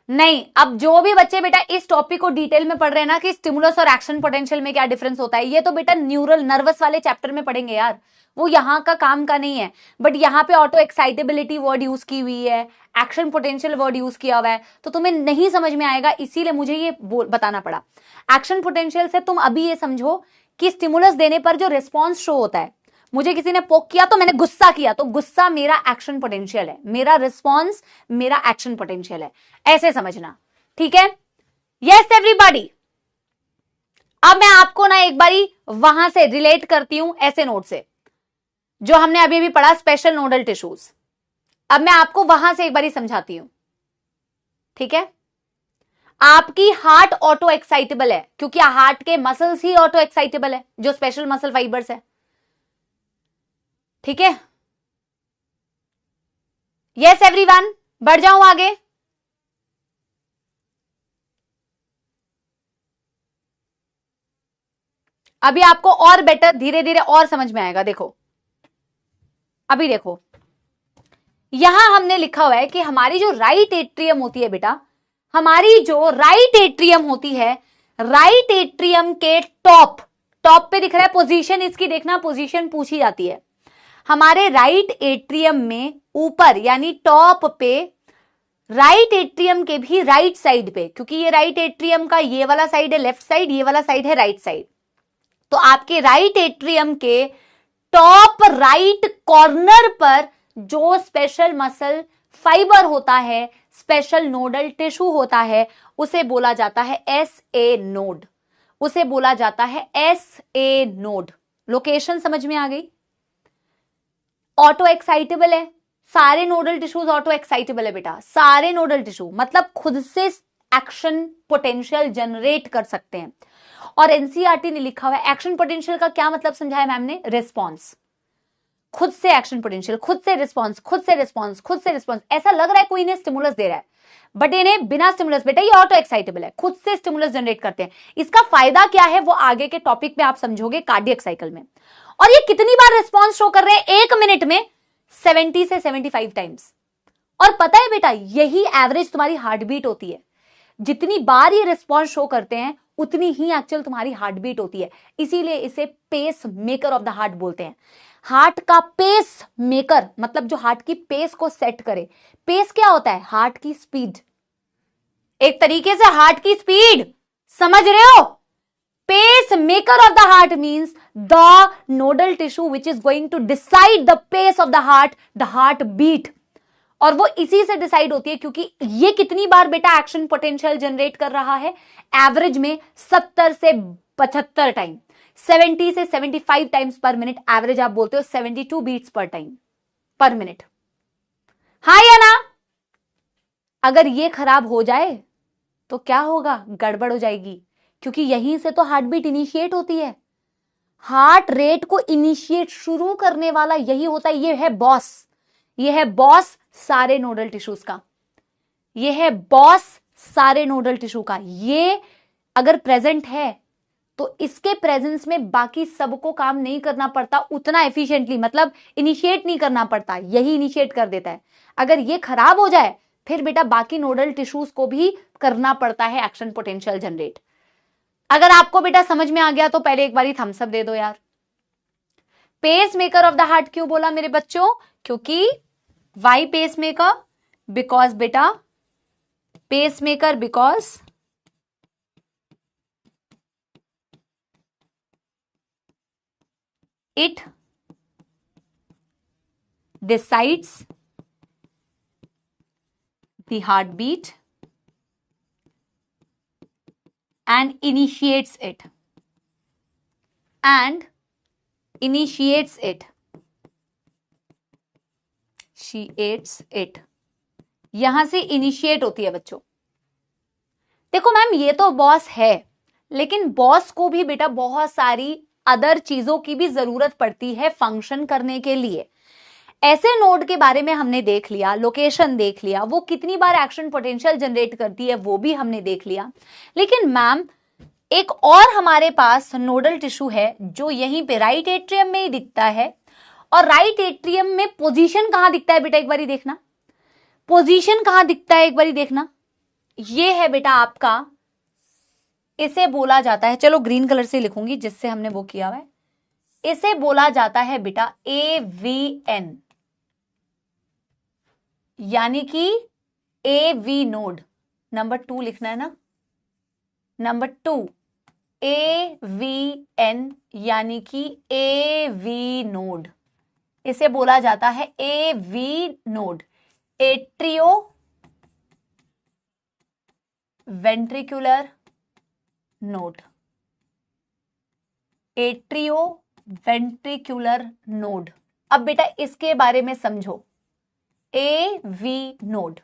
नहीं, अब जो भी बच्चे बेटा इस टॉपिक को डिटेल में पढ़ रहे हैं ना कि स्टिमुलस और एक्शन पोटेंशियल में क्या डिफरेंस होता है, ये तो बेटा न्यूरल नर्वस वाले चैप्टर में पढ़ेंगे यार, वो यहां का काम का नहीं है। बट यहां पे ऑटो एक्साइटेबिलिटी वर्ड यूज की हुई है, एक्शन पोटेंशियल वर्ड यूज किया हुआ है, तो तुम्हें नहीं समझ में आएगा, इसीलिए मुझे ये बताना पड़ा। एक्शन पोटेंशियल से तुम अभी ये समझो कि स्टिमुलस देने पर जो रिस्पॉन्स शो होता है, मुझे किसी ने पोक किया तो मैंने गुस्सा किया, तो गुस्सा मेरा एक्शन पोटेंशियल है, मेरा रिस्पॉन्स मेरा एक्शन पोटेंशियल है, ऐसे समझना, ठीक है? Yes everybody. अब मैं आपको ना एक बारी वहां से रिलेट करती हूं ऐसे नोट से, जो हमने अभी भी पढ़ा स्पेशल नोडल टिश्यूज। अब मैं आपको वहां से एक बारी समझाती हूं, ठीक है? आपकी हार्ट ऑटो एक्साइटेबल है क्योंकि हार्ट के मसल्स ही ऑटो एक्साइटेबल है, जो स्पेशल मसल फाइबर्स है, ठीक है? यस एवरीवन, बढ़ जाऊं आगे। अभी आपको और बेटर धीरे धीरे और समझ में आएगा। देखो अभी देखो, यहां हमने लिखा हुआ है कि हमारी जो राइट एट्रियम होती है बेटा, हमारी जो राइट एट्रियम होती है, राइट एट्रियम के टॉप पे दिख रहा है पोजीशन, इसकी देखना, पोजीशन पूछी जाती है। हमारे राइट एट्रियम में ऊपर यानी टॉप पे, राइट एट्रियम के भी राइट साइड पे, क्योंकि ये राइट एट्रियम का ये वाला साइड है लेफ्ट साइड, ये वाला साइड है राइट साइड, तो आपके राइट एट्रियम के टॉप राइट कॉर्नर पर जो स्पेशल मसल फाइबर होता है, स्पेशल नोडल टिश्यू होता है, उसे बोला जाता है SA नोड, उसे बोला जाता है SA नोड। लोकेशन समझ में आ गई? ऑटो एक्साइटेबल है, सारे नोडल टिश्यूज ऑटो एक्साइटेबल है बेटा, सारे नोडल टिश्यू मतलब खुद से एक्शन पोटेंशियल जनरेट कर सकते हैं। और एनसीईआरटी ने लिखा हुआ है एक्शन पोटेंशियल का क्या मतलब समझाया मैम ने? रिस्पॉन्स, खुद से एक्शन पोटेंशियल, खुद से रिस्पॉन्स, खुद से रिस्पॉन्स, खुद से रिस्पॉन्स। ऐसा लग रहा है कोई इन्हें स्टिमुलस दे रहा है, बट इन्हें बिना स्टिमुलस, बेटा ये ऑटो एक्साइटेबल है, खुद से स्टिमुलस जनरेट करते हैं। इसका फायदा क्या है वो आगे के टॉपिक में आप समझोगे कार्डियक साइकिल में। और ये कितनी बार रिस्पॉन्स शो कर रहे हैं? 1 मिनट में 70 से 75 टाइम्स। और पता है बेटा, यही एवरेज तुम्हारी हार्ट बीट होती है। जितनी बार ये रिस्पॉन्स शो करते हैं उतनी ही एक्चुअल तुम्हारी हार्ट बीट होती है, इसीलिए इसे pacemaker of the heart बोलते हैं। हार्ट का पेस मेकर मतलब जो हार्ट की पेस को सेट करे। पेस क्या होता है? हार्ट की स्पीड, एक तरीके से हार्ट की स्पीड, समझ रहे हो? Pacemaker of the heart means the nodal tissue which is going to decide the pace of the heart beat. और वो इसी से डिसाइड होती है क्योंकि ये कितनी बार बेटा एक्शन पोटेंशियल जनरेट कर रहा है? एवरेज में 70 से 75 टाइम, 70 से 75 टाइम्स पर मिनट, एवरेज आप बोलते हो 72 बीट्स पर टाइम पर मिनट। हाँ या ना? अगर ये खराब हो जाए तो क्या होगा? गड़बड़ हो जाएगी, क्योंकि यहीं से तो हार्ट बीट इनिशिएट होती है। हार्ट रेट को इनिशिएट शुरू करने वाला यही होता है। ये है बॉस, ये है बॉस सारे नोडल टिश्यूज का, ये है बॉस सारे नोडल टिश्यू का। ये अगर प्रेजेंट है तो इसके प्रेजेंस में बाकी सबको काम नहीं करना पड़ता उतना एफिशिएंटली, मतलब इनिशिएट नहीं करना पड़ता, यही इनिशिएट कर देता है। अगर ये खराब हो जाए फिर बेटा बाकी नोडल टिश्यूज को भी करना पड़ता है एक्शन पोटेंशियल जनरेट। अगर आपको बेटा समझ में आ गया तो पहले एक बारी थम्स अप दे दो यार। Pacemaker of the heart क्यों बोला मेरे बच्चों? क्योंकि वाई पेस मेकर? बिकॉज बेटा pacemaker because it decides the heartbeat and initiates it यहां से इनिशिएट होती है बच्चों। देखो मैम ये तो बॉस है, लेकिन बॉस को भी बेटा बहुत सारी अदर चीजों की भी जरूरत पड़ती है फंक्शन करने के लिए। ऐसे नोड के बारे में हमने देख लिया, लोकेशन देख लिया, वो कितनी बार एक्शन पोटेंशियल जनरेट करती है वो भी हमने देख लिया। लेकिन मैम एक और हमारे पास नोडल टिश्यू है जो यहीं पे राइट एट्रियम में ही दिखता है, और राइट एट्रियम में पोजीशन कहां दिखता है बेटा, एक बारी देखना, पोजीशन कहां दिखता है एक बारी देखना, ये है बेटा आपका, इसे बोला जाता है, चलो ग्रीन कलर से लिखूंगी जिससे हमने वो किया हुआ है, इसे बोला जाता है बेटा AVN, यानी कि AV नोड। नंबर 2 लिखना है ना, नंबर 2 AVN यानी कि AV नोड, इसे बोला जाता है AV node, atrio ventricular node, atrio ventricular node. अब बेटा इसके बारे में समझो, AV नोड,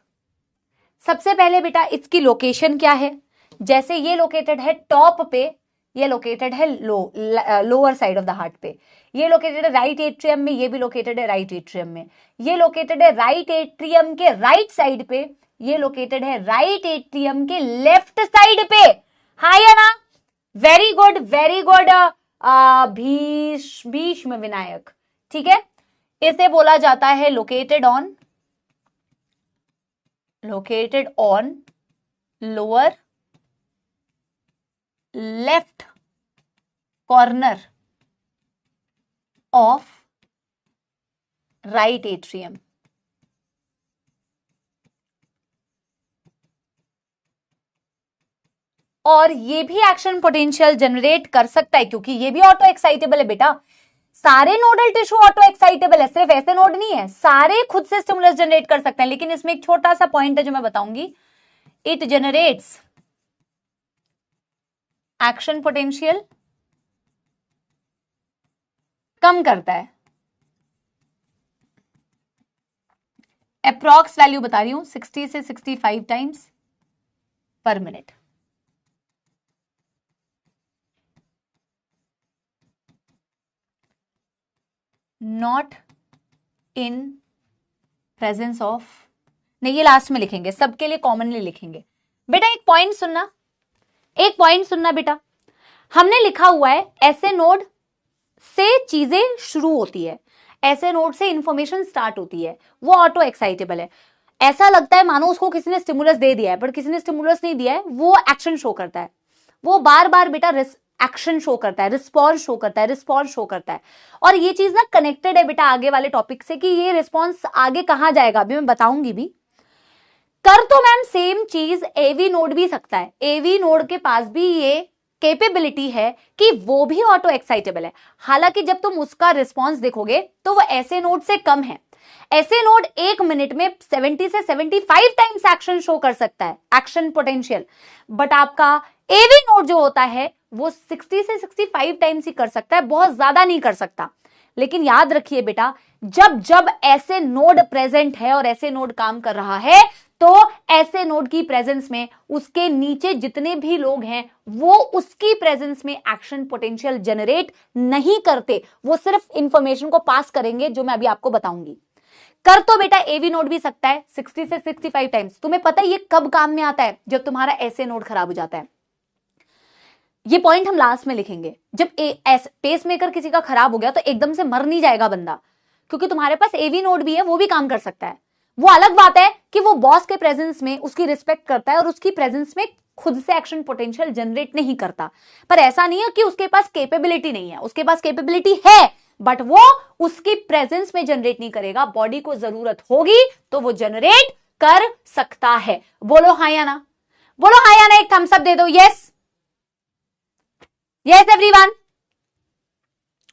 सबसे पहले बेटा इसकी लोकेशन क्या है, जैसे ये लोकेटेड है टॉप पे, ये लोकेटेड है lower side of the heart पे, ये लोकेटेड है राइट एट्रियम में, ये भी लोकेटेड है राइट एट्रियम में, ये लोकेटेड है राइट एट्रियम के राइट साइड पे, ये लोकेटेड है राइट एट्रियम के लेफ्ट साइड पे। हाँ या ना, very good very good Bhishma Vinayak, ठीक है। इसे बोला जाता है located on lower left corner of right atrium. और ये भी एक्शन पोटेंशियल जनरेट कर सकता है क्योंकि ये भी ऑटो एक्साइटेबल है बेटा, सारे नोडल टिश्यू ऑटो एक्साइटेबल है, सिर्फ ऐसे नोड नहीं है, सारे खुद से स्टिमुलस जनरेट कर सकते हैं। लेकिन इसमें एक छोटा सा पॉइंट है जो मैं बताऊंगी, इट जनरेट्स एक्शन पोटेंशियल कम करता है, अप्रॉक्स वैल्यू बता रही हूं 60 से 65 टाइम्स पर minute. Not in presence of, नहीं ये लास्ट में लिखेंगे, सबके लिए कॉमनली लिखेंगे। बेटा एक पॉइंट सुनना बेटा, हमने लिखा हुआ है ऐसे नोड से चीजें शुरू होती है, ऐसे नोड से इंफॉर्मेशन स्टार्ट होती है, वो ऑटो एक्साइटेबल है। ऐसा लगता है मानो उसको किसी ने स्टिमुलस दे दिया है, पर किसी ने स्टिमुलस नहीं दिया है, वो एक्शन शो करता है, वो बार बार बेटा एक्शन शो करता है, रिस्पॉन्स शो करता है। और ये चीज ना कनेक्टेड है बेटा आगे वाले टॉपिक से कि ये रिस्पॉन्स आगे कहां जाएगा, अभी मैं बताऊंगी भी। कर तो मैम सेम चीज एवी नोड भी सकता है, एवी नोड के पास भी ये कैपेबिलिटी है कि वो भी ऑटो एक्साइटेबल है। हालांकि जब तुम उसका रिस्पॉन्स देखोगे तो वो ऐसे नोड से कम है, ऐसे नोड 1 मिनट में 70 से 75 टाइम्स एक्शन शो कर सकता है, एक्शन पोटेंशियल। बट आपका एवी नोड जो होता है वो 60 से 65 टाइम्स ही कर सकता है, बहुत ज्यादा नहीं कर सकता। लेकिन याद रखिए बेटा, जब जब ऐसे नोड प्रेजेंट है और ऐसे नोड काम कर रहा है तो ऐसे नोड की प्रेजेंस में उसके नीचे जितने भी लोग हैं वो उसकी प्रेजेंस में एक्शन पोटेंशियल जनरेट नहीं करते, वो सिर्फ इंफॉर्मेशन को पास करेंगे, जो मैं अभी आपको बताऊंगी। कर तो बेटा एवी नोड भी सकता है 60 से 65 टाइम्स। तुम्हें पता है ये कब काम में आता है, जब तुम्हारा ऐसे नोड खराब हो जाता है। ये पॉइंट हम लास्ट में लिखेंगे। जब पेस मेकर किसी का खराब हो गया तो एकदम से मर नहीं जाएगा बंदा, क्योंकि तुम्हारे पास एवी नोड भी है, वो भी काम कर सकता है। वो अलग बात है कि वो बॉस के प्रेजेंस में उसकी रिस्पेक्ट करता है और उसकी प्रेजेंस में खुद से एक्शन पोटेंशियल जनरेट नहीं करता। पर ऐसा नहीं है कि उसके पास कैपेबिलिटी नहीं है, उसके पास कैपेबिलिटी है, बट वो उसकी प्रेजेंस में जनरेट नहीं करेगा। बॉडी को जरूरत होगी तो वो जनरेट कर सकता है। बोलो हाँ या ना, बोलो हाँ या ना, एक थम्स अप दे दो। Yes yes everyone.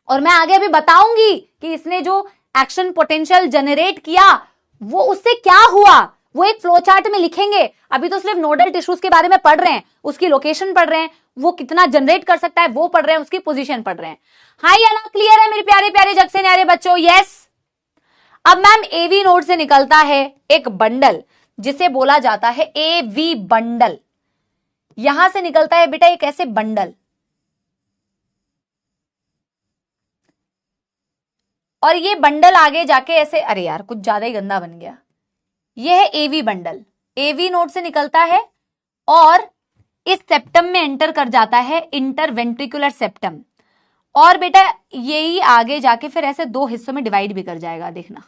और मैं आगे अभी बताऊंगी कि इसने जो एक्शन पोटेंशियल जनरेट किया वो उससे क्या हुआ, वो एक फ्लो चार्ट में लिखेंगे। अभी तो सिर्फ नोडल टिश्यूज के बारे में पढ़ रहे हैं, उसकी लोकेशन पढ़ रहे हैं, वो कितना जनरेट कर सकता है वो पढ़ रहे हैं, उसकी पोजीशन पढ़ रहे हैं। हाँ या ना, क्लियर है मेरे प्यारे प्यारे जग से न्यारे बच्चों? यस। अब मैम एवी नोड से निकलता है एक बंडल जिसे बोला जाता है एवी बंडल। यहां से निकलता है बेटा एक ऐसे बंडल, और ये बंडल आगे जाके ऐसे, अरे यार कुछ ज्यादा ही गंदा बन गया। ये है एवी बंडल, एवी नोड से निकलता है और इस सेप्टम में एंटर कर जाता है, इंटरवेंट्रिकुलर सेप्टम। और बेटा यही आगे जाके फिर ऐसे दो हिस्सों में डिवाइड भी कर जाएगा, देखना।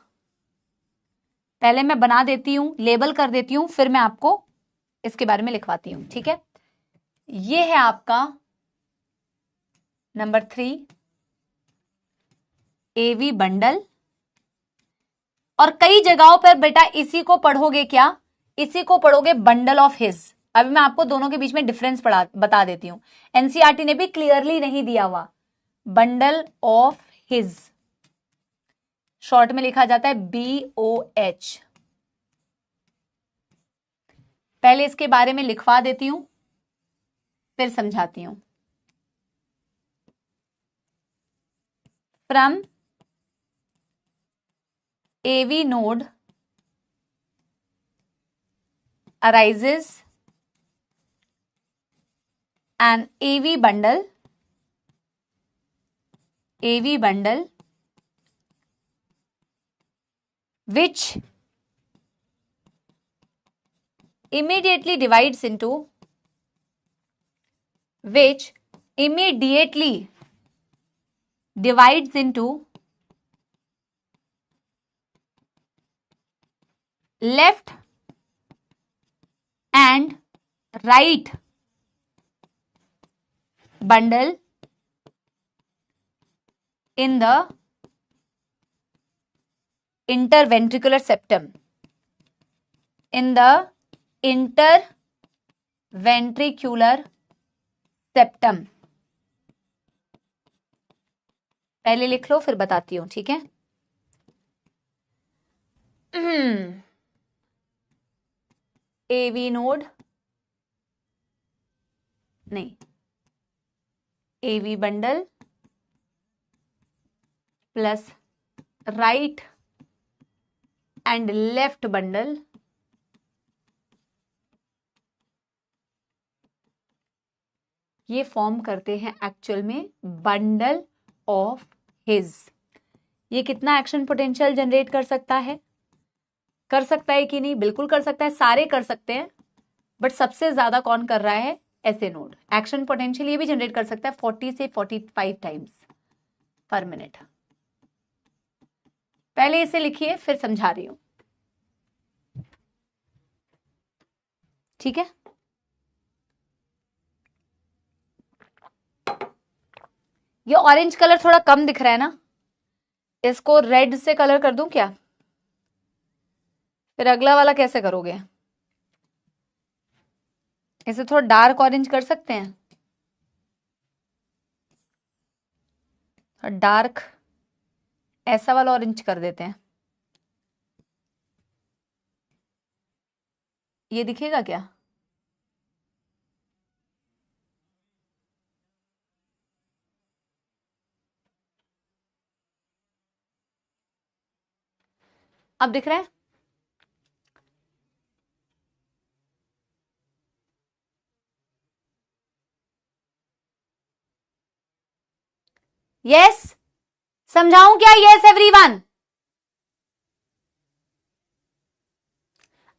पहले मैं बना देती हूं, लेबल कर देती हूं, फिर मैं आपको इसके बारे में लिखवाती हूं, ठीक है। ये है आपका नंबर 3 एवी बंडल। और कई जगहों पर बेटा इसी को पढ़ोगे क्या, इसी को पढ़ोगे बंडल ऑफ हिज। अभी मैं आपको दोनों के बीच में डिफरेंस बता देती हूं। एनसीईआरटी ने भी क्लियरली नहीं दिया हुआ। बंडल ऑफ हिज शॉर्ट में लिखा जाता है BOH। पहले इसके बारे में लिखवा देती हूं, फिर समझाती हूं। From AV node arises an AV bundle which immediately divides into left and right bundle in the interventricular septum. पहले लिख लो फिर बताती हूं, ठीक है। AV नोड नहीं, AV bundle plus right and left bundle ये फॉर्म करते हैं एक्चुअल में बंडल ऑफ हिज। ये कितना एक्शन पोटेंशियल जनरेट कर सकता है कि नहीं? बिल्कुल कर सकता है, सारे कर सकते हैं, बट सबसे ज्यादा कौन कर रहा है? ऐसे नोड। एक्शन पोटेंशियल ये भी जनरेट कर सकता है 40 से 45 टाइम्स पर मिनट। पहले इसे लिखिए फिर समझा रही हूं, ठीक है। ये ऑरेंज कलर थोड़ा कम दिख रहा है ना, इसको रेड से कलर कर दूं क्या? फिर अगला वाला कैसे करोगे? इसे थोड़ा डार्क ऑरेंज कर सकते हैं, डार्क ऐसा वाला ऑरेंज कर देते हैं। ये दिखेगा क्या? अब दिख रहा है? यस समझाऊं क्या? Yes everyone.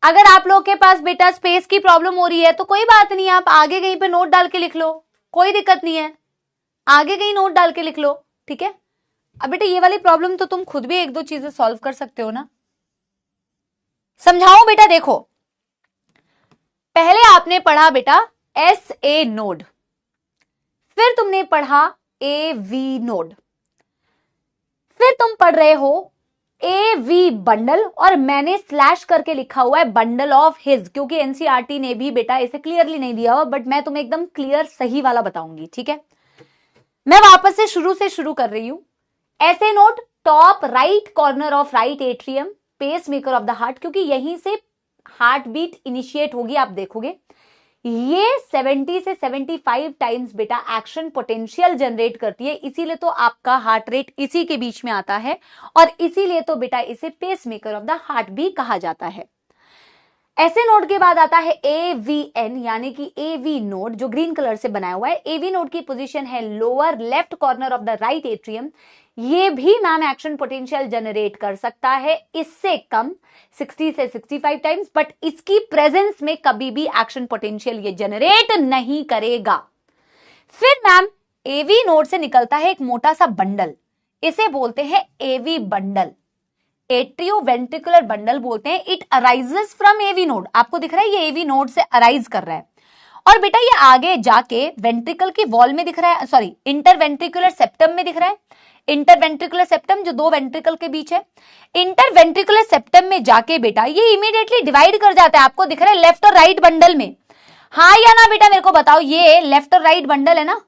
अगर आप लोग के पास बेटा स्पेस की प्रॉब्लम हो रही है तो कोई बात नहीं, आप आगे कहीं पे नोट डाल के लिख लो, कोई दिक्कत नहीं है, आगे कहीं नोट डाल के लिख लो, ठीक है। अब बेटा ये वाली प्रॉब्लम तो तुम खुद भी एक दो चीजें सॉल्व कर सकते हो ना। समझाऊं बेटा? देखो पहले आपने पढ़ा बेटा SA नोड, फिर तुमने पढ़ा AV नोड, फिर तुम पढ़ रहे हो AV बंडल, और मैंने स्लैश करके लिखा हुआ है बंडल ऑफ हिज, क्योंकि एनसीईआरटी ने भी बेटा इसे क्लियरली नहीं दिया हुआ, बट मैं तुम्हें एकदम क्लियर सही वाला बताऊंगी, ठीक है। मैं वापस से शुरू कर रही हूं। ऐसे note top right corner of right atrium, pacemaker of the heart, क्योंकि यहीं से हार्ट बीट इनिशिएट होगी, आप देखोगे। ये 70 से 75 टाइम्स बेटा एक्शन पोटेंशियल जनरेट करती है, इसीलिए तो आपका हार्ट रेट इसी के बीच में आता है, और इसीलिए तो बेटा इसे pacemaker of the heart भी कहा जाता है। ऐसे नोड के बाद आता है AVN, यानी कि AV नोड, जो ग्रीन कलर से बनाया हुआ है। AV नोड की पोजीशन है lower left corner of the right atrium. ये भी मैम एक्शन पोटेंशियल जनरेट कर सकता है, इससे कम 60 से 65 टाइम्स, बट इसकी प्रेजेंस में कभी भी एक्शन पोटेंशियल ये जनरेट नहीं करेगा। फिर मैम एवी नोड से निकलता है एक मोटा सा बंडल, इसे बोलते हैं एवी बंडल, एट्रियोवेंट्रिकुलर बंडल बोलते हैं। It arises from AV node, आपको दिख रहा है ये एवी नोड से अराइज कर रहा है। और बेटा ये आगे जाके वेंट्रिकल की वॉल में दिख रहा है, सॉरी इंटरवेंट्रिकुलर सेप्टम में दिख रहा है। इंटरवेंट्रिकुलर सेप्टम जो दो वेंट्रिकल के बीच है, इंटरवेंट्रिकुलर सेप्टम में जाके बेटा ये इमीडिएटली डिवाइड कर जाता है। आपको दिख रहा है लेफ्ट और राइट बंडल में, हाँ या ना बेटा मेरे को बताओ, ये लेफ्ट और राइट बंडल है ना,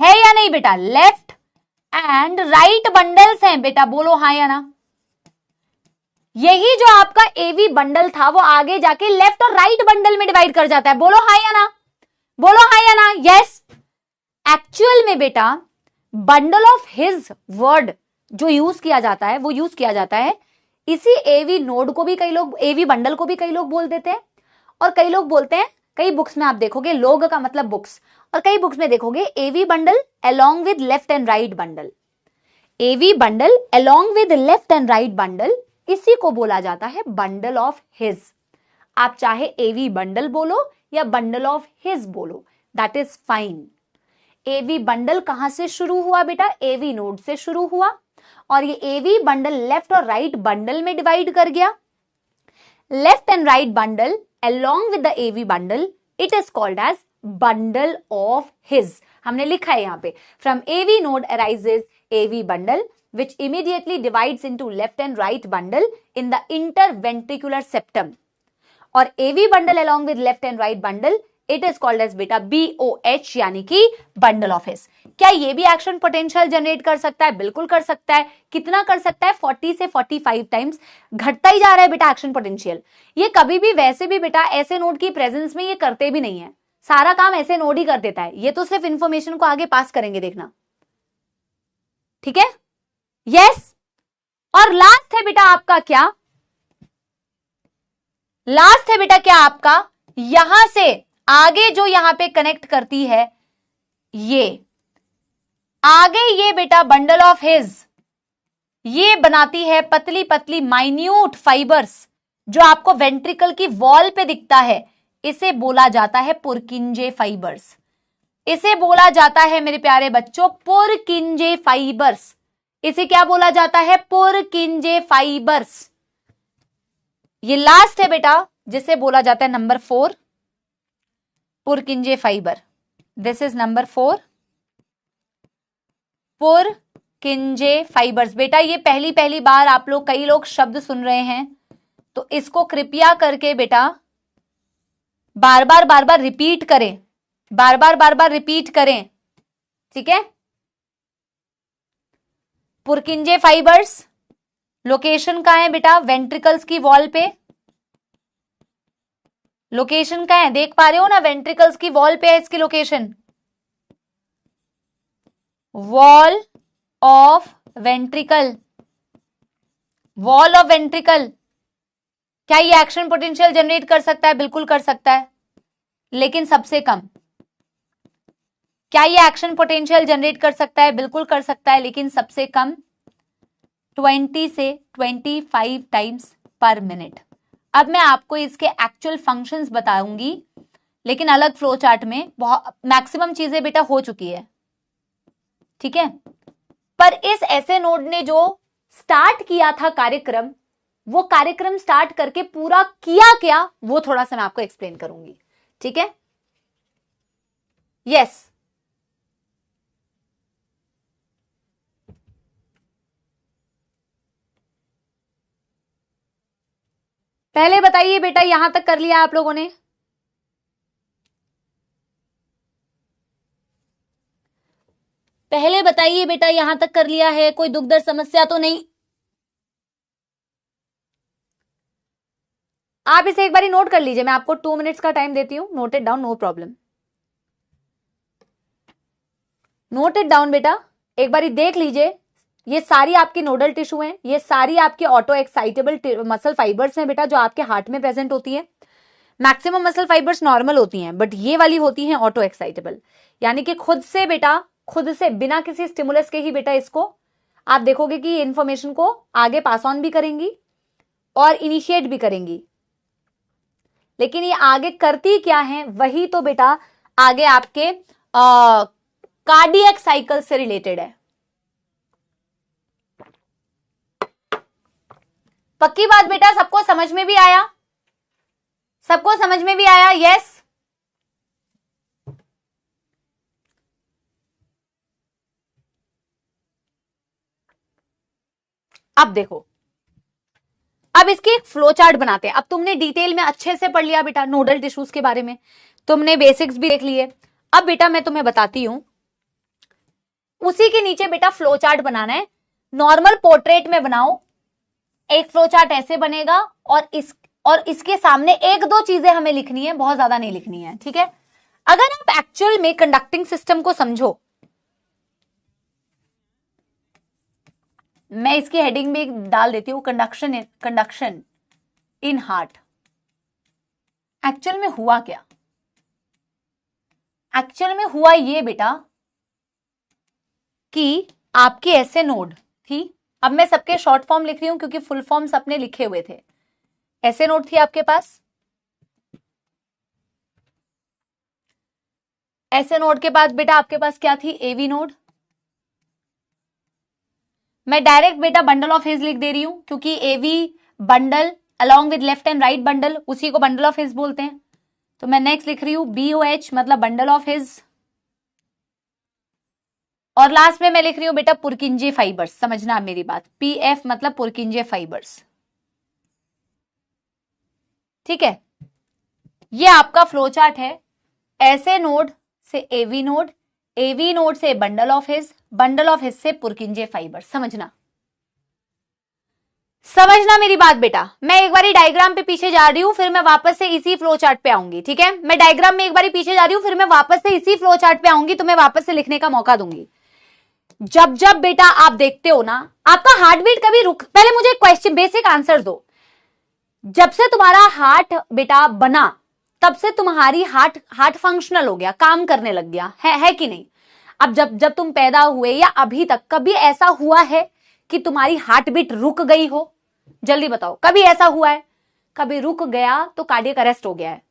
है या नहीं बेटा? लेफ्ट एंड राइट बंडल्स हैं बेटा, बोलो हाँ या ना। यही जो आपका एवी बंडल था वो आगे जाके लेफ्ट और राइट बंडल में डिवाइड कर जाता है, बोलो हाँ या ना, बोलो हाँ या ना। यस, एक्चुअल में बेटा बंडल ऑफ हिज वर्ड जो यूज किया जाता है वो यूज किया जाता है इसी एवी नोड को भी कई लोग, एवी बंडल को भी कई लोग बोल देते हैं, और कई लोग बोलते हैं, कई बुक्स में आप देखोगे लोग का मतलब बुक्स, और कई बुक्स में देखोगे AV bundle along with left and right bundle, AV bundle along with left and right bundle, इसी को बोला जाता है बंडल ऑफ हिज। आप चाहे एवी बंडल बोलो या बंडल ऑफ हिज बोलो, that is fine. AV bundle कहां से शुरू हुआ बेटा? एवी नोड से शुरू हुआ, और ये एवी बंडल लेफ्ट और राइट बंडल में डिवाइड कर गया। Left and right bundle along with the AV bundle, it is called as bundle of His. हमने लिखा है यहां पे, from AV node arises AV bundle which immediately divides into left and right bundle in the interventricular septum, और AV bundle along with left and right bundle it is called as बेटा BOH, यानी कि bundle of His। क्या ये भी एक्शन पोटेंशियल जनरेट कर सकता है? बिल्कुल कर सकता है। कितना कर सकता है? 40 से 45 टाइम्स घटता ही जा रहा है बेटा एक्शन पोटेंशियल। ये कभी भी वैसे भी बेटा ऐसे नोड की प्रेजेंस में ये करते भी नहीं है, सारा काम ऐसे नोड ही कर देता है, ये तो सिर्फ इंफॉर्मेशन को आगे पास करेंगे, देखना, ठीक है? यस और लास्ट है बेटा आपका क्या? लास्ट है बेटा क्या आपका? यहां से आगे जो यहां पे कनेक्ट करती है, ये आगे ये बेटा बंडल ऑफ हिज, ये बनाती है पतली पतली माइन्यूट फाइबर्स जो आपको वेंट्रिकल की वॉल पे दिखता है, इसे बोला जाता है पुरकिंजे फाइबर्स। इसे बोला जाता है मेरे प्यारे बच्चों पुरकिंजे फाइबर्स। इसे क्या बोला जाता है? पुरकिंजे फाइबर्स। ये लास्ट है बेटा जिसे बोला जाता है number 4 पुरकिंजे fibre. This is number 4 पुरकिंजे fibres. बेटा ये पहली पहली बार आप लोग, कई लोग शब्द सुन रहे हैं, तो इसको कृपया करके बेटा बार बार रिपीट करें, बार बार रिपीट करें, ठीक है? पुरकिंजे फाइबर्स लोकेशन कहां है बेटा? वेंट्रिकल्स की वॉल पे। लोकेशन कहां है? देख पा रहे हो ना, वेंट्रिकल्स की वॉल पे है इसकी location, wall of ventricle, wall of ventricle. क्या ये एक्शन पोटेंशियल जनरेट कर सकता है? बिल्कुल कर सकता है, लेकिन सबसे कम। क्या ये एक्शन पोटेंशियल जनरेट कर सकता है? बिल्कुल कर सकता है, लेकिन सबसे कम 20 से 25 टाइम्स पर मिनट। अब मैं आपको इसके एक्चुअल फंक्शंस बताऊंगी, लेकिन अलग फ्लो चार्ट में। बहुत मैक्सिमम चीजें बेटा हो चुकी है, ठीक है? पर इस ऐसे नोड ने जो स्टार्ट किया था कार्यक्रम, वो कार्यक्रम स्टार्ट करके पूरा किया क्या, वो थोड़ा सा मैं आपको एक्सप्लेन करूंगी, ठीक है? यस पहले बताइए बेटा, यहां तक कर लिया आप लोगों ने? पहले बताइए बेटा, यहां तक कर लिया है? कोई दुख दर्द समस्या तो नहीं? आप इसे एक बार नोट कर लीजिए, मैं आपको 2 मिनट्स का टाइम देती हूं, note it down, no problem. Note it down बेटा, एक बार देख लीजिए। ये सारी आपकी नोडल टिश्यू हैं, ये सारी आपकी ऑटो एक्साइटेबल मसल फाइबर्स हैं बेटा, जो आपके हार्ट में प्रेजेंट होती है। मैक्सिमम मसल फाइबर्स नॉर्मल होती हैं, बट ये वाली होती हैं ऑटो एक्साइटेबल, यानी कि खुद से बेटा, खुद से बिना किसी स्टिमुलस के ही बेटा इसको आप देखोगे कि ये इंफॉर्मेशन को आगे पास ऑन भी करेंगी और इनिशिएट भी करेंगी। लेकिन ये आगे करती क्या है, वही तो बेटा आगे आपके कार्डियक साइकिल से रिलेटेड है। पक्की बात बेटा, सबको समझ में भी आया? सबको समझ में भी आया? यस। अब देखो, अब इसकी एक फ्लो चार्ट बनाते हैं। अब तुमने डिटेल में अच्छे से पढ़ लिया बेटा नोडल टिश्यूज के बारे में, तुमने बेसिक्स भी देख लिए। अब बेटा मैं तुम्हें बताती हूं, उसी के नीचे बेटा फ्लो चार्ट बनाना है। नॉर्मल पोर्ट्रेट में बनाओ, एक फ्लो चार्ट ऐसे बनेगा और इसके सामने एक दो चीजें हमें लिखनी है, बहुत ज्यादा नहीं लिखनी है, ठीक है। अगर आप एक्चुअल में कंडक्टिंग सिस्टम को समझो, मैं इसकी हेडिंग में डाल देती हूं, कंडक्शन इन हार्ट। एक्चुअल में हुआ क्या? एक्चुअल में हुआ ये बेटा कि आपकी ऐसे नोड थी, अब मैं सबके शॉर्ट फॉर्म लिख रही हूं क्योंकि फुल फॉर्म सबने लिखे हुए थे। ऐसे नोड थी आपके पास, ऐसे नोड के बाद बेटा आपके पास क्या थी? AV node. मैं डायरेक्ट बेटा बंडल ऑफ हिज लिख दे रही हूं क्योंकि AV bundle along with left and right bundle, उसी को बंडल ऑफ हिज बोलते हैं। तो मैं नेक्स्ट लिख रही हूं BOH मतलब बंडल ऑफ हिज, और लास्ट में मैं लिख रही हूं बेटा पुरकिंजे फाइबर्स। समझना आप मेरी बात, PF मतलब पुरकिंजे फाइबर्स, ठीक है। ये आपका फ्लो चार्ट है। ऐसे नोड से एवी नोड, एवी नोड से bundle of his, bundle of his से पुरकिंजे फाइबर। समझना मेरी बात बेटा। मैं एक बारी डायग्राम पे पीछे जा रही हूं, फिर मैं वापस से इसी फ्लो चार्ट पे आऊंगी, ठीक है। मैं डायग्राम में एक बारी पीछे जा रही हूं, फिर मैं वापस से इसी फ्लो चार्ट पे आऊंगी, तो मैं वापस से लिखने का मौका दूंगी। जब जब बेटा आप देखते हो ना आपका हार्ट बीट कभी रुक, पहले मुझे क्वेश्चन बेसिक आंसर दो। जब से तुम्हारा हार्ट बेटा बना तब से तुम्हारी हार्ट फंक्शनल हो गया, काम करने लग गया है कि नहीं? अब जब तुम पैदा हुए या अभी तक कभी ऐसा हुआ है कि तुम्हारी हार्ट बीट रुक गई हो? जल्दी बताओ, कभी ऐसा हुआ है? कभी रुक गया तो कार्डियक अरेस्ट हो गया है,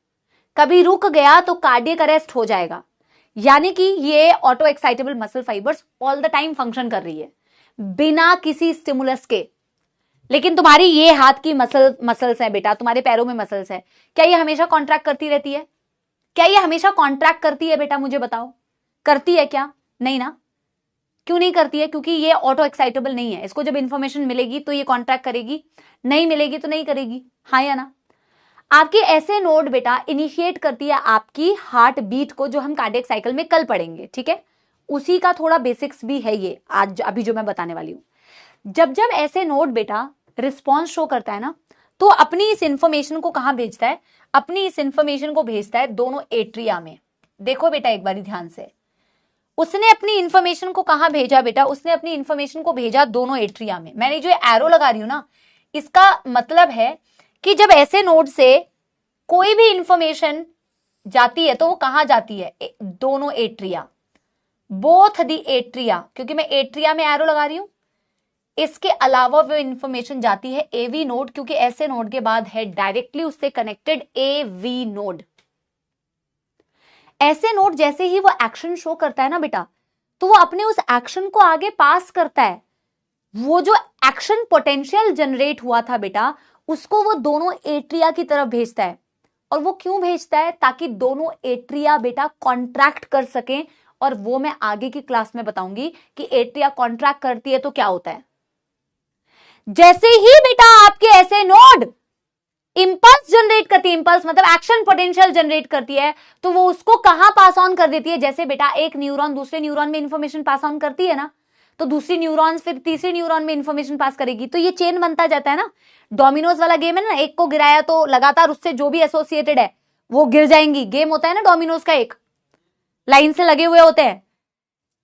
कभी रुक गया तो कार्डियक अरेस्ट हो जाएगा। यानी कि ये auto excitable muscle fibres all the time function कर रही है बिना किसी स्टिमुलस के। लेकिन तुम्हारी ये हाथ की मसल्स है बेटा, तुम्हारे पैरों में मसल्स है, क्या ये हमेशा कॉन्ट्रैक्ट करती रहती है? क्या ये हमेशा कॉन्ट्रैक्ट करती है बेटा? मुझे बताओ, करती है क्या? नहीं ना। क्यों नहीं करती है? क्योंकि ये ऑटो एक्साइटेबल नहीं है। इसको जब इंफॉर्मेशन मिलेगी तो ये कॉन्ट्रैक्ट करेगी, नहीं मिलेगी तो नहीं करेगी, हाँ या ना। आपकी ऐसे नोड बेटा इनिशिएट करती है आपकी हार्ट बीट को, जो हम कार्डियक साइकिल में कल पढ़ेंगे, ठीक है। उसी का थोड़ा बेसिक्स भी है ये आज अभी जो मैं बताने वाली हूं। जब जब ऐसे नोड बेटा रिस्पॉन्स शो करता है ना, तो अपनी इस इंफॉर्मेशन को कहां भेजता है? अपनी इस इंफॉर्मेशन को भेजता है दोनों एट्रिया में। देखो बेटा एक बारी ध्यान से, उसने अपनी इंफॉर्मेशन को कहां भेजा बेटा? उसने अपनी इंफॉर्मेशन को भेजा दोनों एट्रिया में। मैंने जो एरो लगा रही हूं ना, इसका मतलब है कि जब ऐसे नोड से कोई भी इंफॉर्मेशन जाती है तो वो कहां जाती है? दोनों एट्रिया, बोथ द एट्रिया, क्योंकि मैं एट्रिया में एरो लगा रही हूं। इसके अलावा वो इंफॉर्मेशन जाती है एवी नोड, क्योंकि ऐसे नोड के बाद है डायरेक्टली उससे कनेक्टेड एवी नोड। ऐसे नोड जैसे ही वो एक्शन शो करता है ना बेटा, तो वो अपने उस एक्शन को आगे पास करता है। वो जो एक्शन पोटेंशियल जनरेट हुआ था बेटा, उसको वो दोनों एट्रिया की तरफ भेजता है। और वो क्यों भेजता है? ताकि दोनों एट्रिया बेटा कॉन्ट्रैक्ट कर सकें। और वो मैं आगे की क्लास में बताऊंगी कि एट्रिया कॉन्ट्रैक्ट करती है तो क्या होता है। जैसे ही बेटा आपके ऐसे नोड इंपल्स जनरेट करती है, इंपल्स मतलब एक्शन पोटेंशियल जनरेट करती है, तो वो उसको कहां पास ऑन कर देती है? जैसे बेटा एक न्यूरॉन दूसरे न्यूरॉन में इंफॉर्मेशन पास ऑन करती है ना, तो दूसरी न्यूरॉन फिर तीसरी न्यूरॉन में इंफॉर्मेशन पास करेगी। तो ये चेन बनता जाता है ना। डोमिनोज वाला गेम है ना, एक को गिराया तो लगातार उससे जो भी एसोसिएटेड है वो गिर जाएंगी। गेम होता है ना डोमिनोज का, एक लाइन से लगे हुए होते हैं।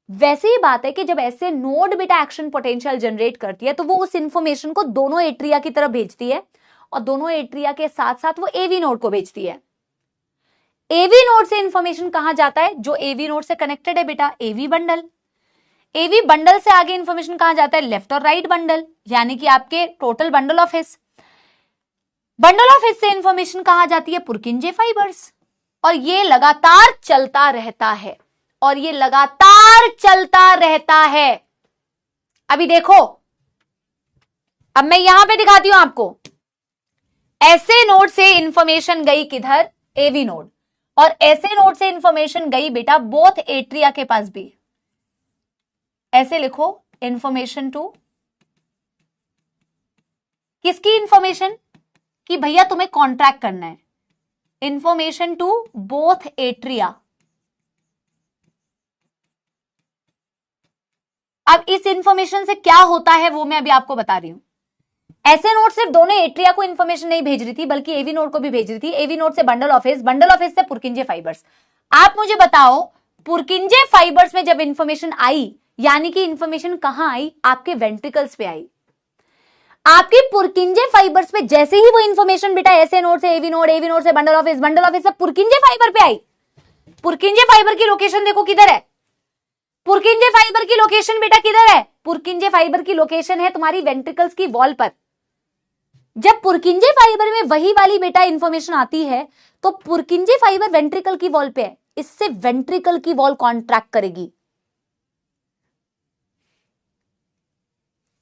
वैसे ही बात है कि जब ऐसे नोड बेटा एक्शन पोटेंशियल जनरेट करती है, तो वो उस इंफॉर्मेशन को दोनों एट्रिया की तरफ भेजती है, और दोनों एट्रिया के साथ साथ वो एवी नोड को भेजती है। एवी नोड से इंफॉर्मेशन कहां जाता है? जो एवी नोड से कनेक्टेड है बेटा, एवी बंडल। एवी बंडल से आगे इंफॉर्मेशन कहां जाता है? लेफ्ट और राइट बंडल, यानी कि आपके total bundle of his. Bundle of हिस से इंफॉर्मेशन कहां जाती है? पुरकिंजे फाइबर्स। और ये लगातार चलता रहता है। और ये लगातार चलता रहता है। अभी देखो, अब मैं यहां पे दिखाती हूं आपको। ऐसे नोड से इंफॉर्मेशन गई किधर? AV node. और ऐसे नोड से इंफॉर्मेशन गई बेटा बोथ एट्रिया के पास भी। ऐसे लिखो, इंफॉर्मेशन टू किसकी इंफॉर्मेशन? कि भैया तुम्हें कॉन्ट्रैक्ट करना है। Information to both atria. अब इस इंफॉर्मेशन से क्या होता है वो मैं अभी आपको बता रही हूं। ऐसे नोड सिर्फ दोनों एट्रिया को इंफॉर्मेशन नहीं भेज रही थी, बल्कि एवी नोड को भी भेज रही थी। एवी नोड से बंडल ऑफिस, बंडल ऑफिस से पुरकिंजे फाइबर्स। आप मुझे बताओ, पुरकिंजे फाइबर्स में जब इंफॉर्मेशन आई, यानी कि इंफॉर्मेशन कहां आई? आपके वेंट्रिकल्स पे आई। आपके पुरकिंजे फाइबर्स पे जैसे ही वो इंफॉर्मेशन बेटा ऐसे नोड से एवी नोड से बंडल ऑफिस से पुरकिंजे फाइबर पे आई। पुरकिंजे फाइबर की लोकेशन देखो किधर है। पुरकिंजे फाइबर की लोकेशन बेटा किधर है? पुरकिंजे फाइबर की लोकेशन है तुम्हारी वेंट्रिकल्स की वॉल पर। जब पुरकिंजे फाइबर में वही वाली बेटा इंफॉर्मेशन आती है, तो पुरकिंजे फाइबर वेंट्रिकल की वॉल पे है, इससे वेंट्रिकल की वॉल कॉन्ट्रैक्ट करेगी।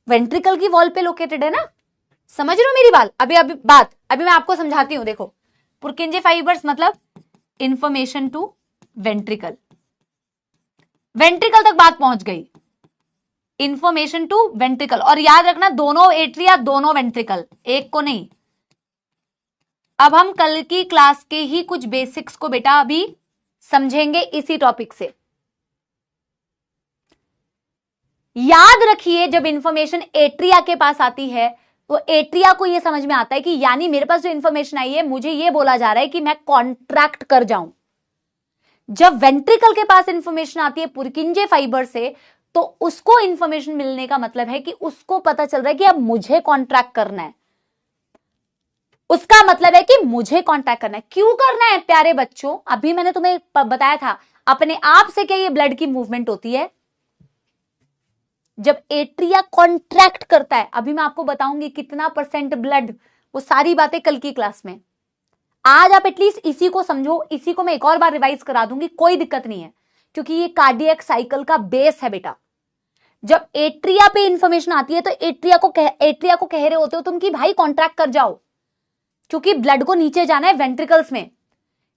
वेंट्रिकल की वॉल पे लोकेटेड है ना, समझ रहे हो मेरी बात? अभी मैं आपको समझाती हूं। देखो, पुरकिंजे फाइबर्स मतलब इंफॉर्मेशन टू वेंट्रिकल, वेंट्रिकल तक बात पहुंच गई। इंफॉर्मेशन टू वेंट्रिकल, और याद रखना दोनों एट्रिया दोनों वेंट्रिकल, एक को नहीं। अब हम कल की क्लास के ही कुछ बेसिक्स को बेटा अभी समझेंगे इसी टॉपिक से। याद रखिए, जब इंफॉर्मेशन एट्रिया के पास आती है तो एट्रिया को यह समझ में आता है कि यानी मेरे पास जो इंफॉर्मेशन आई है, मुझे यह बोला जा रहा है कि मैं कॉन्ट्रैक्ट कर जाऊं। जब वेंट्रिकल के पास इंफॉर्मेशन आती है पुरकिंजे फाइबर से, तो उसको इंफॉर्मेशन मिलने का मतलब है कि उसको पता चल रहा है कि अब मुझे कॉन्ट्रैक्ट करना है। उसका मतलब है कि मुझे कॉन्ट्रैक्ट करना है। क्यों करना है प्यारे बच्चों? अभी मैंने तुम्हें बताया था, अपने आप से क्या ये ब्लड की मूवमेंट होती है जब एट्रिया कॉन्ट्रैक्ट करता है। अभी मैं आपको बताऊंगी कितना % ब्लड, वो सारी बातें कल की क्लास में। आज आप एटलीस्ट इसी को समझो, इसी को मैं एक और बार रिवाइज करा दूंगी, कोई दिक्कत नहीं है, क्योंकि ये कार्डियक साइकिल का बेस है बेटा। जब एट्रिया पे इंफॉर्मेशन आती है तो एट्रिया को कह रहे होते हो तुम कि भाई कॉन्ट्रैक्ट कर जाओ, क्योंकि ब्लड को नीचे जाना है वेंट्रिकल्स में।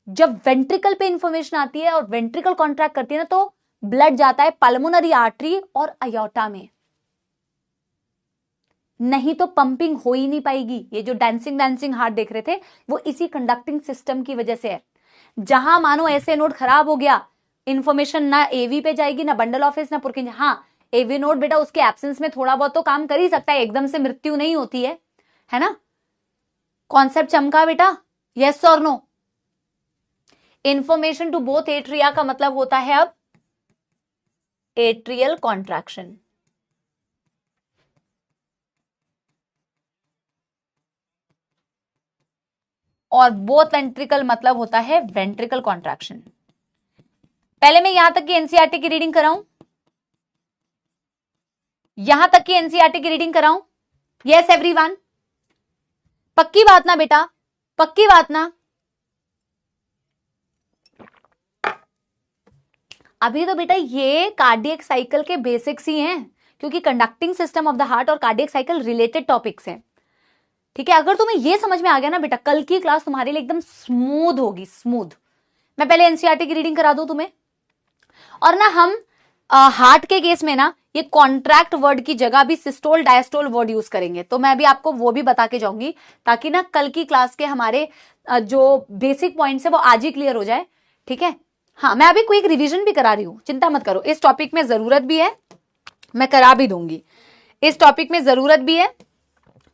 जब वेंट्रिकल पे इंफॉर्मेशन आती है और वेंट्रिकल कॉन्ट्रैक्ट करती है ना, तो ब्लड जाता है पल्मोनरी आर्टरी और अयोर्टा में, नहीं तो पंपिंग हो ही नहीं पाएगी। ये जो डांसिंग हार्ट देख रहे थे, वो इसी कंडक्टिंग सिस्टम की वजह से है। जहां मानो ऐसे नोड खराब हो गया, इंफॉर्मेशन ना एवी पे जाएगी, ना बंडल ऑफिस, ना पुरकिंजे। हाँ, एवी नोड बेटा उसके एब्सेंस में थोड़ा बहुत तो काम कर ही सकता है, एकदम से मृत्यु नहीं होती है ना? कॉन्सेप्ट चमका बेटा? यस और no? Information to both atria का मतलब होता है अब एट्रियल कॉन्ट्रैक्शन, और बोथ वेंट्रिकल मतलब होता है वेंट्रिकल कॉन्ट्रैक्शन। पहले मैं यहां तक की एनसीईआरटी की रीडिंग कराऊं, यहां तक की एनसीईआरटी की रीडिंग कराऊं? यस एवरीवन, पक्की बात ना बेटा? पक्की बात ना? अभी तो बेटा ये कार्डियक साइकिल के बेसिक्स ही हैं, क्योंकि conducting system of the heart और कार्डियक साइकिल रिलेटेड टॉपिक्स हैं। ठीक है, अगर तुम्हें ये समझ में आ गया ना बेटा, कल की क्लास तुम्हारे लिए एकदम स्मूथ होगी, स्मूथ। मैं पहले एनसीईआरटी की रीडिंग करा दूं तुम्हें, और ना हम हार्ट के केस में ना ये कॉन्ट्रैक्ट वर्ड की जगह भी सिस्टोल डायस्टोल वर्ड यूज करेंगे, तो मैं अभी आपको वो भी बता के जाऊंगी, ताकि ना कल की क्लास के हमारे जो बेसिक पॉइंट्स है वो आज ही क्लियर हो जाए। ठीक है, हाँ, मैं अभी क्विक रिवीजन भी करा रही हूं, चिंता मत करो। इस टॉपिक में जरूरत भी है, मैं करा भी दूंगी। इस टॉपिक में जरूरत भी है,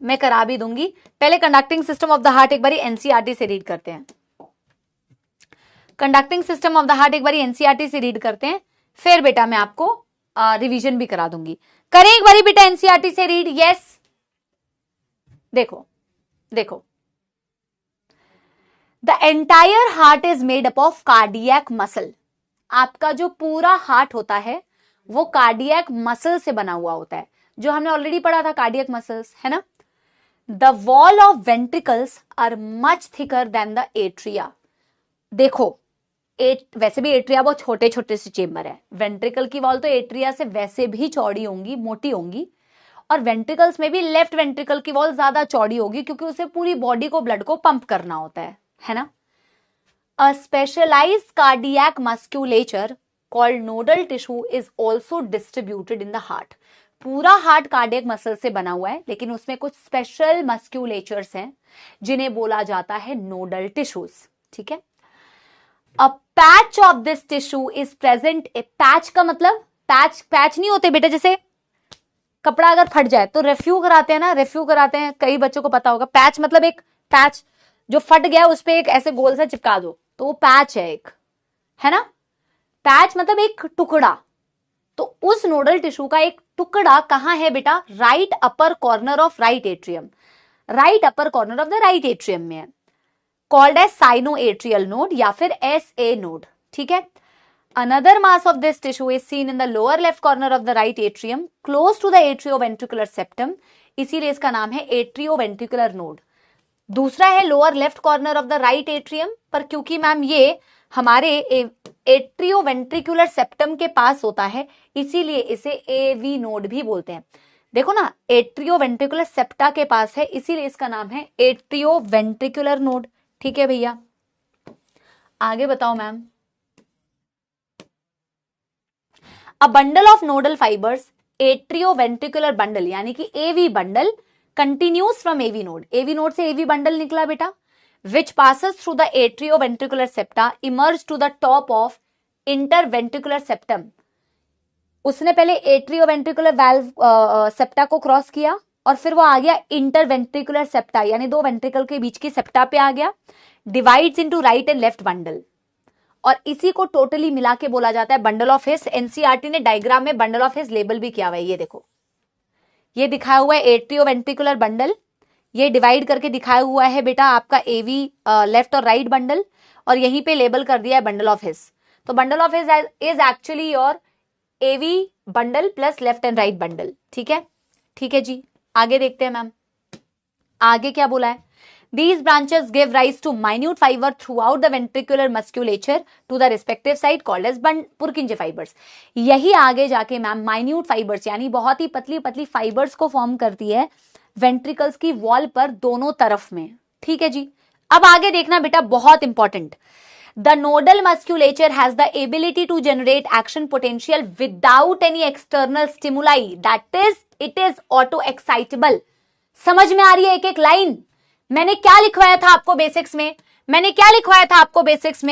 मैं करा भी दूंगी। पहले conducting system of the heart एक बारी एनसीईआरटी से रीड करते हैं। Conducting system of the heart एक बारी एनसीईआरटी से रीड करते हैं, फिर बेटा मैं आपको रिवीजन भी करा दूंगी। करें एक बारी बेटा एनसीईआरटी से रीड? यस, देखो देखो, the entire heart is made up of cardiac muscle. आपका जो पूरा हार्ट होता है वो कार्डियक मसल से बना हुआ होता है, जो हमने ऑलरेडी पढ़ा था, कार्डियक मसल्स, है ना? The wall of ventricles are much thicker than the atria. देखो, वैसे भी एट्रिया बहुत छोटे छोटे से चेम्बर है, वेंट्रिकल की वॉल तो एट्रिया से वैसे भी चौड़ी होंगी, मोटी होंगी, और वेंट्रिकल्स में भी लेफ्ट वेंट्रिकल की वॉल ज्यादा चौड़ी होगी क्योंकि उसे पूरी बॉडी को ब्लड को पंप करना होता है ना। A specialised cardiac musculature called nodal tissue is also distributed in the heart. पूरा हार्ट कार्डियक मसल से बना हुआ है, लेकिन उसमें कुछ स्पेशल मस्क्यूलेचर्स हैं जिन्हें बोला जाता है नोडल टिश्यूज, ठीक है। A patch of this tissue is present. A patch का मतलब, पैच नहीं होते बेटा, जैसे कपड़ा अगर फट जाए तो रेफ्यू कराते हैं ना, रेफ्यू कराते हैं, कई बच्चों को पता होगा। पैच मतलब एक पैच जो फट गया उस पे एक ऐसे गोल सा चिपका दो तो वो पैच है एक, है ना। पैच मतलब एक टुकड़ा। तो उस नोडल टिश्यू का एक टुकड़ा कहां है बेटा? Right upper corner of right atrium, right upper corner of the right atrium में है, कॉल्ड एज साइनोएट्रियल नोड या फिर SA नोड, ठीक है। Another mass of this tissue is seen in the lower left corner of the right atrium, close to the atrioventricular septum. इसीलिए इसका नाम है atrioventricular node. दूसरा है lower left corner of the right atrium, पर क्योंकि मैम ये हमारे एट्रियोवेंट्रिकुलर सेप्टम के पास होता है इसीलिए इसे AV नोड भी बोलते हैं। देखो ना, एट्रियोवेंट्रिकुलर सेप्टा के पास है इसीलिए इसका नाम है एट्रियोवेंट्रिकुलर नोड, ठीक है भैया। आगे बताओ ma'am. A bundle of nodal fibres, atrioventricular bundle यानी कि AV bundle, continues from AV node. AV node से AV बंडल निकला बेटा, which passes through the atrioventricular septa, emerge to the top of interventricular septum. उसने पहले एट्रियोवेंट्रिकुलर वाल्व सेप्टा को क्रॉस किया और फिर वो आ गया इंटरवेंट्रिकुलर सेप्टा यानी दो वेंट्रिकल के बीच की सेप्टा पे आ गया, divides into right and left bundle, और इसी को टोटली मिला के बोला जाता है बंडल ऑफ हिस। एनसीईआरटी ने डायग्राम में बंडल ऑफ हिस लेबल भी किया हुआ है, ये देखो, ये दिखाया हुआ है एट्रियोवेंट्रिकुलर बंडल, ये डिवाइड करके दिखाया हुआ है बेटा आपका AV लेफ्ट और राइट बंडल, और यहीं पे लेबल कर दिया है बंडल ऑफ हिस। तो bundle of His is actually your AV bundle plus left and right bundle, ठीक है, ठीक है जी। आगे देखते हैं मैम, आगे क्या बोला है। These branches give rise to minute fiber throughout the ventricular musculature to the respective site called as Purkinje fibers. यही आगे जाके मैम minute fibers यानी बहुत ही पतली पतली फाइबर्स को फॉर्म करती है वेंट्रिकल्स की वॉल पर दोनों तरफ में, ठीक है जी। अब आगे देखना बेटा, बहुत important. The nodal musculature has the ability to generate action potential without any external stimuli. That is, it is auto-excitable. समझ में आ रही है एक एक लाइन? मैंने क्या लिखवाया था आपको बेसिक्स में?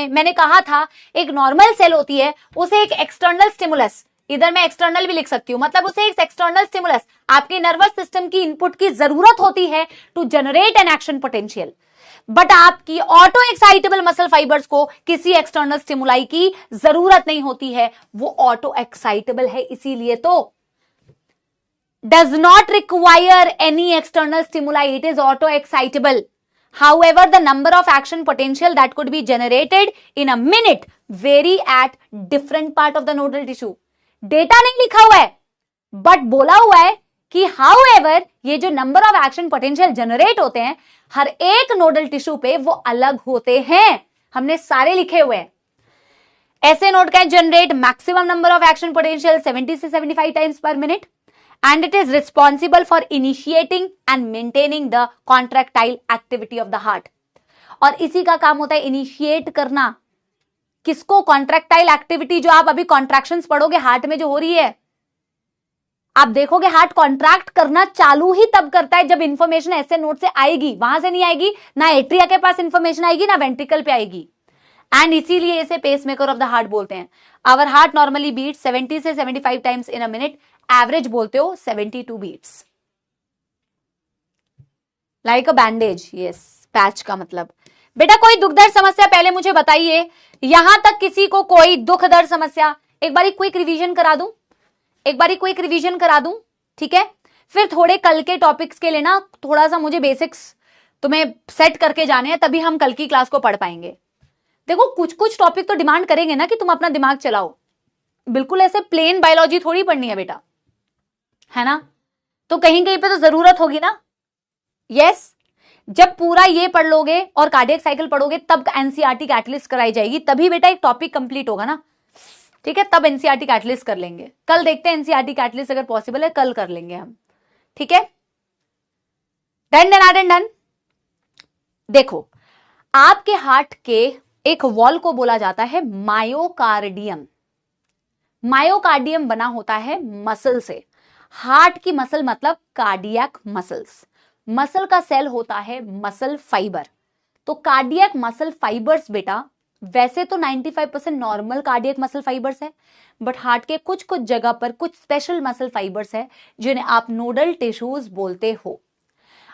मैंने कहा था एक नॉर्मल सेल होती है, उसे एक एक्सटर्नल स्टिमुलस, इधर मैं एक्सटर्नल भी लिख सकती हूं, मतलब उसे एक एक्सटर्नल स्टिमुलस आपके नर्वस सिस्टम की इनपुट की जरूरत होती है to generate an action potential. But आपकी ऑटो एक्साइटेबल मसल फाइबर्स को किसी एक्सटर्नल स्टिमुलाई की जरूरत नहीं होती है, वो ऑटो एक्साइटेबल है, इसीलिए तो does not require any external stimuli, it is auto-excitable. However, the number of action potential that could be generated in a minute vary at different part of the nodal tissue. Data नहीं लिखा हुआ है, but बोला हुआ है कि however, ये जो number of action potential generate होते हैं, हर एक nodal tissue पे वो अलग होते हैं, हमने सारे लिखे हुए हैं। ऐसे node can generate maximum number of action potential 70 से 75 times per minute. And it is responsible for initiating and maintaining the contractile activity of the heart. और इसी का काम होता है इनिशिएट करना, किसको? कॉन्ट्रैक्टाइल एक्टिविटी, जो आप अभी कॉन्ट्रैक्शंस पढ़ोगे हार्ट में जो हो रही है, आप देखोगे हार्ट कॉन्ट्रैक्ट करना चालू ही तब करता है जब इंफॉर्मेशन ऐसे नोड से आएगी, वहां से नहीं आएगी, ना एट्रिया के पास इंफॉर्मेशन आएगी ना वेंट्रिकल पे आएगी। एंड इसीलिए इसे पेसमेकर ऑफ द हार्ट बोलते हैं। आवर हार्ट नॉर्मली बीट 70 से 75 times in a minute, average बोलते हो 72 beats. Like a bandage, yes, patch का मतलब। बेटा कोई दुख दर्द समस्या पहले मुझे बताइए, यहां तक किसी को कोई दुख दर्द समस्या? एक बारी क्विक रिवीजन करा दूं, ठीक है। फिर थोड़े कल के टॉपिक्स के लिए ना थोड़ा सा मुझे बेसिक्स तुम्हें सेट करके जाने हैं, तभी हम कल की क्लास को पढ़ पाएंगे। देखो कुछ कुछ टॉपिक तो डिमांड करेंगे ना कि तुम अपना दिमाग चलाओ, बिल्कुल ऐसे प्लेन बायोलॉजी थोड़ी पढ़नी है बेटा, है ना। तो कहीं कहीं पे तो जरूरत होगी ना। यस, जब पूरा ये पढ़ लोगे और कार्डियक साइकिल पढ़ोगे तब एनसीईआरटी कैटलिस्ट कराई जाएगी, तभी बेटा एक टॉपिक कंप्लीट होगा ना। ठीक है, तब एनसीईआरटी कैटलिस्ट कर लेंगे। कल देखते हैं एनसीईआरटी कैटलिस्ट अगर पॉसिबल है, कल कर लेंगे हम। ठीक है, डन। देखो, आपके हार्ट के एक वॉल को बोला जाता है मायोकार्डियम। मायोकार्डियम बना होता है मसल से। हार्ट की मसल मतलब कार्डियक मसल्स। मसल का सेल होता है मसल फाइबर। तो कार्डियक मसल फाइबर्स बेटा वैसे तो 95% नॉर्मल कार्डियक मसल फाइबर्स है, बट हार्ट के कुछ कुछ जगह पर कुछ स्पेशल मसल फाइबर्स है जिन्हें आप नोडल टिश्यूज बोलते हो।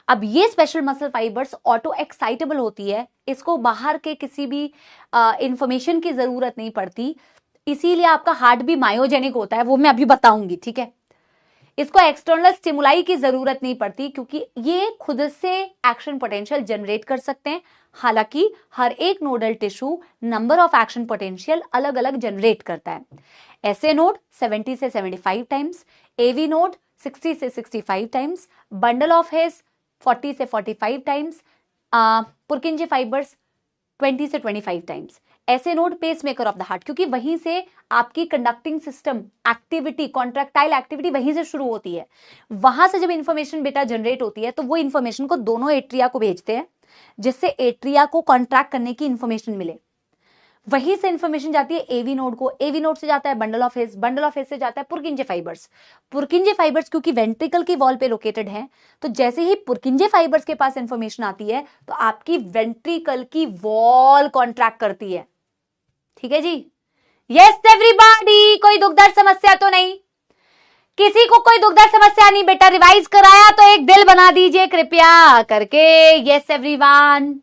अब ये special muscle fibres auto excitable होती है, इसको बाहर के किसी भी इंफॉर्मेशन की जरूरत नहीं पड़ती, इसीलिए आपका हार्ट भी मायोजेनिक होता है, वो मैं अभी बताऊंगी। ठीक है, इसको एक्सटर्नल स्टिमुलाई की जरूरत नहीं पड़ती क्योंकि ये खुद से एक्शन पोटेंशियल जनरेट कर सकते हैं। हालांकि हर एक nodal tissue number of action potential अलग अलग जनरेट करता है। एसए नोड 70 से 75 टाइम्स, एवी नोड 60 से 65 टाइम्स, बंडल ऑफ हेयर्स 40 से 45 टाइम्स, पुर्किंजे फाइबर्स 20 से 25 टाइम्स। ऐसे node pacemaker of the heart, क्योंकि वहीं से आपकी conducting system activity, contractile activity वहीं से शुरू होती है। वहां से जब इंफॉर्मेशन बेटा जनरेट होती है तो वो इंफॉर्मेशन को दोनों एट्रिया को भेजते हैं, जिससे एट्रिया को कॉन्ट्रैक्ट करने की इंफॉर्मेशन मिले। वहीं से इंफॉर्मेशन जाती है एवी नोड को, एवी नोड से जाता है bundle of hairs, bundle of hairs से जाता है पुर्किंजे फाइबर्स। पुर्किंजे फाइबर्स क्योंकि वेंट्रिकल की वॉल पे लोकेटेड है, तो जैसे ही पुर्किंजे फाइबर्स के पास इंफॉर्मेशन आती है तो आपकी वेंट्रिकल की वॉल कॉन्ट्रैक्ट करती है। ठीक है जी, यस एवरीबॉडी, कोई दुख दर्द समस्या तो नहीं? किसी को कोई दुख दर्द समस्या नहीं बेटा? रिवाइज कराया तो एक दिल बना दीजिए कृपया करके। यस एवरीवन,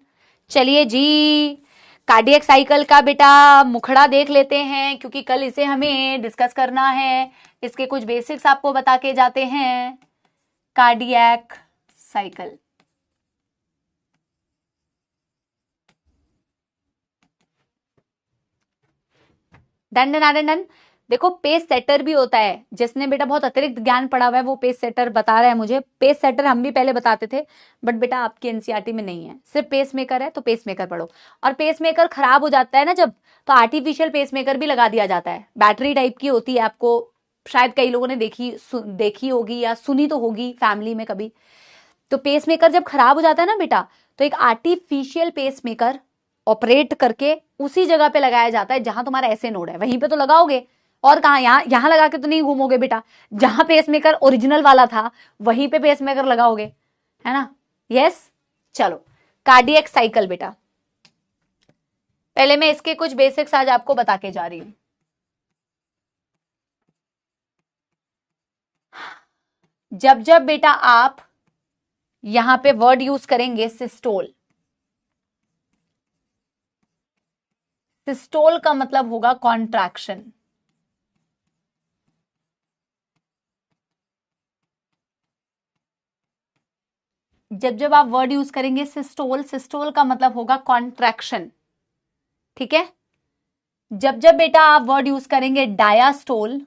चलिए जी, कार्डियक साइकिल का बेटा मुखड़ा देख लेते हैं क्योंकि कल इसे हमें डिस्कस करना है। इसके कुछ बेसिक्स आपको बता के जाते हैं। Cardiac cycle, done. देखो, पेस सेटर भी होता है। जिसने बेटा बहुत अतिरिक्त ज्ञान पढ़ा हुआ है वो पेस सेटर बता रहा है मुझे। पेस सेटर हम भी पहले बताते थे, बट बेटा आपकी एनसीईआरटी में नहीं है, सिर्फ पेस मेकर है, तो पेस मेकर पढ़ो। और पेस मेकर खराब हो जाता है ना जब, तो आर्टिफिशियल पेस मेकर भी लगा दिया जाता है। बैटरी टाइप की होती है, आपको शायद कई लोगों ने देखी होगी या सुनी तो होगी फैमिली में कभी। तो पेस मेकर जब खराब हो जाता है ना बेटा, तो एक आर्टिफिशियल पेस मेकर ऑपरेट करके उसी जगह पे लगाया जाता है जहां तुम्हारा ऐसे नोड है, वहीं पे तो लगाओगे। और कहां? यहां लगा के तो नहीं घूमोगे बेटा। जहां पेसमेकर ओरिजिनल वाला था वहीं पे पेसमेकर लगाओगे, है ना? यस, चलो कार्डियक साइकिल बेटा, पहले मैं इसके कुछ बेसिक्स आज आपको बता के जा रही हूं। जब जब बेटा आप यहां पे वर्ड यूज करेंगे सिस्टोल, सिस्टोल का मतलब होगा कॉन्ट्रैक्शन। जब जब आप वर्ड यूज करेंगे सिस्टोल, सिस्टोल का मतलब होगा कॉन्ट्रैक्शन। ठीक है, जब जब बेटा आप वर्ड यूज करेंगे डायास्टोल,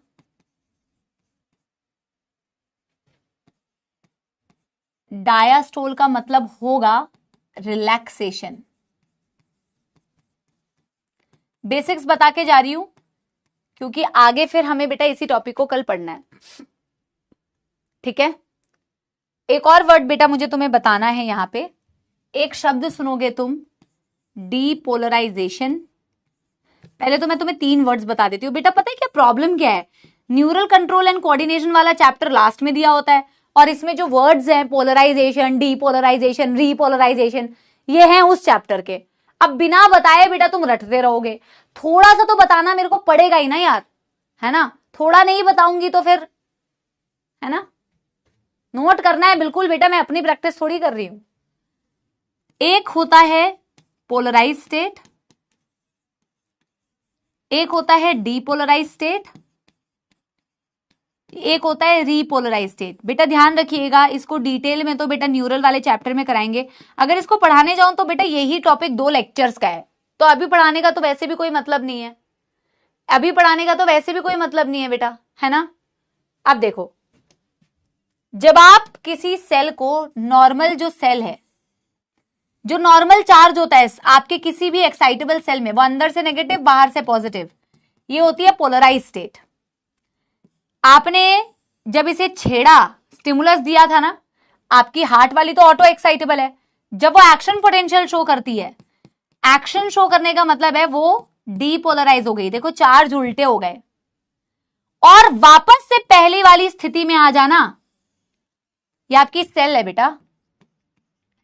डायास्टोल का मतलब होगा रिलैक्सेशन। बेसिक्स बता के जा रही हूं क्योंकि आगे फिर हमें बेटा इसी टॉपिक को कल पढ़ना है। ठीक है, एक और वर्ड बेटा मुझे तुम्हें बताना है। यहां पे एक शब्द सुनोगे तुम, डीपोलराइजेशन। पहले तो मैं तुम्हें 3 वर्ड्स बता देती हूँ बेटा। पता है क्या प्रॉब्लम क्या है? न्यूरल कंट्रोल एंड कोऑर्डिनेशन वाला चैप्टर लास्ट में दिया होता है और इसमें जो वर्ड्स हैं पोलराइजेशन, डीपोलराइजेशन, रीपोलराइजेशन, ये हैं उस चैप्टर के। अब बिना बताए बेटा तुम रटते रहोगे। थोड़ा सा तो बताना मेरे को पड़ेगा ही ना यार, है ना? थोड़ा नहीं बताऊंगी तो फिर, है ना? नोट करना है बिल्कुल बेटा, मैं अपनी प्रैक्टिस थोड़ी कर रही हूं। एक होता है पोलराइज स्टेट, एक होता है डीपोलराइज स्टेट, एक होता है रीपोलराइज स्टेट। बेटा ध्यान रखिएगा, इसको डिटेल में तो बेटा न्यूरल वाले चैप्टर में कराएंगे। अगर इसको पढ़ाने जाऊं तो बेटा यही टॉपिक 2 लेक्चर्स का है, तो अभी पढ़ाने का तो वैसे भी कोई मतलब नहीं है, अभी पढ़ाने का तो वैसे भी कोई मतलब नहीं है बेटा, है ना? अब देखो, जब आप किसी सेल को, नॉर्मल जो सेल है, जो नॉर्मल चार्ज होता है आपके किसी भी एक्साइटेबल सेल में, वो अंदर से नेगेटिव बाहर से पॉजिटिव, ये होती है पोलराइज स्टेट। आपने जब इसे छेड़ा, स्टिमुलस दिया था ना, आपकी हार्ट वाली तो ऑटो एक्साइटेबल है, जब वो एक्शन पोटेंशियल शो करती है, एक्शन शो करने का मतलब है वो डीपोलराइज हो गई, देखो चार्ज उल्टे हो गए, और वापस से पहली वाली स्थिति में आ जाना। ये आपकी सेल है बेटा,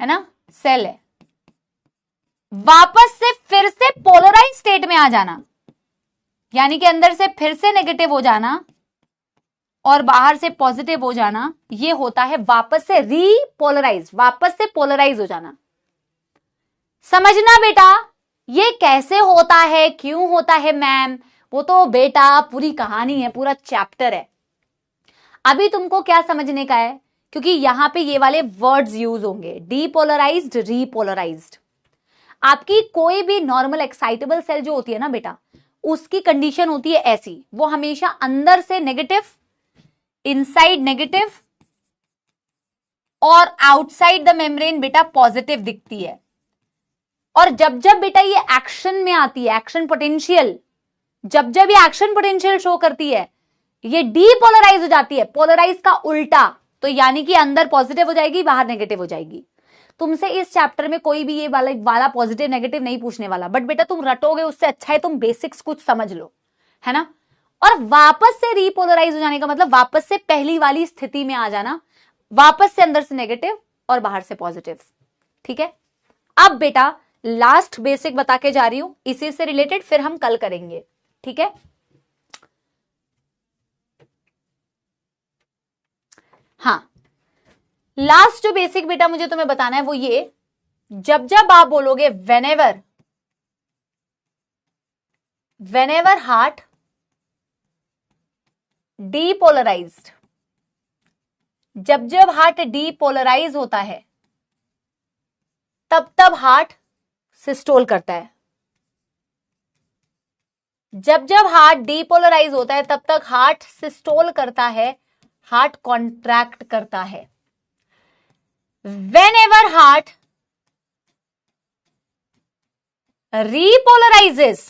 है ना, सेल है, वापस से फिर से पोलराइज स्टेट में आ जाना, यानी कि अंदर से फिर से नेगेटिव हो जाना और बाहर से पॉजिटिव हो जाना, ये होता है वापस से रीपोलराइज, वापस से पोलराइज हो जाना। समझना बेटा, ये कैसे होता है, क्यों होता है मैम, वो तो बेटा पूरी कहानी है, पूरा चैप्टर है। अभी तुमको क्या समझने का है, क्योंकि यहां पे ये वाले वर्ड्स यूज होंगे, डीपोलराइज्ड, रीपोलराइज्ड। आपकी कोई भी नॉर्मल एक्साइटेबल सेल जो होती है ना बेटा, उसकी कंडीशन होती है ऐसी, वो हमेशा अंदर से नेगेटिव, इनसाइड नेगेटिव और आउटसाइड द मेम्ब्रेन बेटा पॉजिटिव दिखती है। और जब जब बेटा ये एक्शन में आती है, एक्शन पोटेंशियल, जब जब ये एक्शन पोटेंशियल शो करती है, ये डीपोलराइज हो जाती है, पोलराइज का उल्टा, तो यानी कि अंदर पॉजिटिव हो जाएगी, बाहर नेगेटिव हो जाएगी। तुमसे इस चैप्टर में कोई भी ये वाला पॉजिटिव नेगेटिव नहीं पूछने वाला, बट बेटा तुम रटोगे उससे अच्छा है तुम बेसिक्स कुछ समझ लो, है ना। और वापस से रीपोलराइज हो जाने का मतलब वापस से पहली वाली स्थिति में आ जाना, वापस से अंदर से नेगेटिव और बाहर से पॉजिटिव। ठीक है, अब बेटा लास्ट बेसिक बता के जा रही हूं, इसी से रिलेटेड फिर हम कल करेंगे। ठीक है, हाँ, लास्ट जो बेसिक बेटा मुझे तुम्हें बताना है वो ये, जब जब आप बोलोगे whenever हार्ट डीपोलराइज्ड, जब जब हार्ट डीपोलराइज होता है तब तब हार्ट सिस्टोल करता है। जब जब हार्ट डीपोलराइज होता है तब तक हार्ट सिस्टोल करता है, हार्ट कॉन्ट्रैक्ट करता है। Whenever heart repolarizes,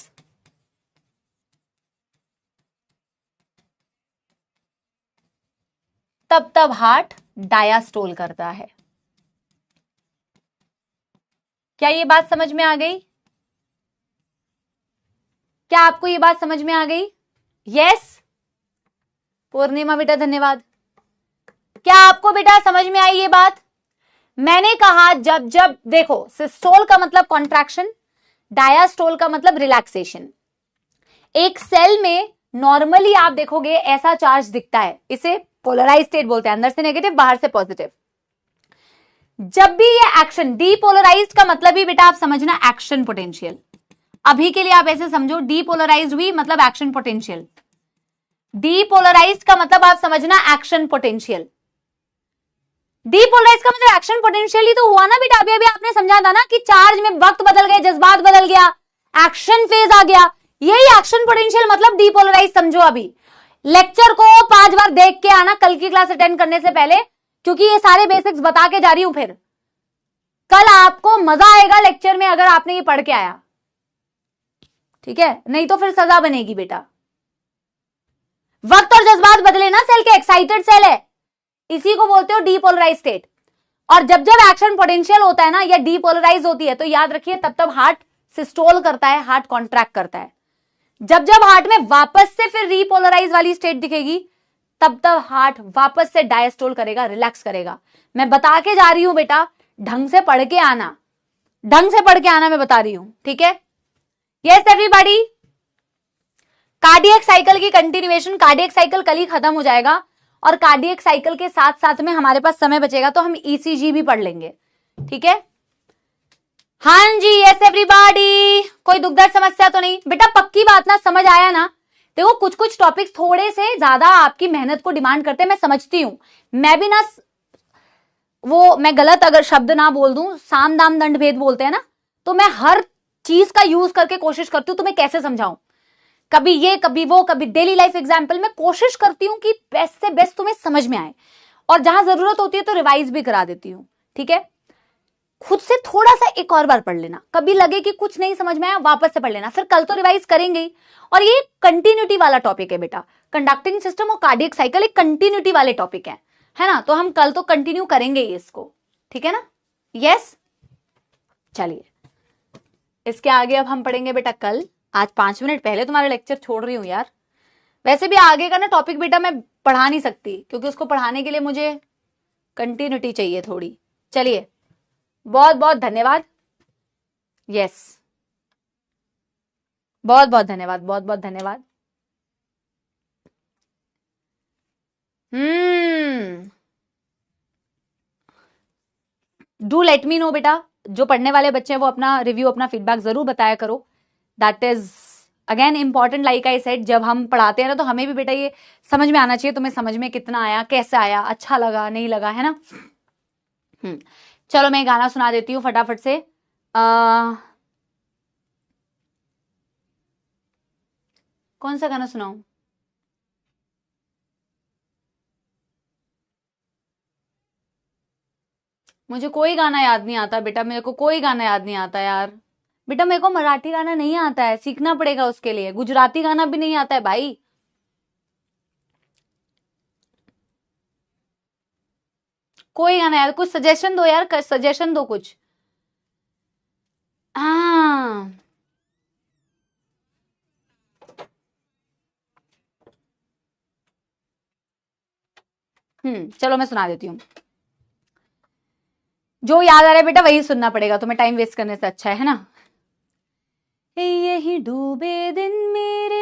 तब तब हार्ट डायास्टोल करता है। क्या ये बात समझ में आ गई? क्या आपको ये बात समझ में आ गई? यस पूर्णिमा बेटा धन्यवाद। क्या आपको बेटा समझ में आई ये बात? मैंने कहा जब जब देखो, सिस्टोल का मतलब कॉन्ट्रैक्शन, डायास्टोल का मतलब रिलैक्सेशन। एक सेल में नॉर्मली आप देखोगे ऐसा चार्ज दिखता है, इसे पोलराइज स्टेट बोलते हैं, अंदर से नेगेटिव बाहर से पॉजिटिव। जब भी ये एक्शन, डीपोलराइज्ड का मतलब ही बेटा आप समझना एक्शन पोटेंशियल। अभी के लिए आप ऐसे समझो, डीपोलराइज्ड हुई मतलब एक्शन पोटेंशियल, डीपोलराइज्ड का मतलब आप समझना एक्शन पोटेंशियल। डीपोलराइज का मतलब एक्शन पोटेंशियल ही तो हुआ ना बेटा, अभी अभी आपने समझा था ना कि चार्ज में वक्त बदल गए, जज्बात बदल गया, एक्शन फेज आ गया, यही एक्शन पोटेंशियल मतलब डीपोलराइज समझो। अभी लेक्चर को 5 बार देख के आना कल की क्लास अटेंड करने से पहले, क्योंकि ये सारे बेसिक्स बता के जा रही हूं, फिर कल आपको मजा आएगा लेक्चर में अगर आपने ये पढ़ के आया, ठीक है, नहीं तो फिर सजा बनेगी बेटा। वक्त और जज्बात बदले ना सेल के, एक्साइटेड सेल है, इसी को बोलते हो डीपोलराइज स्टेट। और जब जब एक्शन पोटेंशियल होता है ना या डीपोलराइज होती है, तो याद रखिए तब तब हार्ट सिस्टोल करता है, हार्ट कॉन्ट्रैक्ट करता है। जब जब हार्ट में वापस से फिर रीपोलराइज वाली स्टेट दिखेगी, तब तब हार्ट वापस से डायस्टोल करेगा, रिलैक्स करेगा। मैं बता के जा रही हूं बेटा, ढंग से पढ़ के आना, ढंग से पढ़ के आना, मैं बता रही हूं, ठीक है। यस एवरीबॉडी, कार्डियक साइकिल की कंटिन्यूएशन, कार्डियक साइकिल कल ही खत्म हो जाएगा और कार्डियक साइकिल के साथ साथ में हमारे पास समय बचेगा तो हम ईसीजी भी पढ़ लेंगे, ठीक है। हाँ जी, यस एवरीबॉडी, कोई दुख दर्द समस्या तो नहीं बेटा? पक्की बात ना, समझ आया ना? देखो कुछ कुछ टॉपिक्स थोड़े से ज्यादा आपकी मेहनत को डिमांड करते हैं, मैं समझती हूं। मैं भी ना, वो मैं गलत अगर शब्द ना बोल दूं, साम दाम दंड भेद बोलते हैं ना, तो मैं हर चीज का यूज करके कोशिश करती हूं तुम्हें कैसे समझाऊं, कभी ये कभी वो, कभी डेली लाइफ एग्जाम्पल में कोशिश करती हूं कि बेस्ट से बेस्ट तुम्हें समझ में आए, और जहां जरूरत होती है तो रिवाइज भी करा देती हूं, ठीक है। खुद से थोड़ा सा एक और बार पढ़ लेना, कभी लगे कि कुछ नहीं समझ में आया वापस से पढ़ लेना, फिर कल तो रिवाइज करेंगे ही। और ये कंटिन्यूटी वाला टॉपिक है बेटा, कंडक्टिंग सिस्टम और कार्डियक साइकिल एक कंटिन्यूटी वाले टॉपिक है ना, तो हम कल तो कंटिन्यू करेंगे ही इसको, ठीक है ना। यस, चलिए इसके आगे अब हम पढ़ेंगे बेटा कल। आज 5 मिनट पहले तुम्हारा लेक्चर छोड़ रही हूं यार। वैसे भी आगे का ना टॉपिक बेटा मैं पढ़ा नहीं सकती, क्योंकि उसको पढ़ाने के लिए मुझे कंटिन्यूटी चाहिए थोड़ी। चलिए बहुत बहुत धन्यवाद। यस, बहुत बहुत धन्यवाद, बहुत बहुत धन्यवाद। डू लेट मी नो बेटा, जो पढ़ने वाले बच्चे हैं वो अपना रिव्यू, अपना फीडबैक जरूर बताया करो। That is again important, like I said, जब हम पढ़ाते हैं ना तो हमें भी बेटा ये समझ में आना चाहिए, तुम्हें समझ में कितना आया, कैसे आया, अच्छा लगा नहीं लगा, है ना। चलो मैं गाना सुना देती हूँ फटाफट से। कौन सा गाना सुनाऊं? मुझे कोई गाना याद नहीं आता बेटा, मेरे को कोई गाना याद नहीं आता यार। बेटा मेरे को मराठी गाना नहीं आता है, सीखना पड़ेगा उसके लिए। गुजराती गाना भी नहीं आता है भाई। कोई गाना यार, कुछ सजेशन दो यार, सजेशन दो कुछ। हाँ चलो मैं सुना देती हूँ। जो याद आ रहा है बेटा वही सुनना पड़ेगा, तुम्हें टाइम वेस्ट करने से अच्छा है ना। यही डूबे दिन मेरे,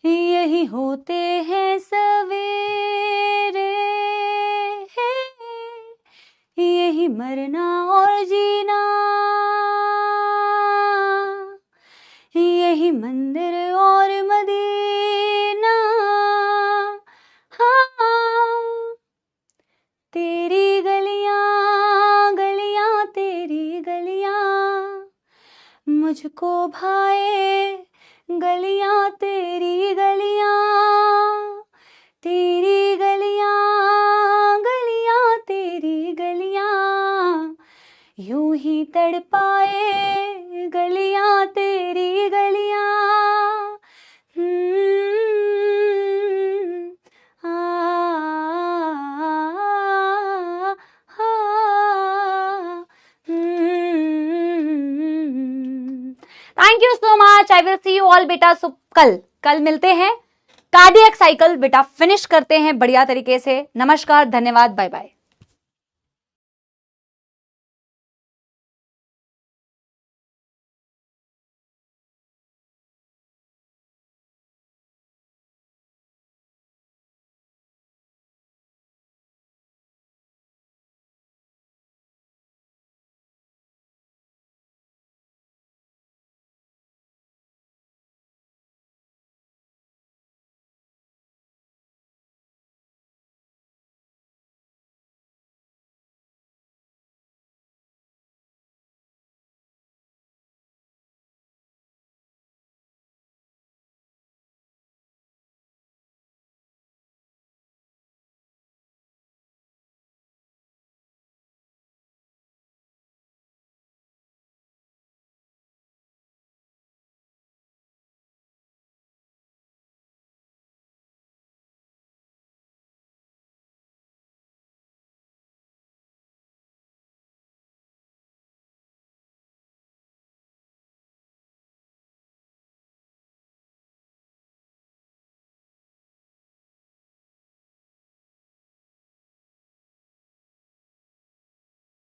यही होते हैं सवेरे, यही मरना और जीना, यही मंदिर और मदीना। हाँ तेरी गलियां गलियां तेरी गलियां, मुझको भाए गलियां तेरी गलियां, तेरी गलियां गलियां तेरी गलियां, यूं ही तड़पाए गलियां तेरी गलियां। Thank you so much, I will see you all बेटा। सो कल मिलते हैं, कार्डियक साइकिल बेटा फिनिश करते हैं बढ़िया तरीके से। नमस्कार, धन्यवाद, बाय बाय।